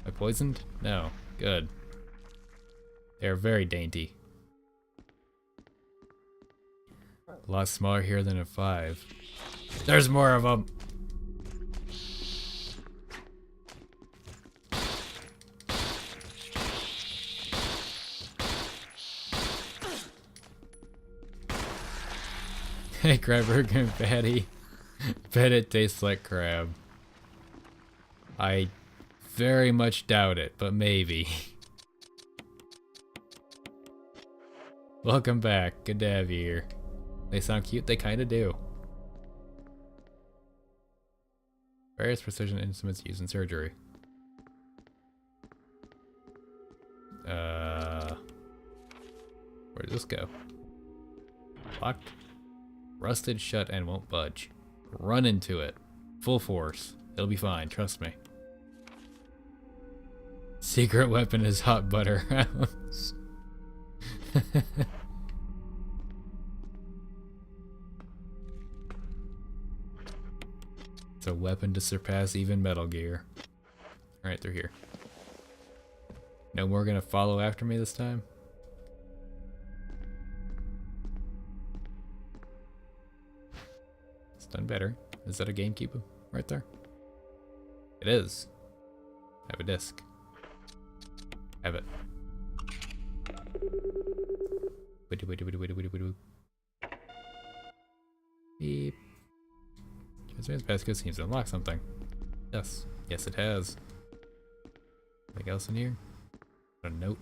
Am I poisoned? No. Good. They are very dainty. A lot smaller here than a 5. There's more of them. Hey, Crabburger and Fatty. Bet it tastes like crab. I very much doubt it, but maybe. Welcome back. Good to have you here. They sound cute. They kind of do. Various precision instruments used in surgery. Where does this go? Locked. Rusted shut and won't budge. Run into it. Full force. It'll be fine, trust me. Secret weapon is hot butter rounds. It's a weapon to surpass even Metal Gear. Alright, they're here. No more gonna follow after me this time? It's done better. Is that a GameCube right there? It is. I have a disc. Have it. Beep. Transference basket seems to unlock something. Yes. Yes, it has. Anything else in here? A note.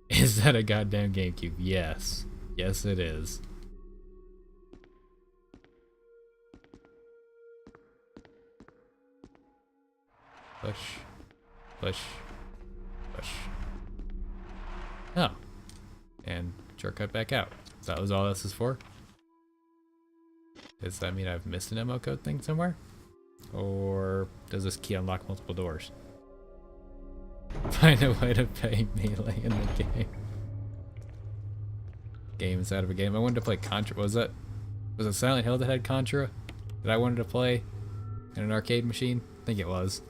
Is that a goddamn GameCube? Yes. Yes, it is. Push. Push. Push. Oh. And shortcut back out. So that was all this is for? Does that mean I've missed an ammo code thing somewhere? Or does this key unlock multiple doors? Find a way to pay melee in the game. Game inside of a game. I wanted to play Contra. Was it Silent Hill that had Contra that I wanted to play in an arcade machine? I think it was.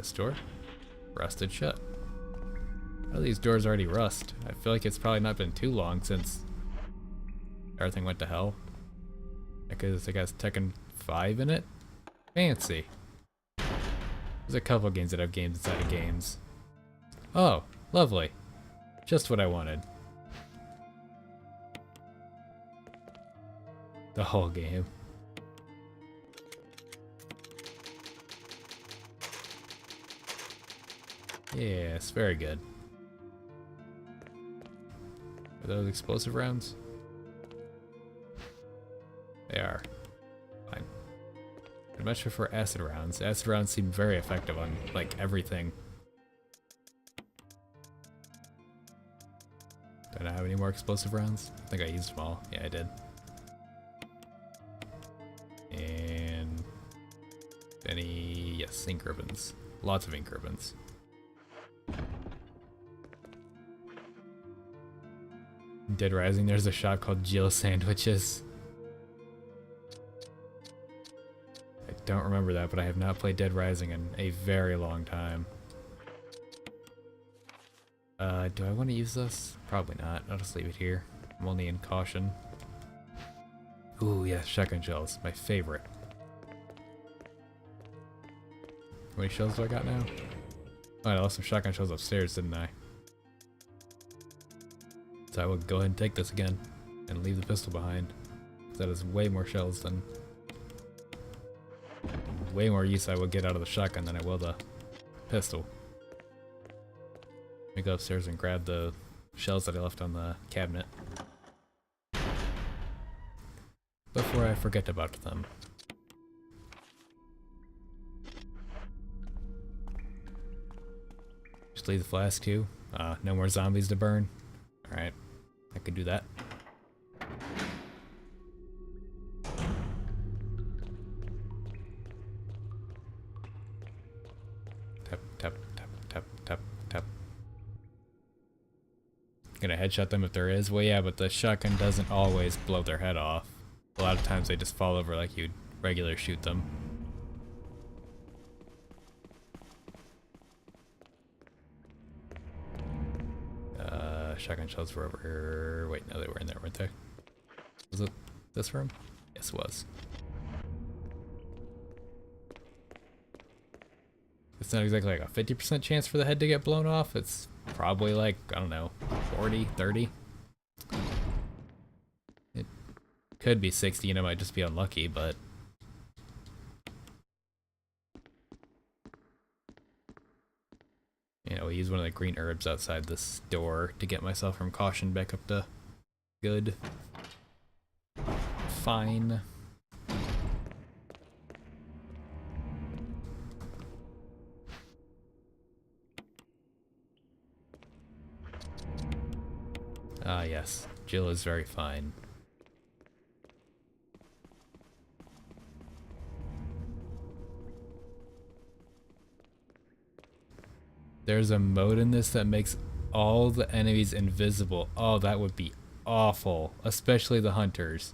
This door? Rusted shut. How do these doors already rust? I feel like it's probably not been too long since everything went to hell. Because it has Tekken 5 in it? Fancy. There's a couple games that have games inside of games. Oh, lovely. Just what I wanted. The whole game. Yes, very good. Are those explosive rounds? They are. Fine. I'd much prefer acid rounds. Acid rounds seem very effective on, like, everything. Do I not have any more explosive rounds? I think I used them all. Yeah, I did. And... any... yes, ink ribbons. Lots of ink ribbons. Dead Rising, there's a shop called Jill Sandwiches. I don't remember that, but I have not played Dead Rising in a very long time. Do I want to use this? Probably not. I'll just leave it here. I'm only in caution. Ooh, yes, shotgun shells. My favorite. How many shells do I got now? Oh, I lost some shotgun shells upstairs, didn't I? So I will go ahead and take this again and leave the pistol behind. That is way more shells than... way more use I will get out of the shotgun than I will the pistol. Let me go upstairs and grab the shells that I left on the cabinet before I forget about them. Just leave the flask too. No more zombies to burn. Alright, I could do that. Tap, tap, tap, tap, tap, tap. Gonna headshot them if there is? Well, yeah, but the shotgun doesn't always blow their head off. A lot of times they just fall over like you'd regular shoot them. Shotgun shells were over here. Wait, no, they were in there, weren't they? Was it this room? Yes, it was. It's not exactly like a 50% chance for the head to get blown off. It's probably like, I don't know, 40, 30. It could be 60 and I might just be unlucky, but... you know, I use one of the green herbs outside this door to get myself from caution back up to good. Fine. Ah, yes. Jill is very fine. There's a mode in this that makes all the enemies invisible. Oh, that would be awful. Especially the hunters.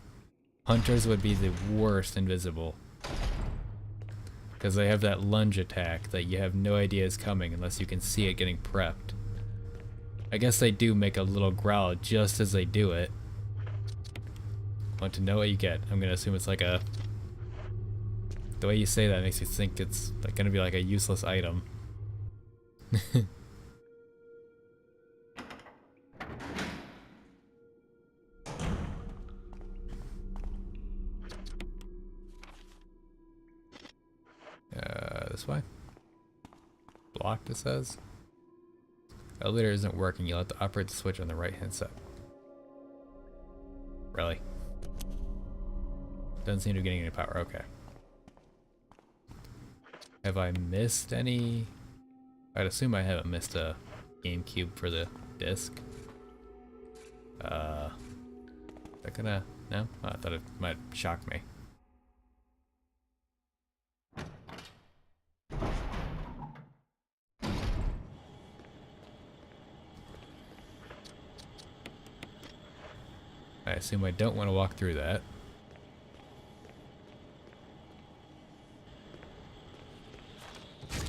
Hunters would be the worst invisible. Because they have that lunge attack that you have no idea is coming unless you can see it getting prepped. I guess they do make a little growl just as they do it. Want to know what you get. I'm gonna assume it's like a... the way you say that makes you think it's like gonna be like a useless item. This way? Blocked, it says. Elevator isn't working. You'll have to operate the switch on the right hand side. Really? Doesn't seem to be getting any power. Okay. Have I missed any? I'd assume I haven't missed a GameCube for the disc. Is that gonna... no? Oh, I thought it might shock me. I assume I don't want to walk through that.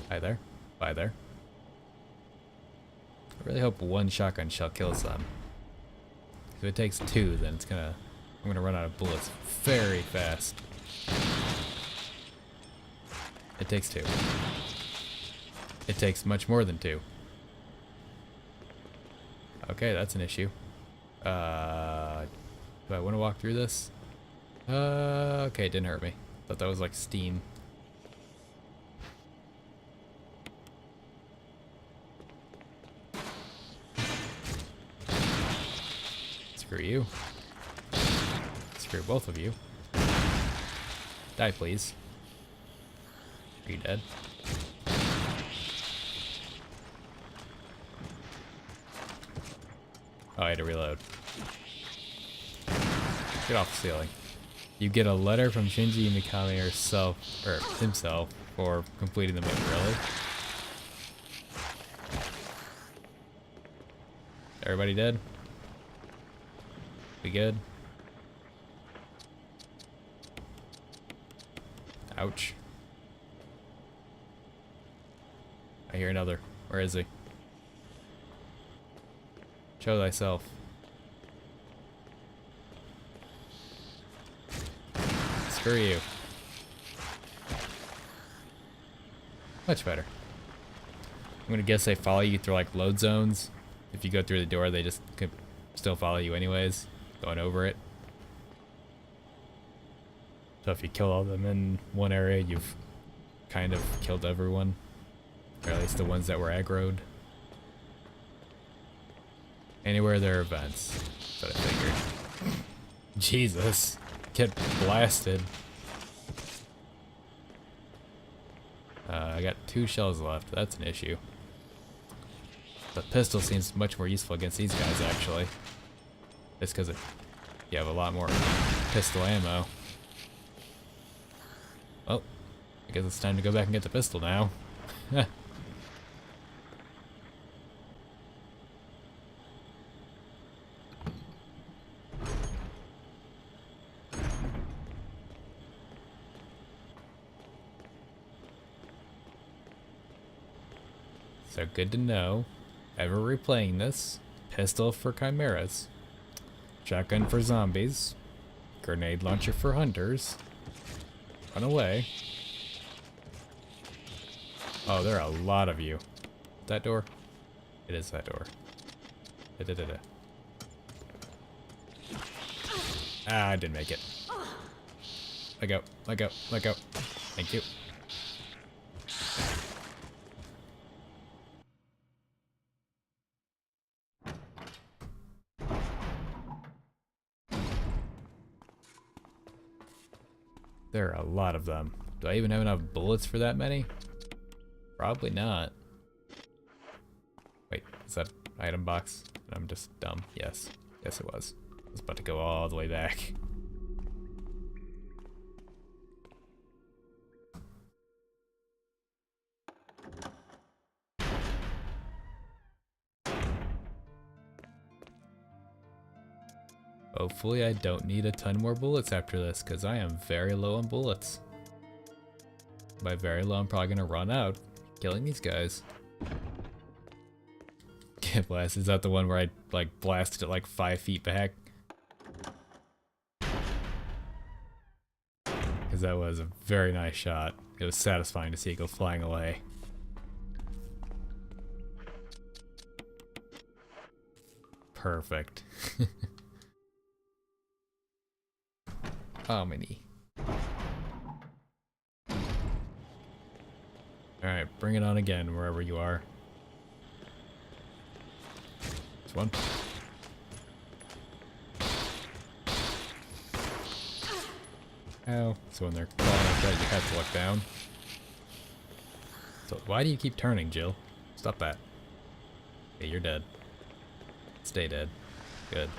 Hi there. Bye there. I really hope one shotgun shell kills them. If it takes two, then I'm gonna run out of bullets very fast. It takes two. It takes much more than two. Okay, that's an issue. Do I want to walk through this? Okay, it didn't hurt me. Thought that was like steam. Screw you. Screw both of you. Die, please. Are you dead? Oh, I had to reload. Get off the ceiling. You get a letter from Shinji Mikami himself for completing the mission. Really? Everybody dead? We good? Ouch. I hear another. Where is he? Show thyself. Screw you. Much better. I'm gonna guess they follow you through like load zones. If you go through the door, they just could still follow you anyways, going over it. So if you kill all of them in one area, you've kind of killed everyone. Or at least the ones that were aggroed. Anywhere there are vents. That's what I figured. Jesus. Get blasted. I got 2 shells left. That's an issue. The pistol seems much more useful against these guys, actually. Just because you have a lot more pistol ammo. Well, I guess it's time to go back and get the pistol now. So good to know. Ever replaying this. Pistol for chimeras. Shotgun for zombies. Grenade launcher for hunters. Run away. Oh, there are a lot of you. That door? It is that door. Da-da-da-da. Ah, I didn't make it. Let go, let go, let go. Thank you. There are a lot of them. Do I even have enough bullets for that many? Probably not. Wait, is that an item box? I'm just dumb. Yes. Yes, it was. I was about to go all the way back. Hopefully I don't need a ton more bullets after this, because I am very low on bullets. By very low, I'm probably going to run out killing these guys. Get blast. Is that the one where I like blasted it like 5 feet back? Because that was a very nice shot. It was satisfying to see it go flying away. Perfect. How many? Alright, bring it on again, wherever you are. This one. Ow. So when they're crawling like that, you have to look down. So why do you keep turning, Jill? Stop that. Okay, you're dead. Stay dead. Good.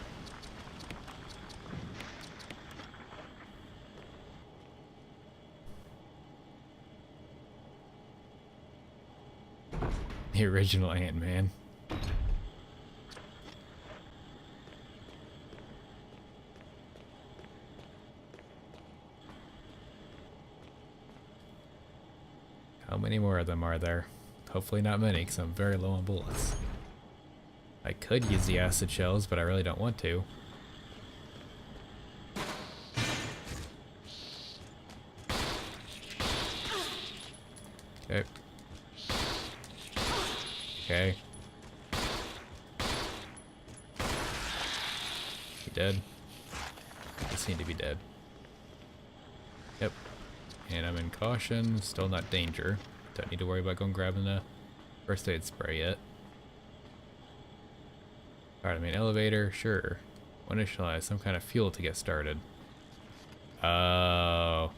The original Ant-Man. How many more of them are there? Hopefully not many, because I'm very low on bullets. I could use the acid shells, but I really don't want to. Okay. Okay. You dead? You seem to be dead. Yep. And I'm in caution, still not danger. Don't need to worry about going grabbing the first aid spray yet. Alright, I mean elevator, sure. We'll initialize some kind of fuel to get started. Oh.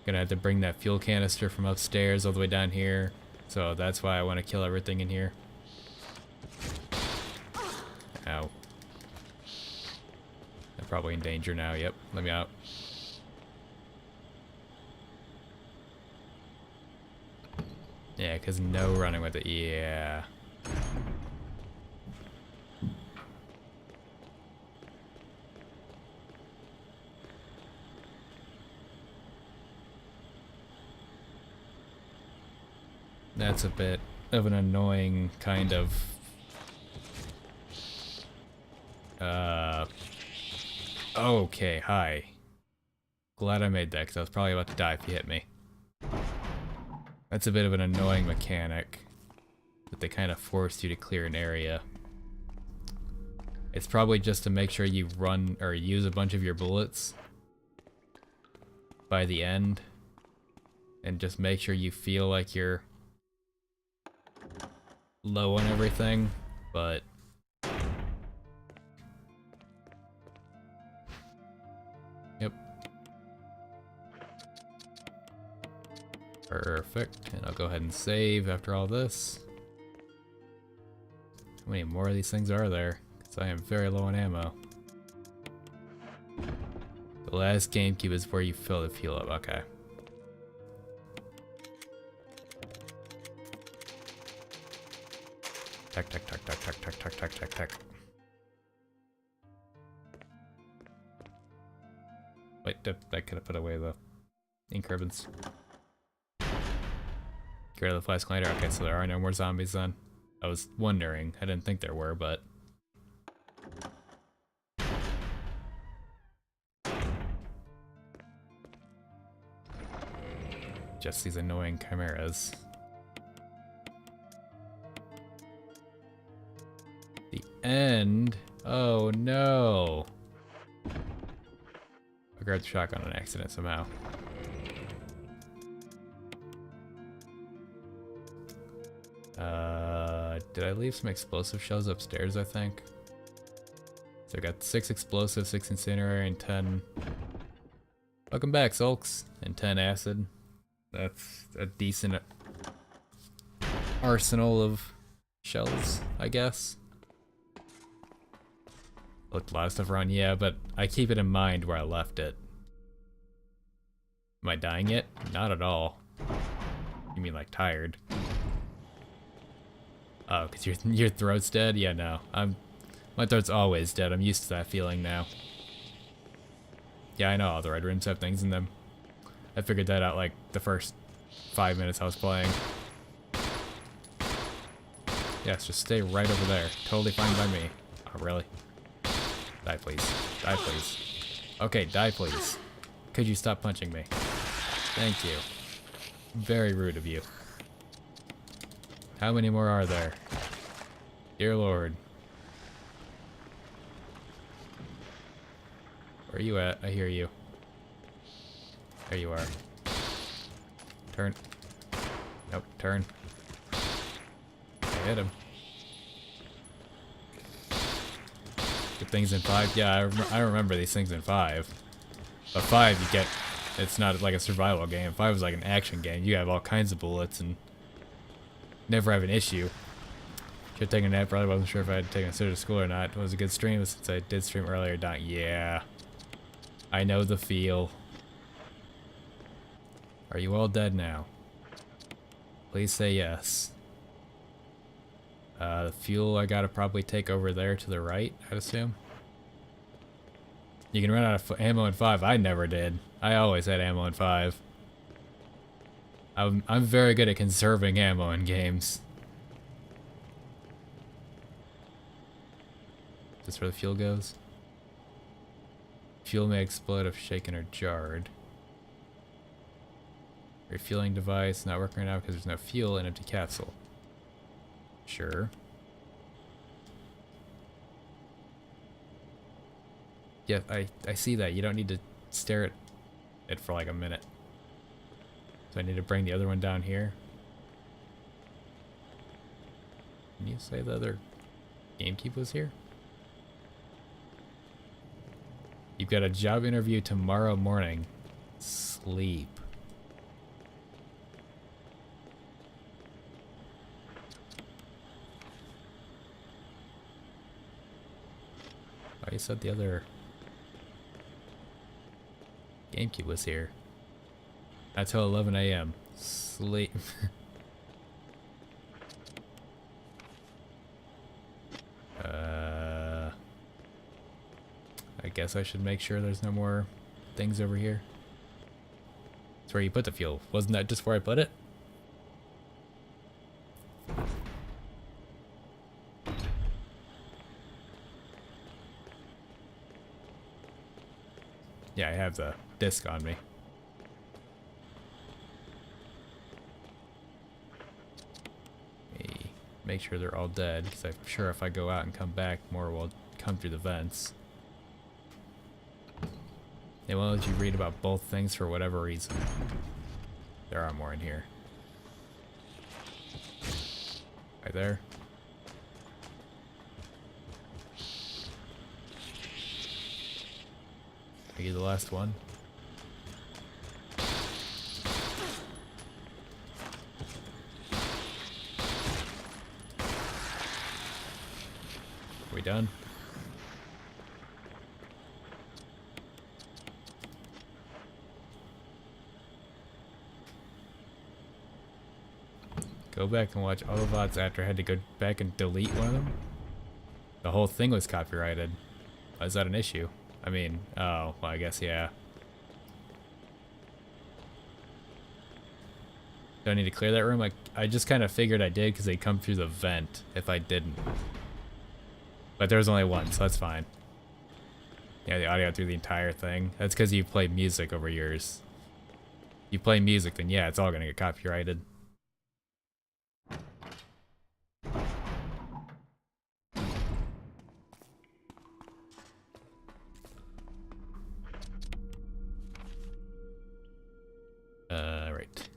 Gonna have to bring that fuel canister from upstairs all the way down here. So that's why I want to kill everything in here. Ow. I'm probably in danger now, yep. Let me out. Yeah, because no running with it. Yeah. That's a bit of an annoying kind of... Okay, hi. Glad I made that, because I was probably about to die if you hit me. That's a bit of an annoying mechanic, that they kind of forced you to clear an area. It's probably just to make sure you run, or use a bunch of your bullets by the end, and just make sure you feel like you're low on everything, but yep. Perfect. And I'll go ahead and save after all this. How many more of these things are there? Because I am very low on ammo. The last GameCube is where you fill the fuel up. Okay. Tack, tack, tack, tack, tack, tack, tack, tack, tack, tack. Wait, I could have put away the ink ribbons. Get rid of the flash glider. Okay, so there are no more zombies then. I was wondering. I didn't think there were, but... just these annoying chimeras. The end? Oh no! I grabbed the shotgun on accident somehow. Did I leave some explosive shells upstairs, I think? So I got 6 explosive, 6 incinerary, and 10... Welcome back, Sulks! And 10 acid. That's a decent arsenal of shells, I guess. Looked a lot of stuff around, yeah, but I keep it in mind where I left it. Am I dying yet? Not at all. You mean like tired? Oh, cause your throat's dead? Yeah, no. My throat's always dead. I'm used to that feeling now. Yeah, I know all the red rooms have things in them. I figured that out like the first 5 minutes I was playing. Yes, just stay right over there. Totally fine by me. Oh, really? Die, please. Die, please. Okay, die, please. Could you stop punching me? Thank you. Very rude of you. How many more are there? Dear Lord. Where are you at? I hear you. There you are. Turn. Nope, turn. I hit him. Good things in 5. Yeah, I remember these things in 5. But 5 you get... It's not like a survival game. 5 is like an action game. You have all kinds of bullets and... never have an issue. Should take a nap. Probably wasn't sure if I had taken a sitter to school or not. It was a good stream, but since I did stream earlier, yeah. I know the feel. Are you all dead now? Please say yes. The fuel I gotta probably take over there to the right, I'd assume. You can run out of ammo in 5. I never did. I always had ammo in 5. I'm very good at conserving ammo in games. Is this where the fuel goes? Fuel may explode if shaken or jarred. Refueling device not working right now because there's no fuel and empty capsule. Sure. Yeah, I see that. You don't need to stare at it for like a minute. So I need to bring the other one down here. Can you say the other GameCube was here? You've got a job interview tomorrow morning. Sleep. Oh, you said the other GameCube was here. Not till 11 a.m. Sleep. I guess I should make sure there's no more things over here. That's where you put the fuel. Wasn't that just where I put it? Yeah, I have the disc on me. Make sure they're all dead, because I'm sure if I go out and come back, more will come through the vents. They won't let you read about both things for whatever reason. There are more in here. Right there. Are you the last one? Are we done? Go back and watch all the VODs after I had to go back and delete one of them. The whole thing was copyrighted. Why is that an issue? I mean, oh, well, I guess, yeah. Do I need to clear that room? I just kind of figured I did because they'd come through the vent if I didn't. But there was only one, so that's fine. Yeah, the audio through the entire thing. That's because you play music over yours. You play music, then yeah, it's all gonna get copyrighted. Right.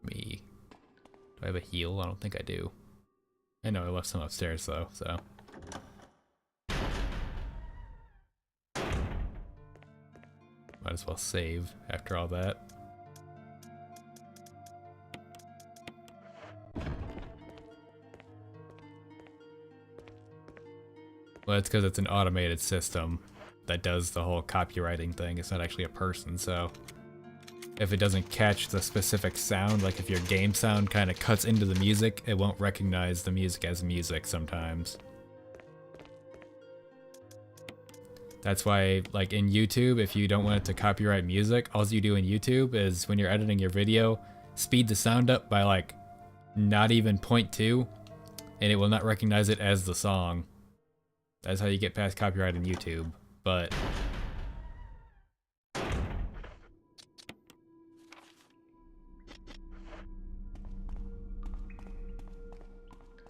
Me. Do I have a heal? I don't think I do. I know I left some upstairs though, so. Might as well save after all that. Well, that's because it's an automated system that does the whole copywriting thing. It's not actually a person, so if it doesn't catch the specific sound, like if your game sound kind of cuts into the music, it won't recognize the music as music sometimes. That's why, like in YouTube, if you don't want it to copyright music, all you do in YouTube is when you're editing your video, speed the sound up by like not even 0.2, and it will not recognize it as the song. That's how you get past copyright on YouTube, but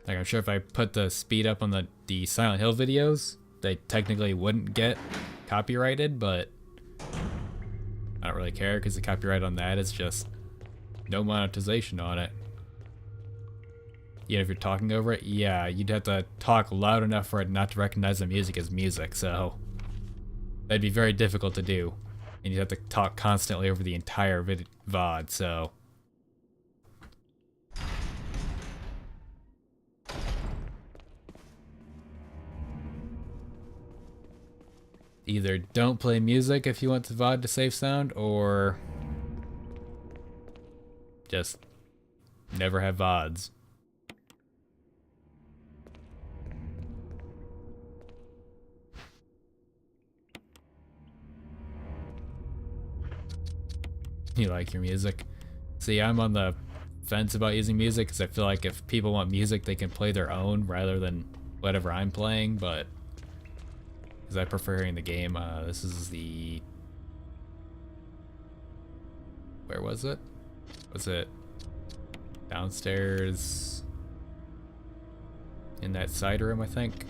like I'm sure if I put the speed up on the Silent Hill videos, they technically wouldn't get copyrighted, but I don't really care because the copyright on that is just no monetization on it. You know, if you're talking over it, yeah, you'd have to talk loud enough for it not to recognize the music as music, so that'd be very difficult to do. And you'd have to talk constantly over the entire VOD, so either don't play music if you want the VOD to save sound, or just never have VODs. You like your music? See, I'm on the fence about using music because I feel like if people want music, they can play their own rather than whatever I'm playing, but because I prefer hearing the game. This is the... Where was it? Was it downstairs in that side room, I think?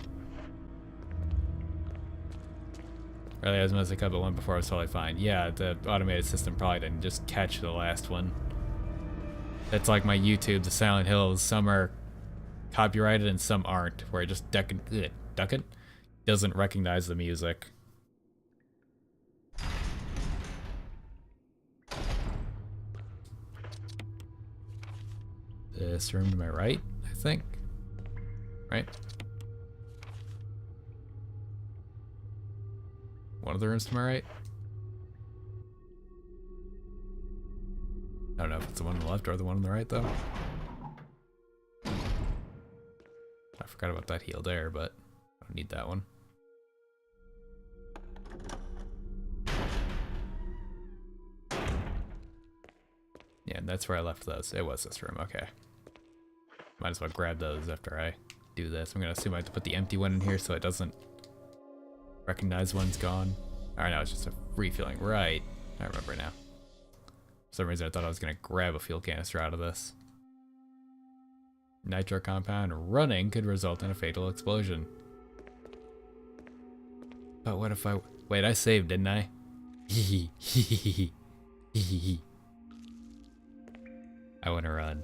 Really, I was messing up at one before I was totally fine. Yeah, the automated system probably didn't just catch the last one. That's like my YouTube, the Silent Hills. Some are copyrighted and some aren't, where it just Duckett doesn't recognize the music. This room to my right, I think. Right? One of the rooms to my right? I don't know if it's the one on the left or the one on the right, though. I forgot about that heal there, but I don't need that one. Yeah, and that's where I left those. It was this room, okay. Might as well grab those after I do this. I'm gonna assume I have to put the empty one in here so it doesn't recognize one's gone. Alright, no, it's just a refilling. Right. I remember now. For some reason I thought I was gonna grab a fuel canister out of this. Nitro compound running could result in a fatal explosion. But what if I... Wait, I saved, didn't I? I wanna run.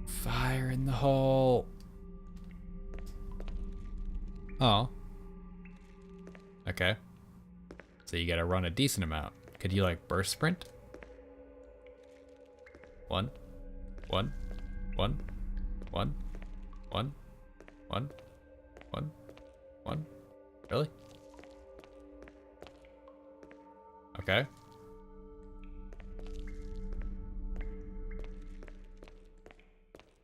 Fire in the hole. Oh. Okay. So you gotta run a decent amount. Could you like burst sprint? One. One. One. One. One. One. One. One. Really? Okay.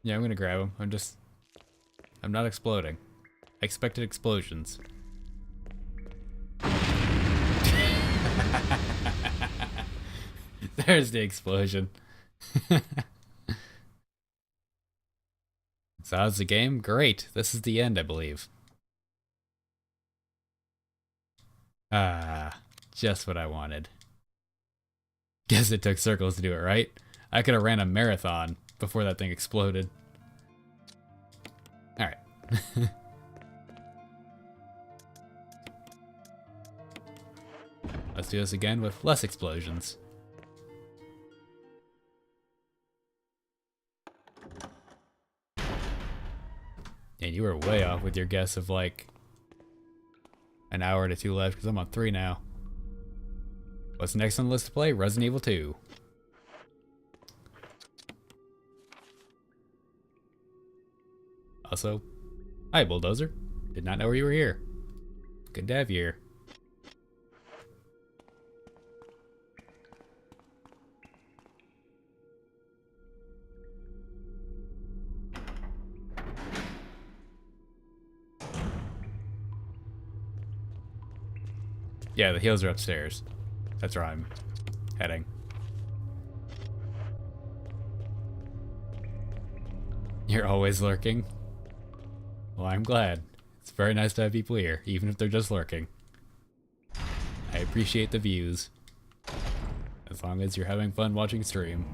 Yeah, I'm gonna grab him. I'm not exploding. I expected explosions. There's the explosion. So how's the game? Great. This is the end, I believe. Ah, just what I wanted. Guess it took circles to do it, right? I could have ran a marathon before that thing exploded. Alright. Let's do this again with less explosions. And you were way off with your guess of like an hour to 2 left because I'm on 3 now. What's next on the list to play? Resident Evil 2. Also, hi Bulldozer. Did not know you were here. Good to have you here. Yeah, the heels are upstairs. That's where I'm heading. You're always lurking? Well, I'm glad. It's very nice to have people here, even if they're just lurking. I appreciate the views. As long as you're having fun watching stream.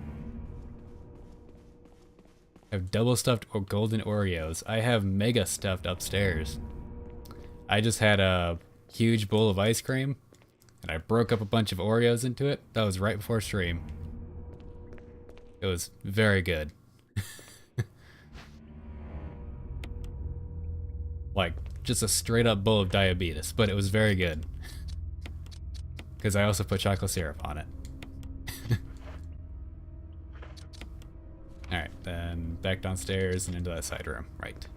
I have double stuffed golden Oreos. I have mega stuffed upstairs. I just had a huge bowl of ice cream, and I broke up a bunch of Oreos into it. That was right before stream. It was very good. Like, just a straight up bowl of diabetes, but it was very good. Because I also put chocolate syrup on it. Alright, then back downstairs and into that side room. Right.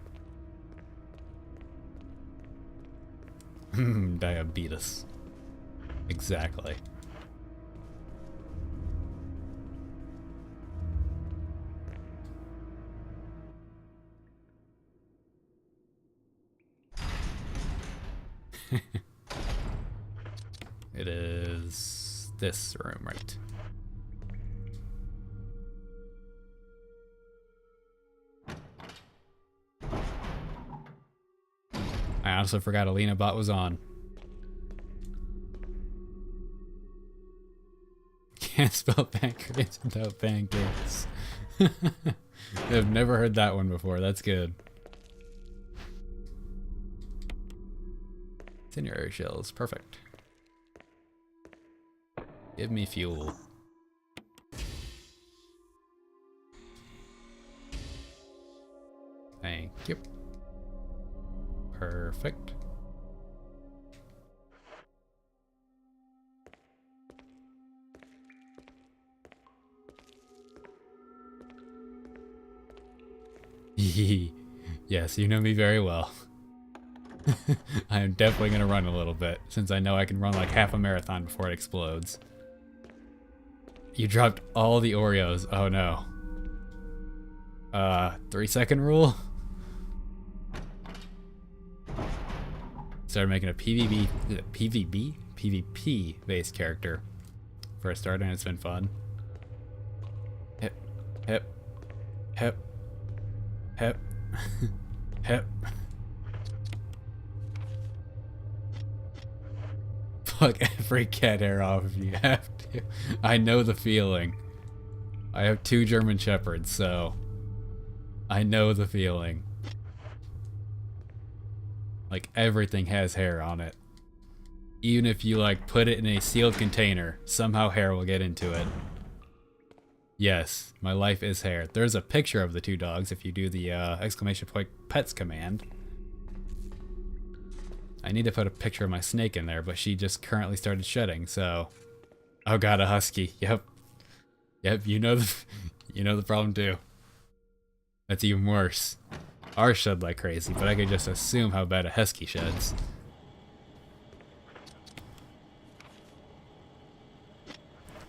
Diabetes. Exactly. is this room, right? I also forgot Alina Bot was on. Can't spell pancreas without pancakes. I've never heard that one before. That's good. Incendiary shells. Perfect. Give me fuel. Thank you. Perfect. Yes, you know me very well. I am definitely going to run a little bit, since I know I can run like half a marathon before it explodes. You dropped all the Oreos. Oh no. 3-second rule? Started making a PvP based character for a start, and it's been fun. Hip, hip, hip, hip, hip. Pluck every cat hair off if you have to. I know the feeling. I have 2 German Shepherds, so I know the feeling. Like, everything has hair on it. Even if you, like, put it in a sealed container, somehow hair will get into it. Yes, my life is hair. There's a picture of the 2 dogs if you do the exclamation point pets command. I need to put a picture of my snake in there, but she just currently started shedding, so... Oh god, a husky. Yep. Yep, you know the problem too. That's even worse. Ours shed like crazy, but I could just assume how bad a husky sheds.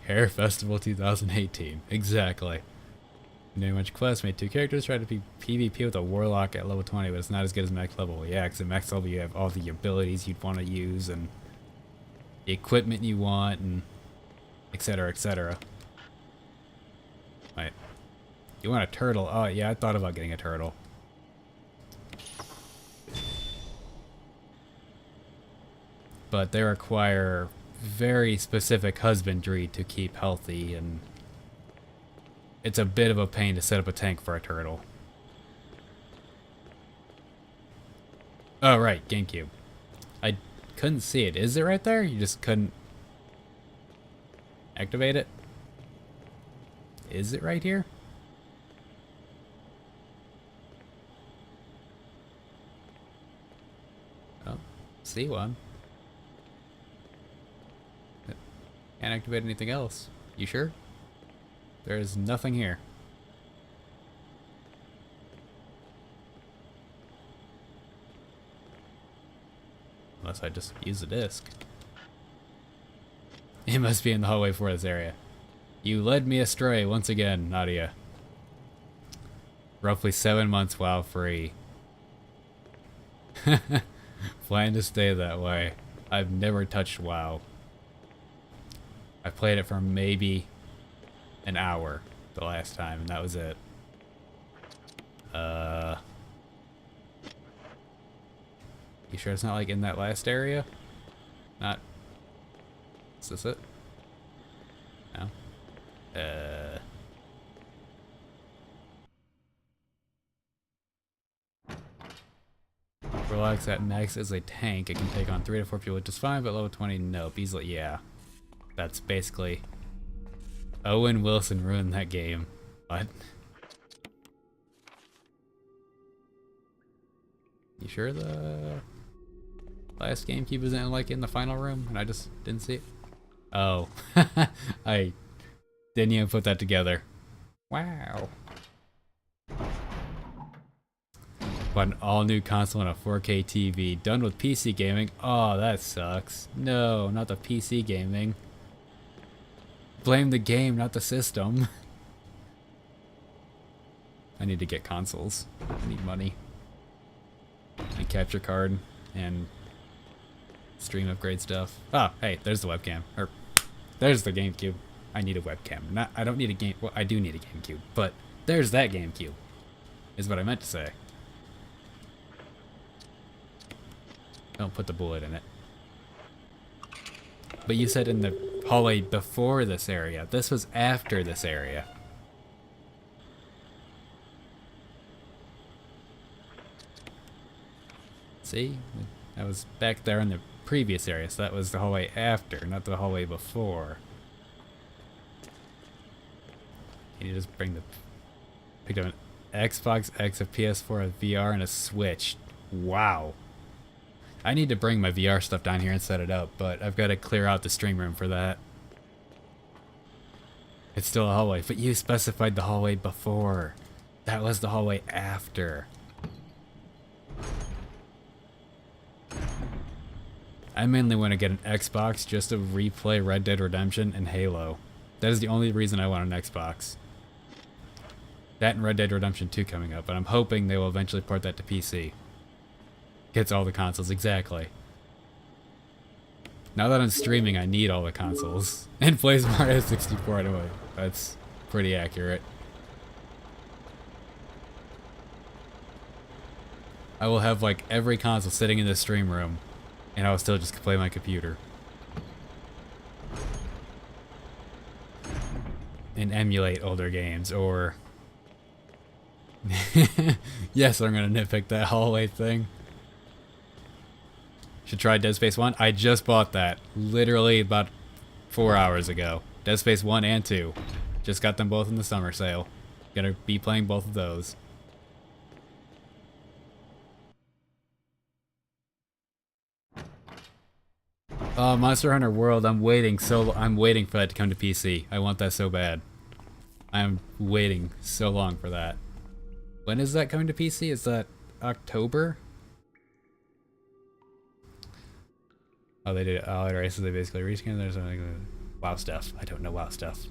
Hair Festival 2018. Exactly. Doing much quest, made 2 characters, tried to be PvP with a warlock at level 20, but it's not as good as max level. Yeah, because at max level you have all the abilities you'd want to use and the equipment you want and etc, etc. Right. You want a turtle? Oh yeah, I thought about getting a turtle. But they require very specific husbandry to keep healthy, and it's a bit of a pain to set up a tank for a turtle. Oh, right, GameCube. I couldn't see it. Is it right there? You just couldn't activate it? Is it right here? Oh, see one. Can't activate anything else. You sure? There is nothing here. Unless I just use the disc. It must be in the hallway for this area. You led me astray once again, Nadia. Roughly 7 months WoW free. Plan to stay that way. I've never touched WoW. I played it for maybe an hour the last time, and that was it. You sure it's not like in that last area? Not. Is this it? No. Relax at max as a tank. It can take on 3 to 4 people, which is fine, but level 20, nope. Easily, yeah. That's basically... Owen Wilson ruined that game. What? You sure the last GameCube isn't like in the final room and I just didn't see it? Oh. I didn't even put that together. Wow. But an all-new console and a 4K TV. Done with PC gaming. Oh, that sucks. No, not the PC gaming. Blame the game, not the system. I need to get consoles. I need money. And capture card and stream upgrade stuff. Ah, hey, there's the webcam. Or There's the GameCube. I need a webcam. Not, I don't need a game. Well, I do need a GameCube, but there's that GameCube. Is what I meant to say. Don't put the bullet in it. But you said in the hallway before this area. This was after this area. See? I was back there in the previous area, so that was the hallway after, not the hallway before. Can you just bring the... Picked up an Xbox X, a PS4, a VR, and a Switch. Wow. I need to bring my VR stuff down here and set it up, but I've got to clear out the stream room for that. It's still a hallway, but you specified the hallway before. That was the hallway after. I mainly want to get an Xbox just to replay Red Dead Redemption and Halo. That is the only reason I want an Xbox. That and Red Dead Redemption 2 coming up, but I'm hoping they will eventually port that to PC. Gets all the consoles, exactly. Now that I'm streaming, I need all the consoles. And plays Mario 64 anyway. That's pretty accurate. I will have like every console sitting in the stream room, and I will still just play my computer. And emulate older games, or... Yes, I'm gonna nitpick that hallway thing. Should try Dead Space 1. I just bought that literally about 4 hours ago. Dead Space 1 and 2. Just got them both in the summer sale. Gonna be playing both of those. Monster Hunter World, I'm waiting for that to come to PC. I want that so bad. I'm waiting so long for that. When is that coming to PC? Is that October? Oh, they did all races. They basically reskin. There's WoW stuff. I don't know WoW stuff.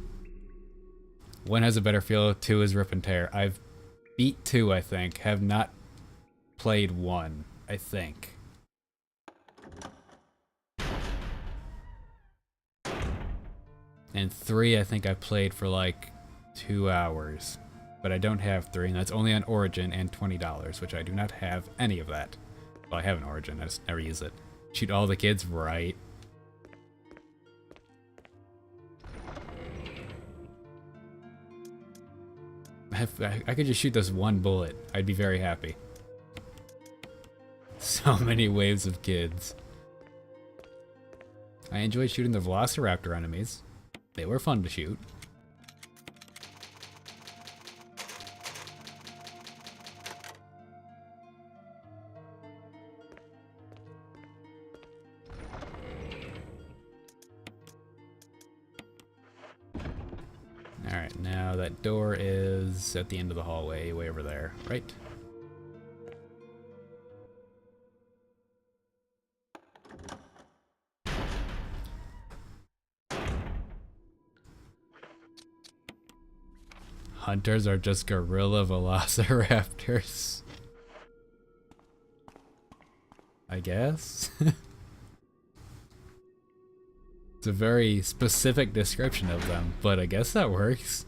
One has a better feel. 2 is rip and tear. I've beat 2, I think. Have not played 1, I think. And 3, I think I played for like 2 hours. But I don't have 3, and that's only on Origin and $20, which I do not have any of that. Well, I have an Origin. I just never use it. Shoot all the kids, right? I could just shoot this one bullet. I'd be very happy. So many waves of kids. I enjoyed shooting the Velociraptor enemies. They were fun to shoot. Alright, now that door is at the end of the hallway, way over there, right? Hunters are just gorilla velociraptors. I guess? It's a very specific description of them, but I guess that works.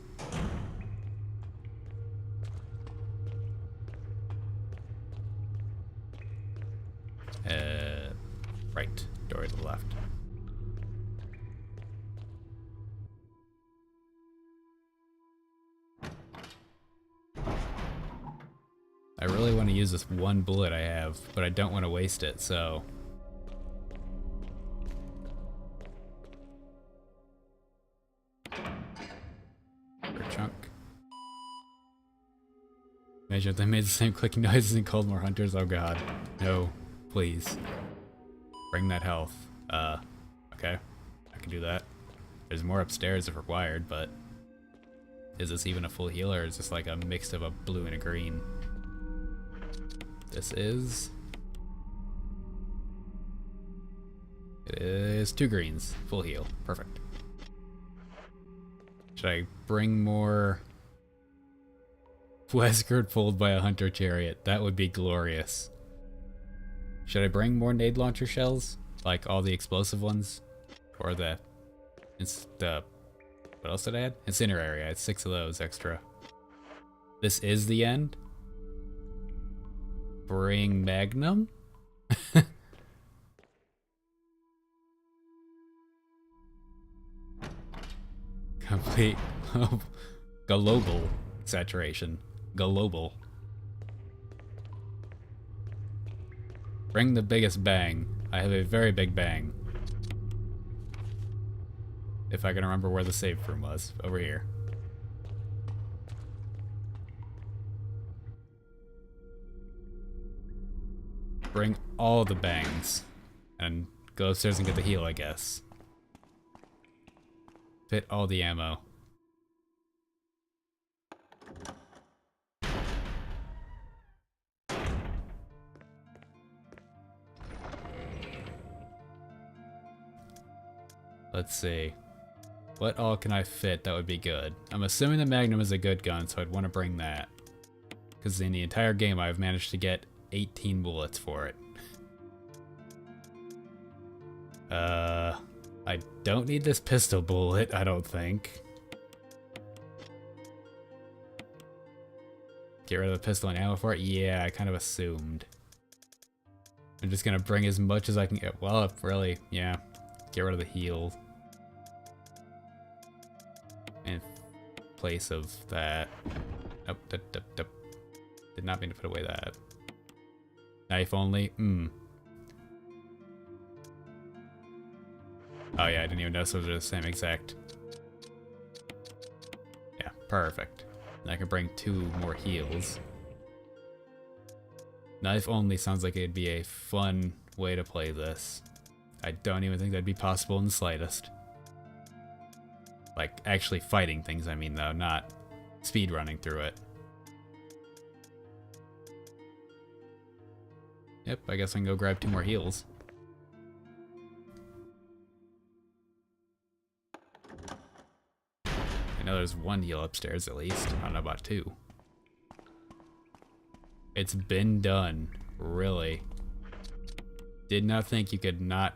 Right. Door to the left. I really want to use this one bullet I have, but I don't want to waste it, so... Chunk. Imagine if they made the same clicking noises in Coldmore Hunters. Oh god. No. Please. Bring that health. Okay. I can do that. There's more upstairs if required, but... Is this even a full heal, or is this like a mix of a blue and a green? This is... It is 2 greens. Full heal. Perfect. Should I bring more Wesker pulled by a hunter chariot? That would be glorious. Should I bring more nade launcher shells? Like all the explosive ones? Or the What else did I add? Incinerary. I had 6 of those extra. This is the end. Bring Magnum? Complete global saturation. Global. Bring the biggest bang. I have a very big bang. If I can remember where the save room was. Over here. Bring all the bangs. And go upstairs and get the heal, I guess. Fit all the ammo. Let's see. What all can I fit that would be good? I'm assuming the Magnum is a good gun, so I'd want to bring that. Because in the entire game, I've managed to get 18 bullets for it. I don't need this pistol bullet, I don't think. Get rid of the pistol and ammo for it? Yeah, I kind of assumed. I'm just gonna bring as much as I can get. Well, if really, yeah. Get rid of the heal. In place of that. Nope, did not mean to put away that. Knife only? Oh yeah, I didn't even notice those are the same exact. Yeah, perfect. And I can bring 2 more heals. Knife only sounds like it'd be a fun way to play this. I don't even think that'd be possible in the slightest. Like, actually fighting things, I mean, though, not speed running through it. Yep, I guess I can go grab 2 more heals. I know there's 1 heal upstairs at least. I don't know about 2. It's been done, really. Did not think you could not...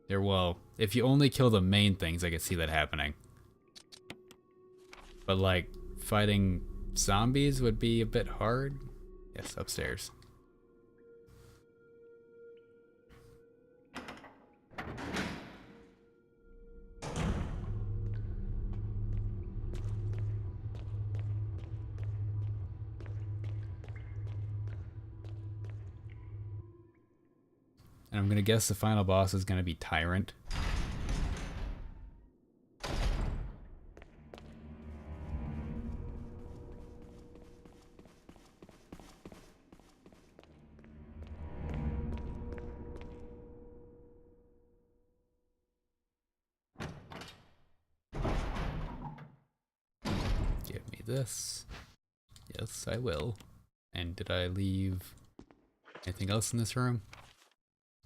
Well, if you only kill the main things, I could see that happening. But like, fighting zombies would be a bit hard. Yes, upstairs. And I'm gonna guess the final boss is gonna be Tyrant. Give me this. Yes, I will. And did I leave anything else in this room?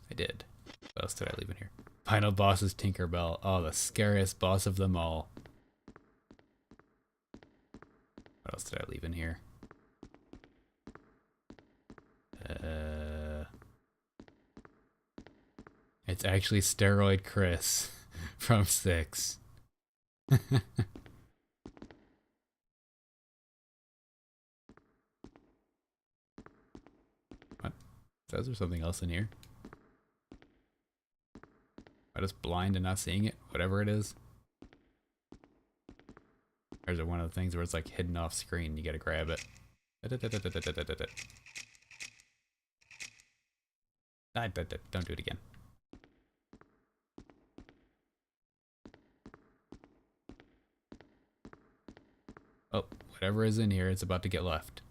I did. What else did I leave in here? Final boss is Tinkerbell. Oh, the scariest boss of them all. What else did I leave in here? It's actually Steroid Chris from 6. What? Is there something else in here? Am I just blind and not seeing it? Whatever it is. Or is it one of the things where it's like hidden off screen? You gotta grab it. Don't do it again. Oh, whatever is in here, it's about to get left.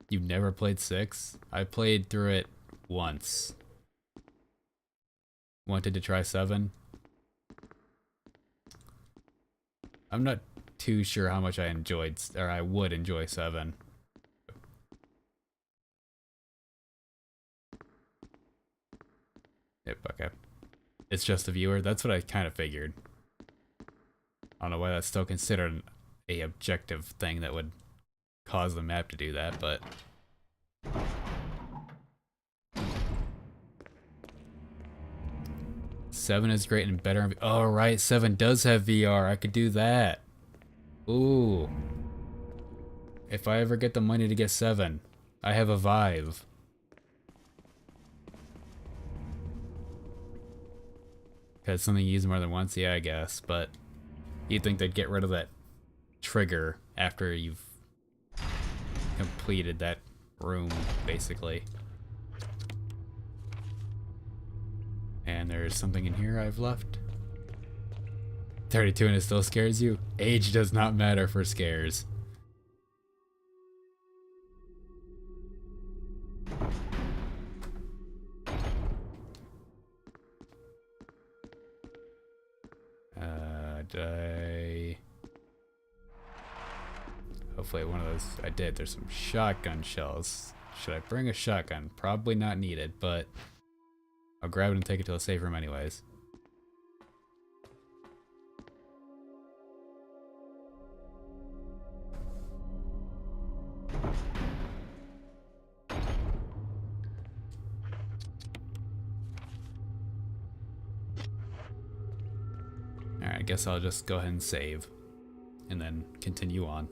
You've never played 6? I played through it once. Wanted to try 7. I'm not too sure how much I enjoyed, or I would enjoy 7. Yep, okay. It's just a viewer. That's what I kind of figured. I don't know why that's still considered a objective thing that would cause the map to do that, but... 7 is great and better. Oh, right. 7 does have VR. I could do that. Ooh. If I ever get the money to get 7, I have a Vive. Because something you use more than once, yeah, I guess. But you'd think they'd get rid of that trigger after you've completed that room, basically. And there's something in here I've left. 32 and it still scares you? Age does not matter for scares. Hopefully one of those I did. There's some shotgun shells. Should I bring a shotgun? Probably not needed, but I'll grab it and take it to the safe room anyways. Alright, I guess I'll just go ahead and save and then continue on.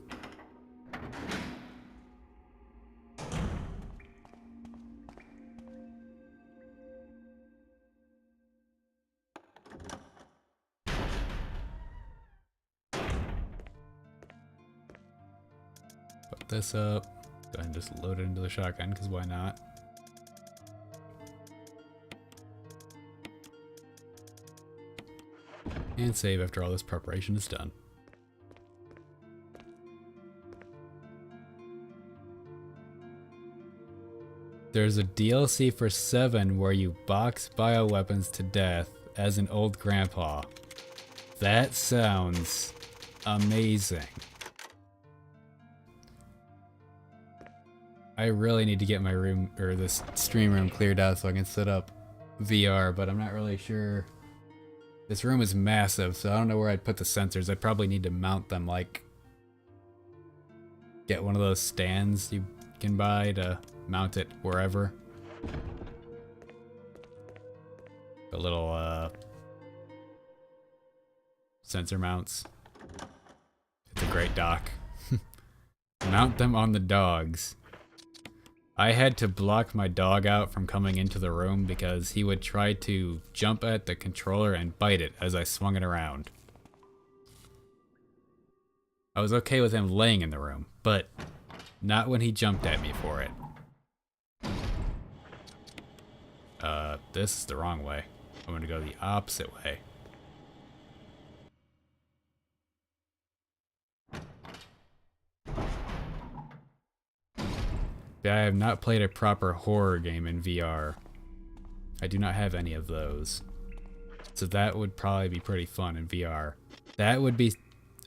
Put this up. Go ahead and just load it into the shotgun, because why not? And save after all this preparation is done. There's a DLC for 7 where you box bioweapons to death as an old grandpa. That sounds amazing. I really need to get my room, or this stream room, cleared out so I can set up VR, but I'm not really sure. This room is massive, so I don't know where I'd put the sensors. I'd probably need to mount them, like, get one of those stands you can buy to mount it wherever. The little sensor mounts. It's a great dock. Mount them on the dogs. I had to block my dog out from coming into the room because he would try to jump at the controller and bite it as I swung it around. I was okay with him laying in the room, but not when he jumped at me for it. This is the wrong way. I'm gonna go the opposite way. I have not played a proper horror game in VR. I do not have any of those. So that would probably be pretty fun in VR. That would be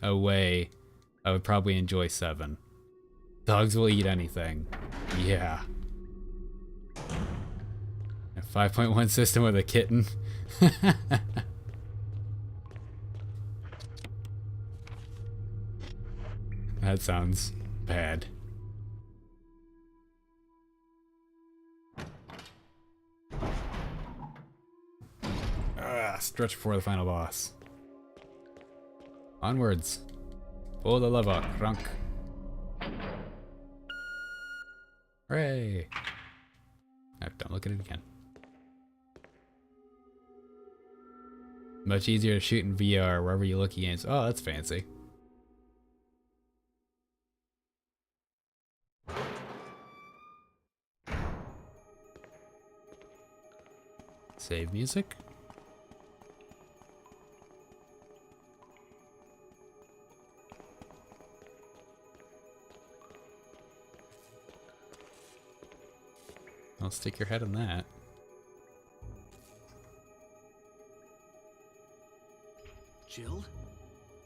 a way I would probably enjoy 7. Dogs will eat anything. Yeah. A 5.1 system with a kitten. That sounds bad. Stretch before the final boss. Onwards. Pull the lever, crunk. Hooray! No, don't look at it again. Much easier to shoot in VR wherever you look against. Oh, that's fancy. Save music. I'll stick your head in that. Jill?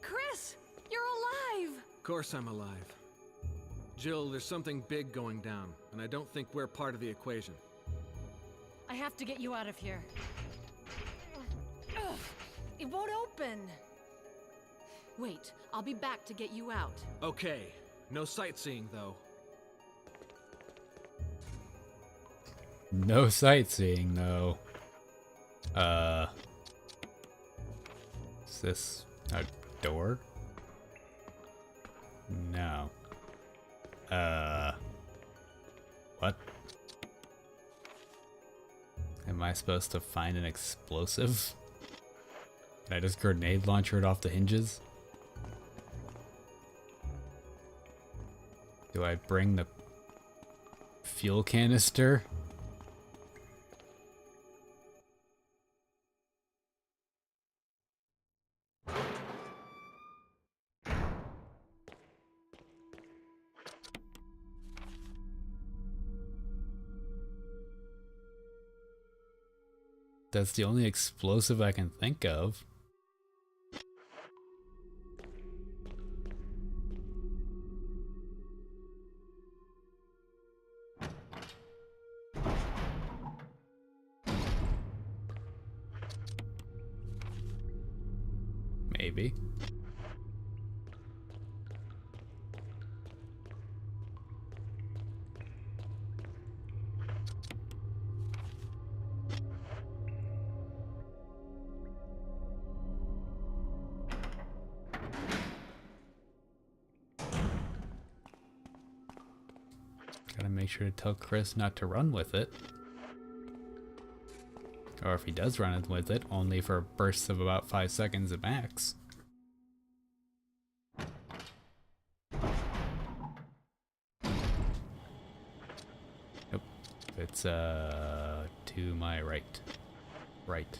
Chris, you're alive! Of course I'm alive. Jill, there's something big going down, and I don't think we're part of the equation. I have to get you out of here. Ugh, it won't open. Wait, I'll be back to get you out. Okay, no sightseeing though. No sightseeing, though. Is this a door? No. What? Am I supposed to find an explosive? Can I just grenade launcher it off the hinges? Do I bring the fuel canister? That's the only explosive I can think of. Maybe. Gotta make sure to tell Chris not to run with it. Or if he does run with it, only for bursts of about 5 seconds at max. Nope. It's to my right. Right.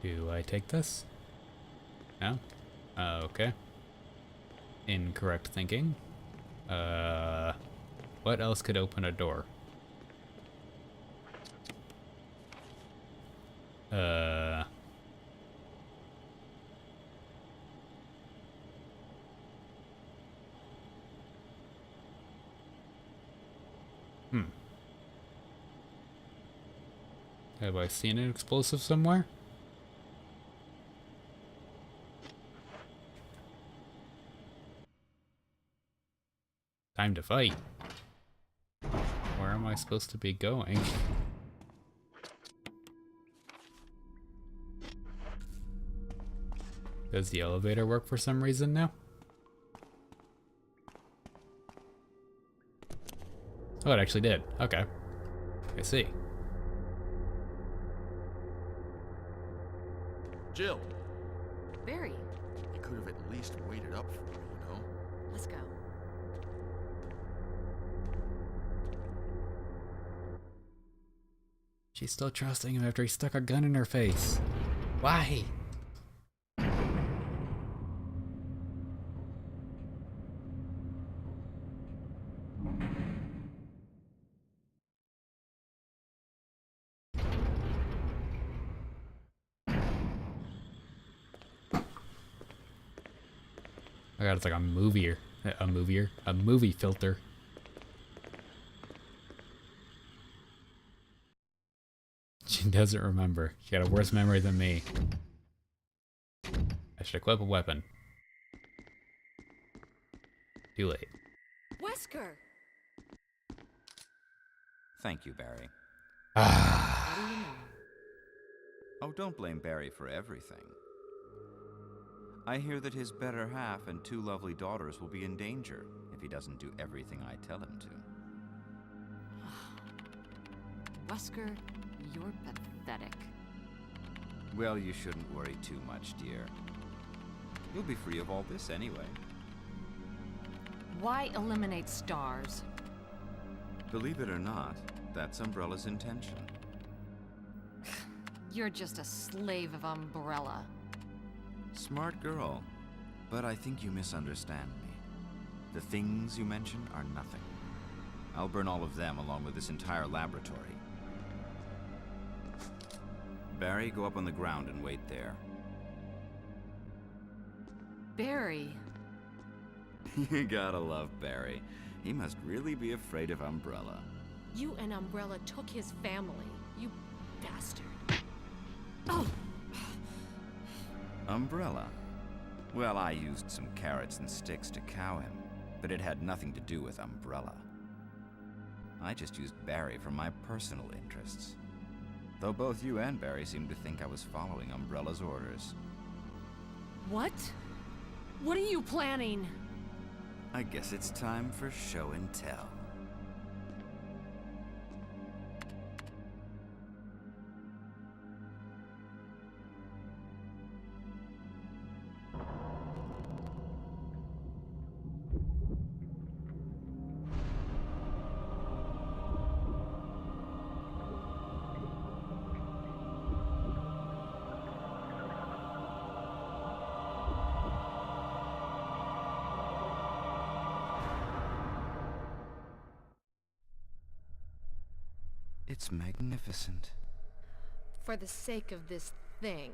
Do I take this? No? Okay. Incorrect thinking. What else could open a door? Have I seen an explosive somewhere? Time to fight. Where am I supposed to be going? Does the elevator work for some reason now? Oh, it actually did. Okay. I see. Jill, Barry, you could have at least waited up for me, you know? let's go. She's still trusting him after he stuck a gun in her face. Why? Oh god, it's like a movie filter. She doesn't remember. She got a worse memory than me. I should equip a weapon. Too late. Wesker! Thank you, Barry. What do you know? Oh, don't blame Barry for everything. I hear that his better half and 2 lovely daughters will be in danger if he doesn't do everything I tell him to. Wesker, you're pathetic. Well, you shouldn't worry too much, dear. You'll be free of all this anyway. Why eliminate stars? Believe it or not, that's Umbrella's intention. You're just a slave of Umbrella. Smart girl, but I think you misunderstand me. The things you mentioned are nothing. I'll burn all of them along with this entire laboratory. Barry, go up on the ground and wait there. Barry. You gotta love Barry. He must really be afraid of Umbrella. You and Umbrella took his family. You bastard. Oh! Umbrella? Well, I used some carrots and sticks to cow him, but it had nothing to do with Umbrella. I just used Barry for my personal interests. though both you and Barry seem to think I was following Umbrella's orders. What? What are you planning? I guess it's time for show and tell. It's magnificent. For the sake of this thing.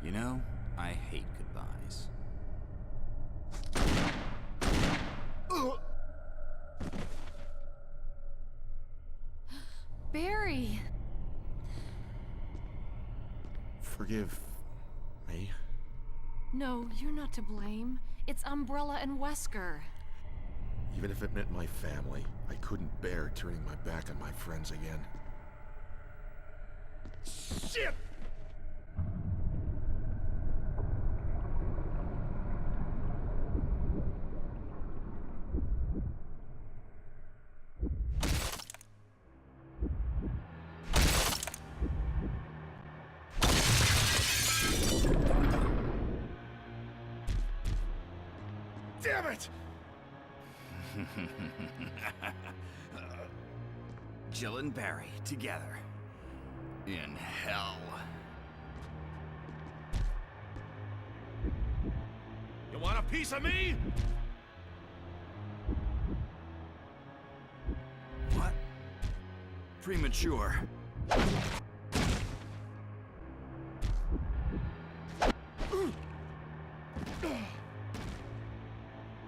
You know, I hate goodbyes. Barry! Forgive me. No, you're not to blame. It's Umbrella and Wesker. Even if it meant my family, I couldn't bear turning my back on my friends again. Shit! Damn it! Jill and Barry together. In hell. You want a piece of me? What? Premature.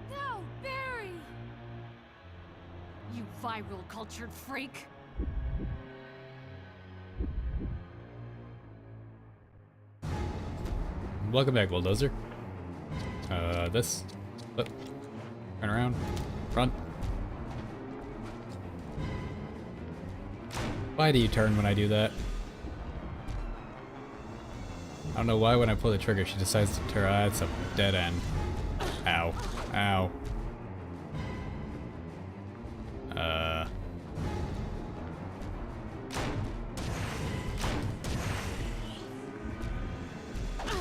No, Barry! You viral cultured freak! Welcome back, Bulldozer. This. Flip. Turn around. Front. Why do you turn when I do that? I don't know why when I pull the trigger she decides to turn. Ah, it's a dead end. Ow. Ow.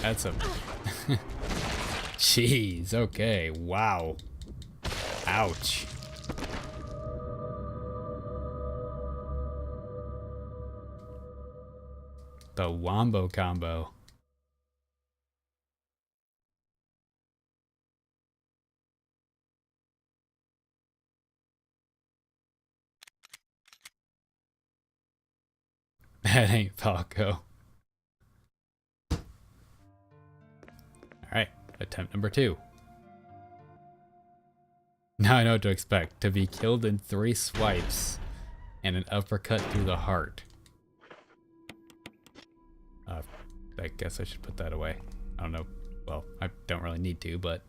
That's a... Jeez, okay, wow. Ouch. The Wombo combo. That ain't Falco. Alright, attempt number 2. Now I know what to expect. To be killed in 3 swipes and an uppercut through the heart. I guess I should put that away. I don't know. Well, I don't really need to, but...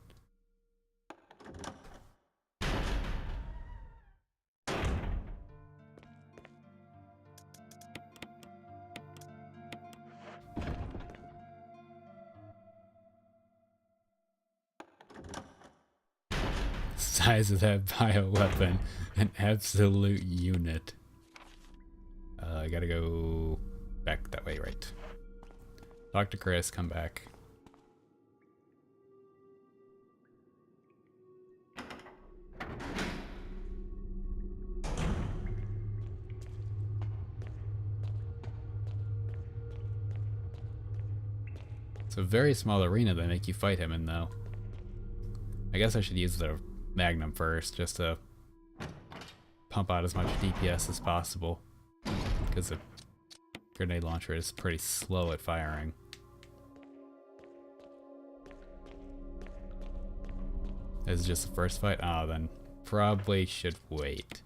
Size of that bioweapon, an absolute unit. I gotta go back that way, right? Talk to Chris, come back. It's a very small arena they make you fight him in, though. I guess I should use the Magnum first, just to pump out as much DPS as possible. Because the grenade launcher is pretty slow at firing. This is just the first fight? Oh, then probably should wait.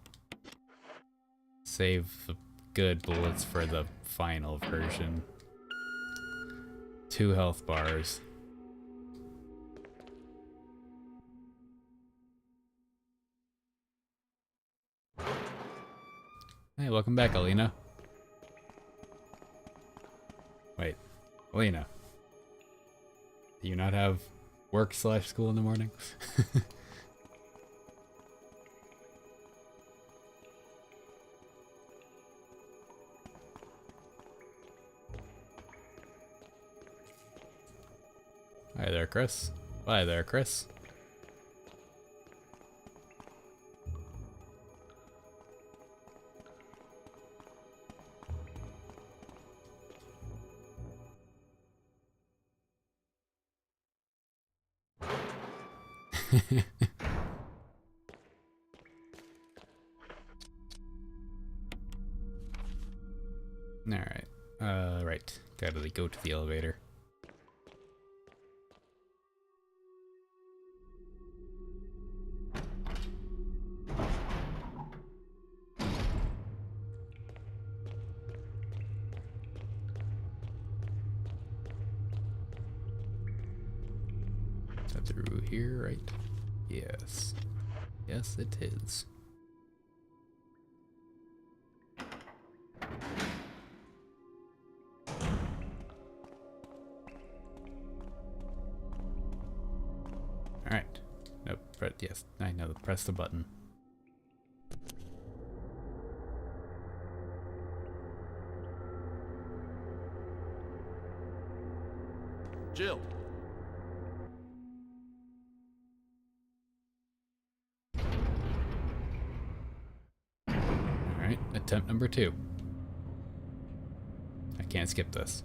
Save the good bullets for the final version. 2 health bars. Hey, welcome back, Alina. Wait, Lena. Do you not have work/school in the morning? Hi there, Chris. Hi there, Chris. Alright. Right. Gotta go to the elevator. Is that through here, right? Yes. Yes, it is. Alright. Nope. Yes, I know. Press the button. Jill. Alright, attempt number 2. I can't skip this.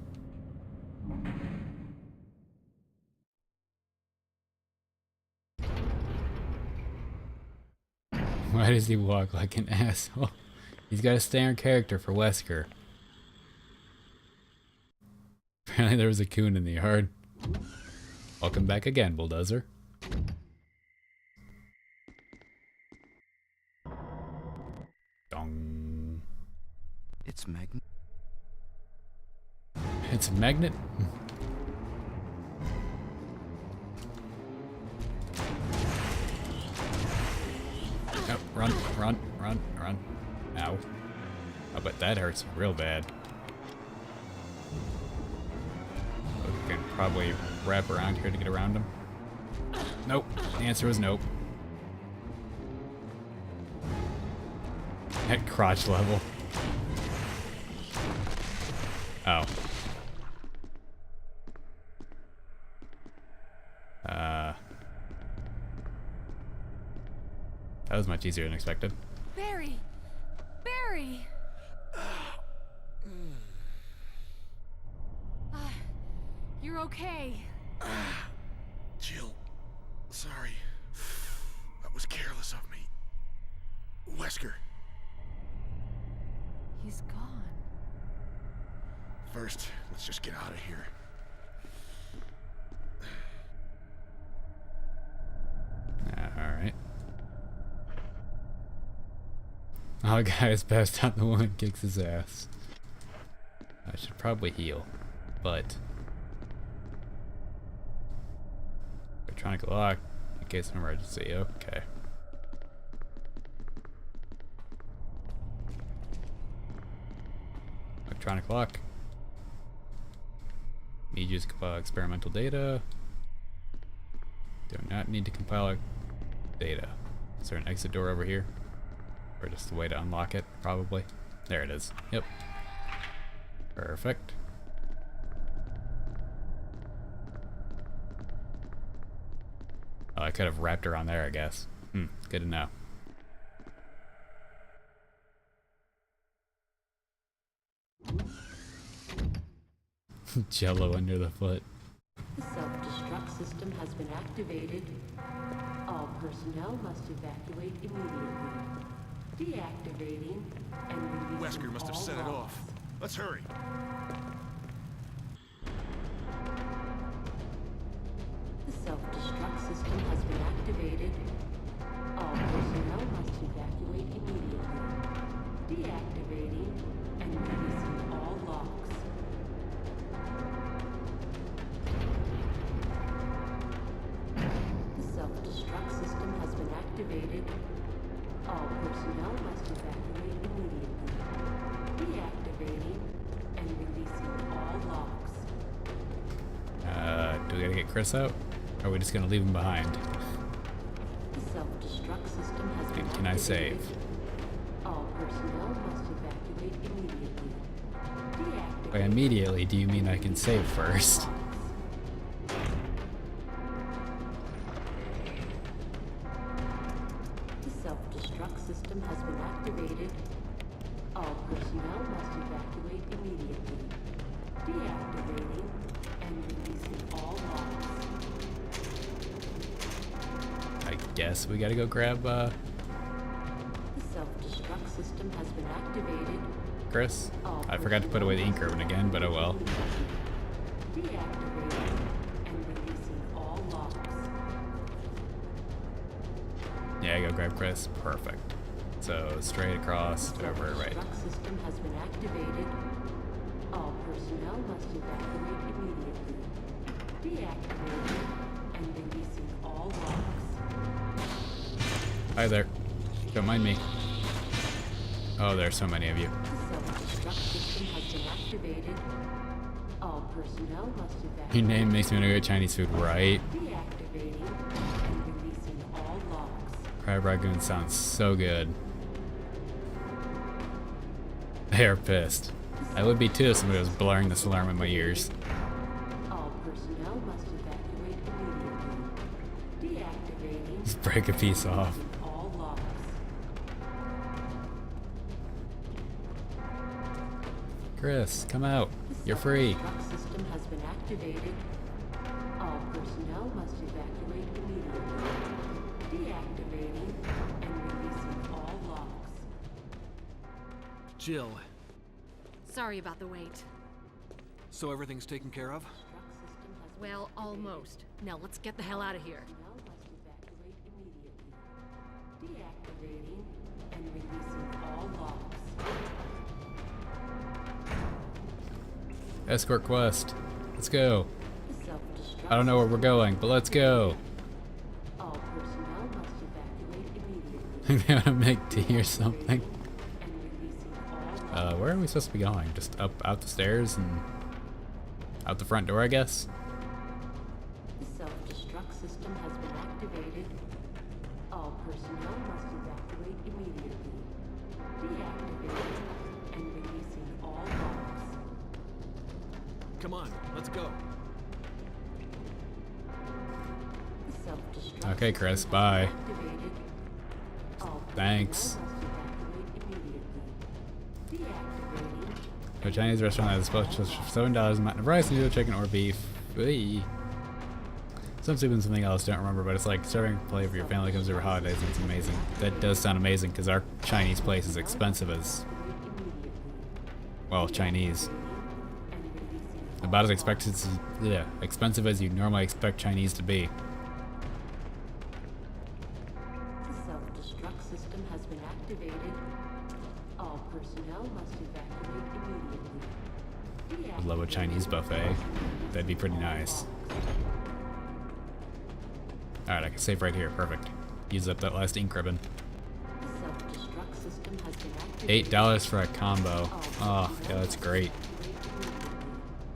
Why does he walk like an asshole? He's got to stay in character for Wesker. Apparently there was a coon in the yard. Welcome back again, Bulldozer. Dong. It's magnet. It's a magnet? Oh, run, run, run, run. Ow. I bet that hurts real bad. We can probably wrap around here to get around him. Nope. The answer was nope. At crotch level. Oh. That was much easier than expected. Barry! Barry! You're okay. Jill. Sorry. That was careless of me. Wesker. He's gone. First, let's just get out of here. Alright. Oh, guys, passed out, the woman kicks his ass. I should probably heal, but electronic lock in case of emergency. Okay. Electronic lock. Need to use compile experimental data. Do not need to compile data. Is there an exit door over here? Or just a way to unlock it, probably. There it is. Yep. Perfect. Oh, I could have wrapped her on there, I guess. Good to know. Jello under the foot. The self-destruct system has been activated. All personnel must evacuate immediately. Deactivating and releasing Wesker must have all set it logs. off. Let's hurry. The self-destruct system has been activated. All personnel must evacuate immediately. Deactivating and releasing all locks. The self-destruct system has been activated. All personnel must evacuate immediately. Deactivating and releasing all locks. Do we gotta get Chris out? Or are we just gonna leave him behind? The self-destruct system has been Can I save? activated. All personnel must evacuate immediately. Deactivate. By immediately, do you mean I can save first? The self-destruct system has been activated. All personnel must evacuate immediately. Deactivating and releasing all logs. I guess we gotta go grab The self-destruct system has been activated. Chris. All I forgot to put away the ink ribbon again, but oh well. Deactivating and releasing all logs. Yeah, go grab Chris. Perfect. So straight across The over, right. self-destruct system has been activated. All personnel must evacuate immediately. Deactivating and releasing all logs. Hi there. Don't mind me. Oh, there's so many of you. The self-destruct system has been activated. All personnel must evacuate. Your name makes me want to go get Chinese food, right? Deactivating and releasing all logs. Crab Ragoon sounds so good. They're pissed. I would be too if somebody was blaring this alarm in my ears. All personnel must evacuate immediately. Deactivating Just break a piece off. all logs. Chris, come out. The You're free. self-destruct system has been activated. All personnel must evacuate immediately. Deactivating and releasing all logs. Jill, Sorry about the wait. so everything's taken care of? Destruct system has been Well, almost. Now let's get the hell out of here. personnel must evacuate immediately. Deactivating and releasing all logs. Escort quest. Let's go. The self-destruct I don't know where we're going, but let's go. all personnel must evacuate immediately. They want to make tea or something. And releasing all logs. Where are we supposed to be going? Just up out the stairs and out the front door, I guess? The self-destruct system has been activated. All personnel must evacuate immediately. Deactivating and releasing all logs. Come on, let's go. The self-destruct Okay, Chris, system has bye. been activated. All Thanks. personnel must evacuate immediately. Deactivating A Chinese restaurant that is supposed to for $7 a mountain of rice, noodle, chicken, or beef. Eey. Some soup and something else, don't remember, but it's like serving a plate for your family comes over holidays and it's amazing. That does sound amazing because our Chinese place is expensive as, immediately. well, Chinese. And releasing About as expensive as you normally expect Chinese to be. The self-destruct system has been activated. All personnel must evacuate immediately. I'd love a Chinese buffet. That'd be pretty nice. Alright, I can save right here. Perfect. Use up that last ink ribbon. The self-destruct system has been activated. $8 for a combo. Oh, yeah, that's great.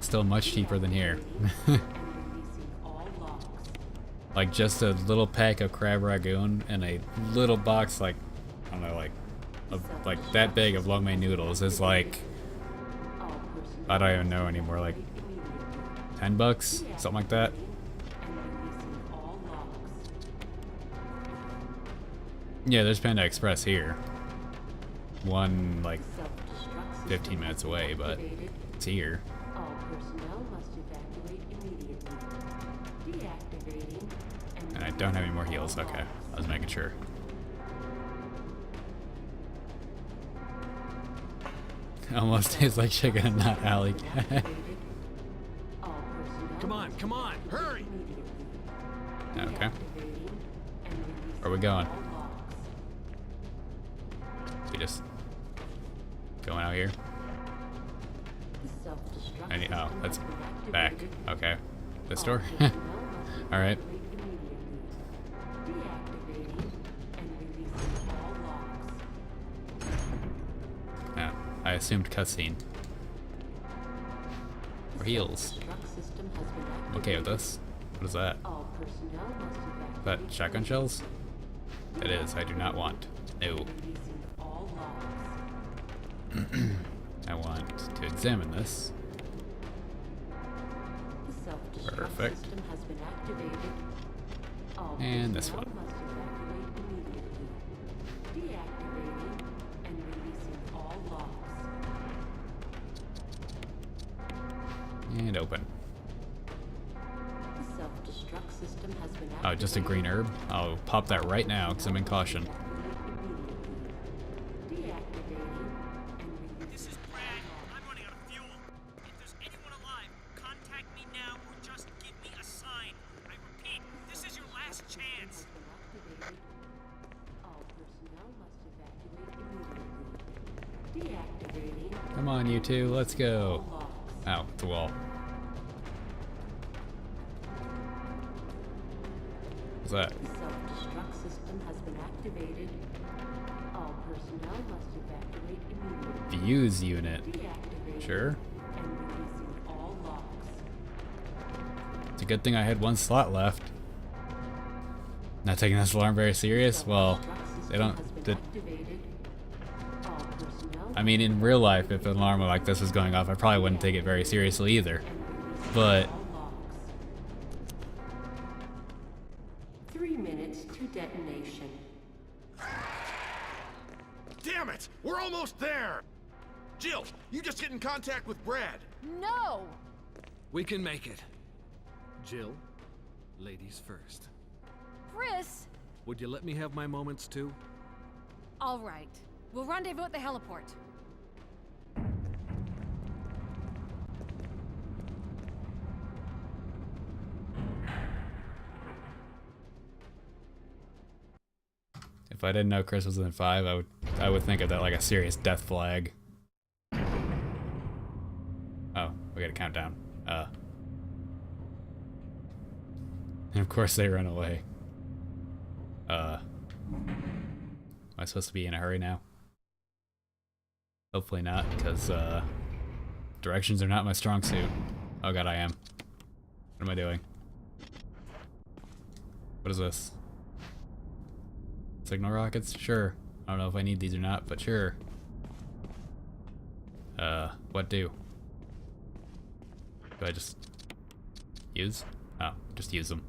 Still much cheaper than here. And releasing all logs. Like just a little pack of crab ragoon and a little box, like, I don't know, like that big of lo mein noodles is like, All personnel I don't even know anymore, like immediately. $10, something like that. And releasing all logs. Yeah, there's Panda Express here. One like Self-destruct system 15 minutes has been away, but activated. it's here. All personnel must evacuate immediately. Deactivating And I don't have any more heals. Okay, I was making sure. Almost tastes like chicken and not alley cat. activated. All personnel Come on, hurry! immediately. Okay, Deactivating and releasing where are we going? all logs. We just going out here? The self-destruct I need, oh, system that's has been back. activated. Okay, this All door. personnel must All right. evacuate immediately. Deactivating and releasing all logs. Yeah, I assumed cutscene. Or heals. Self-destruct system has been I'm okay with activated. this. What is that? All personnel must evacuate. That shotgun shells? It is. I do not want. No. Releasing all logs. I want to examine this. The self-destruct Perfect. system has been activated. All And this personnel one. must evacuate immediately. Deactivating and releasing all logs. And open. The self-destruct system has been activated. Oh, just a green herb? I'll pop that right now because I'm in caution. Deactivating and releasing. This is Brad. I'm running out of fuel. If there's anyone alive, contact me now or just give me a sign. I repeat, this is your last chance. All personnel must evacuate immediately. Deactivating Come on, you two. Let's go. logs. Ow, it's a wall. What's that? The self-destruct system has been activated. All personnel must evacuate immediately. Fuse unit. Deactivating Sure. and releasing all logs. It's a good thing I had one slot left. Not taking this alarm very serious? Well, they don't. Activated. All personnel I mean, in real life, if an alarm like this was going off, I probably wouldn't take it very seriously either. But all logs. 3 minutes to detonation. Damn it! We're almost there! Jill, you just get in contact with Brad. No! We can make it. Jill, ladies first. Chris! Would you let me have my moments too? All right. We'll rendezvous at the heliport. if I didn't know Chris was in 5, I would think of that like a serious death flag. Oh, we got a countdown. And of course they run away. Am I supposed to be in a hurry now? Hopefully not, because directions are not my strong suit. Oh god, I am. What am I doing? What is this? Signal rockets? Sure. I don't know if I need these or not, but sure. What do? Do I just use? Oh, just use them.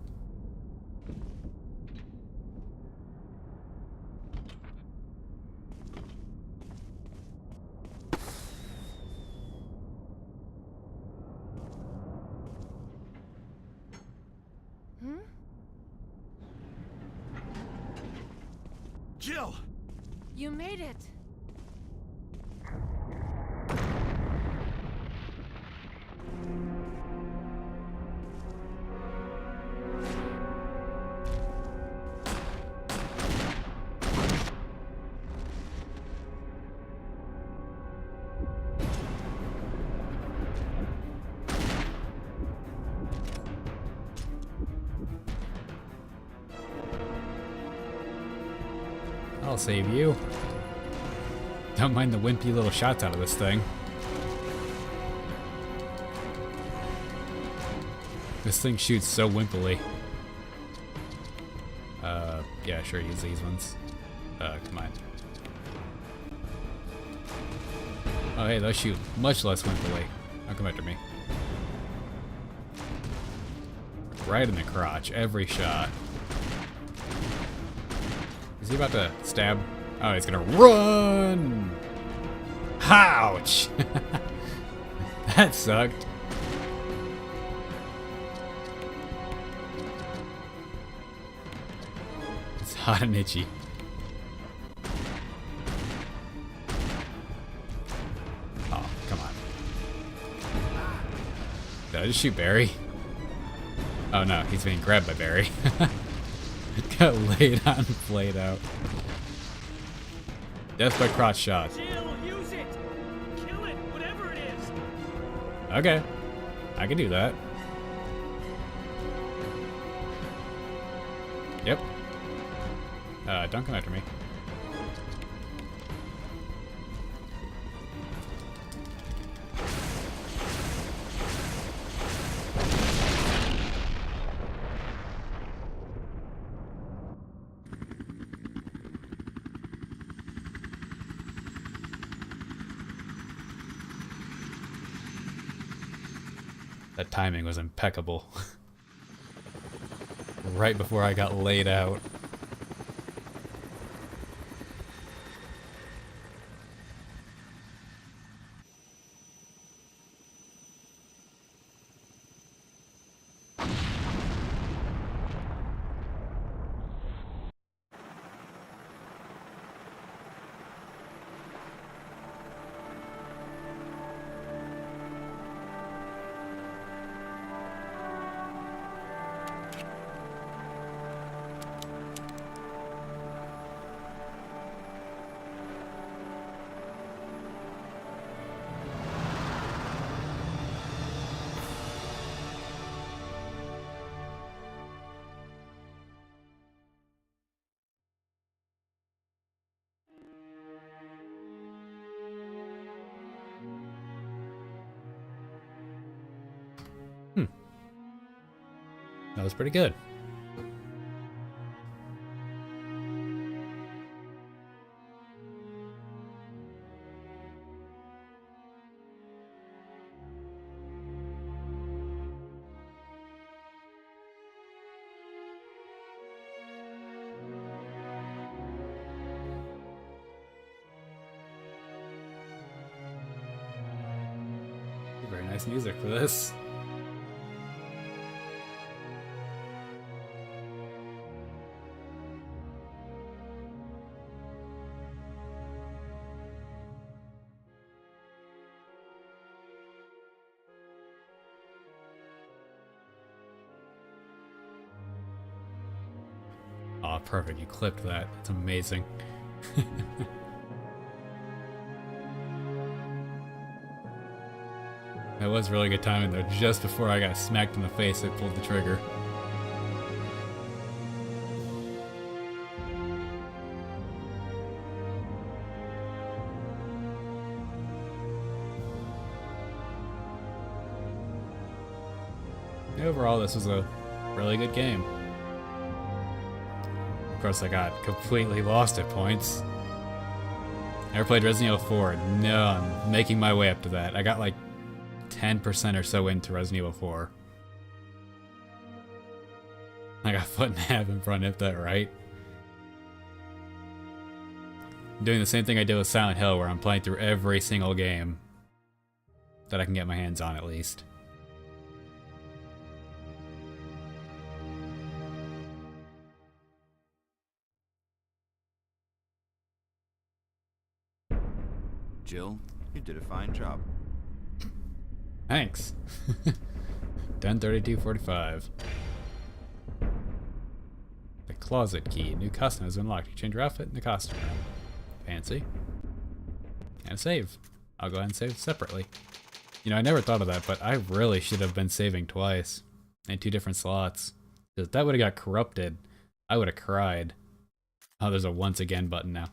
Jill! You made it. I'll save you. Don't mind the wimpy little shots out of this thing. This thing shoots so wimpily. Yeah, sure, use these ones. Come on. Oh, hey, those shoot much less wimpily. Now come after me. Right in the crotch, every shot. Is he about to stab? Oh, he's gonna run! Ouch! That sucked. It's hot and itchy. Oh, come on. Did I just shoot Barry? Oh no, he's being grabbed by Barry. Got laid on and played out. Death by crotch shot. Jill, use it! Kill it, whatever it is! Okay. I can do that. Yep. Don't come after me. That timing was impeccable. Right before I got laid out. That was pretty good. Very nice music for this. Oh, perfect. You clipped that. It's amazing. That was really good timing though. Just before I got smacked in the face, I pulled the trigger. Overall, this was a really good game. Of course, I got completely lost at points. Never played Resident Evil 4. No, I'm making my way up to that. I got like 10% or so into Resident Evil 4. I got a foot and a half in front, if that right. I'm doing the same thing I did with Silent Hill, where I'm playing through every single game that I can get my hands on at least. Jill, you did a fine job. Thanks. 10:32:45. The closet key. New custom is unlocked. You change your outfit in the costume room. Fancy. And a save. I'll go ahead and save separately. You know, I never thought of that, but I really should have been saving twice. In 2 different slots. Because if that would have got corrupted, I would have cried. Oh, there's a once again button now.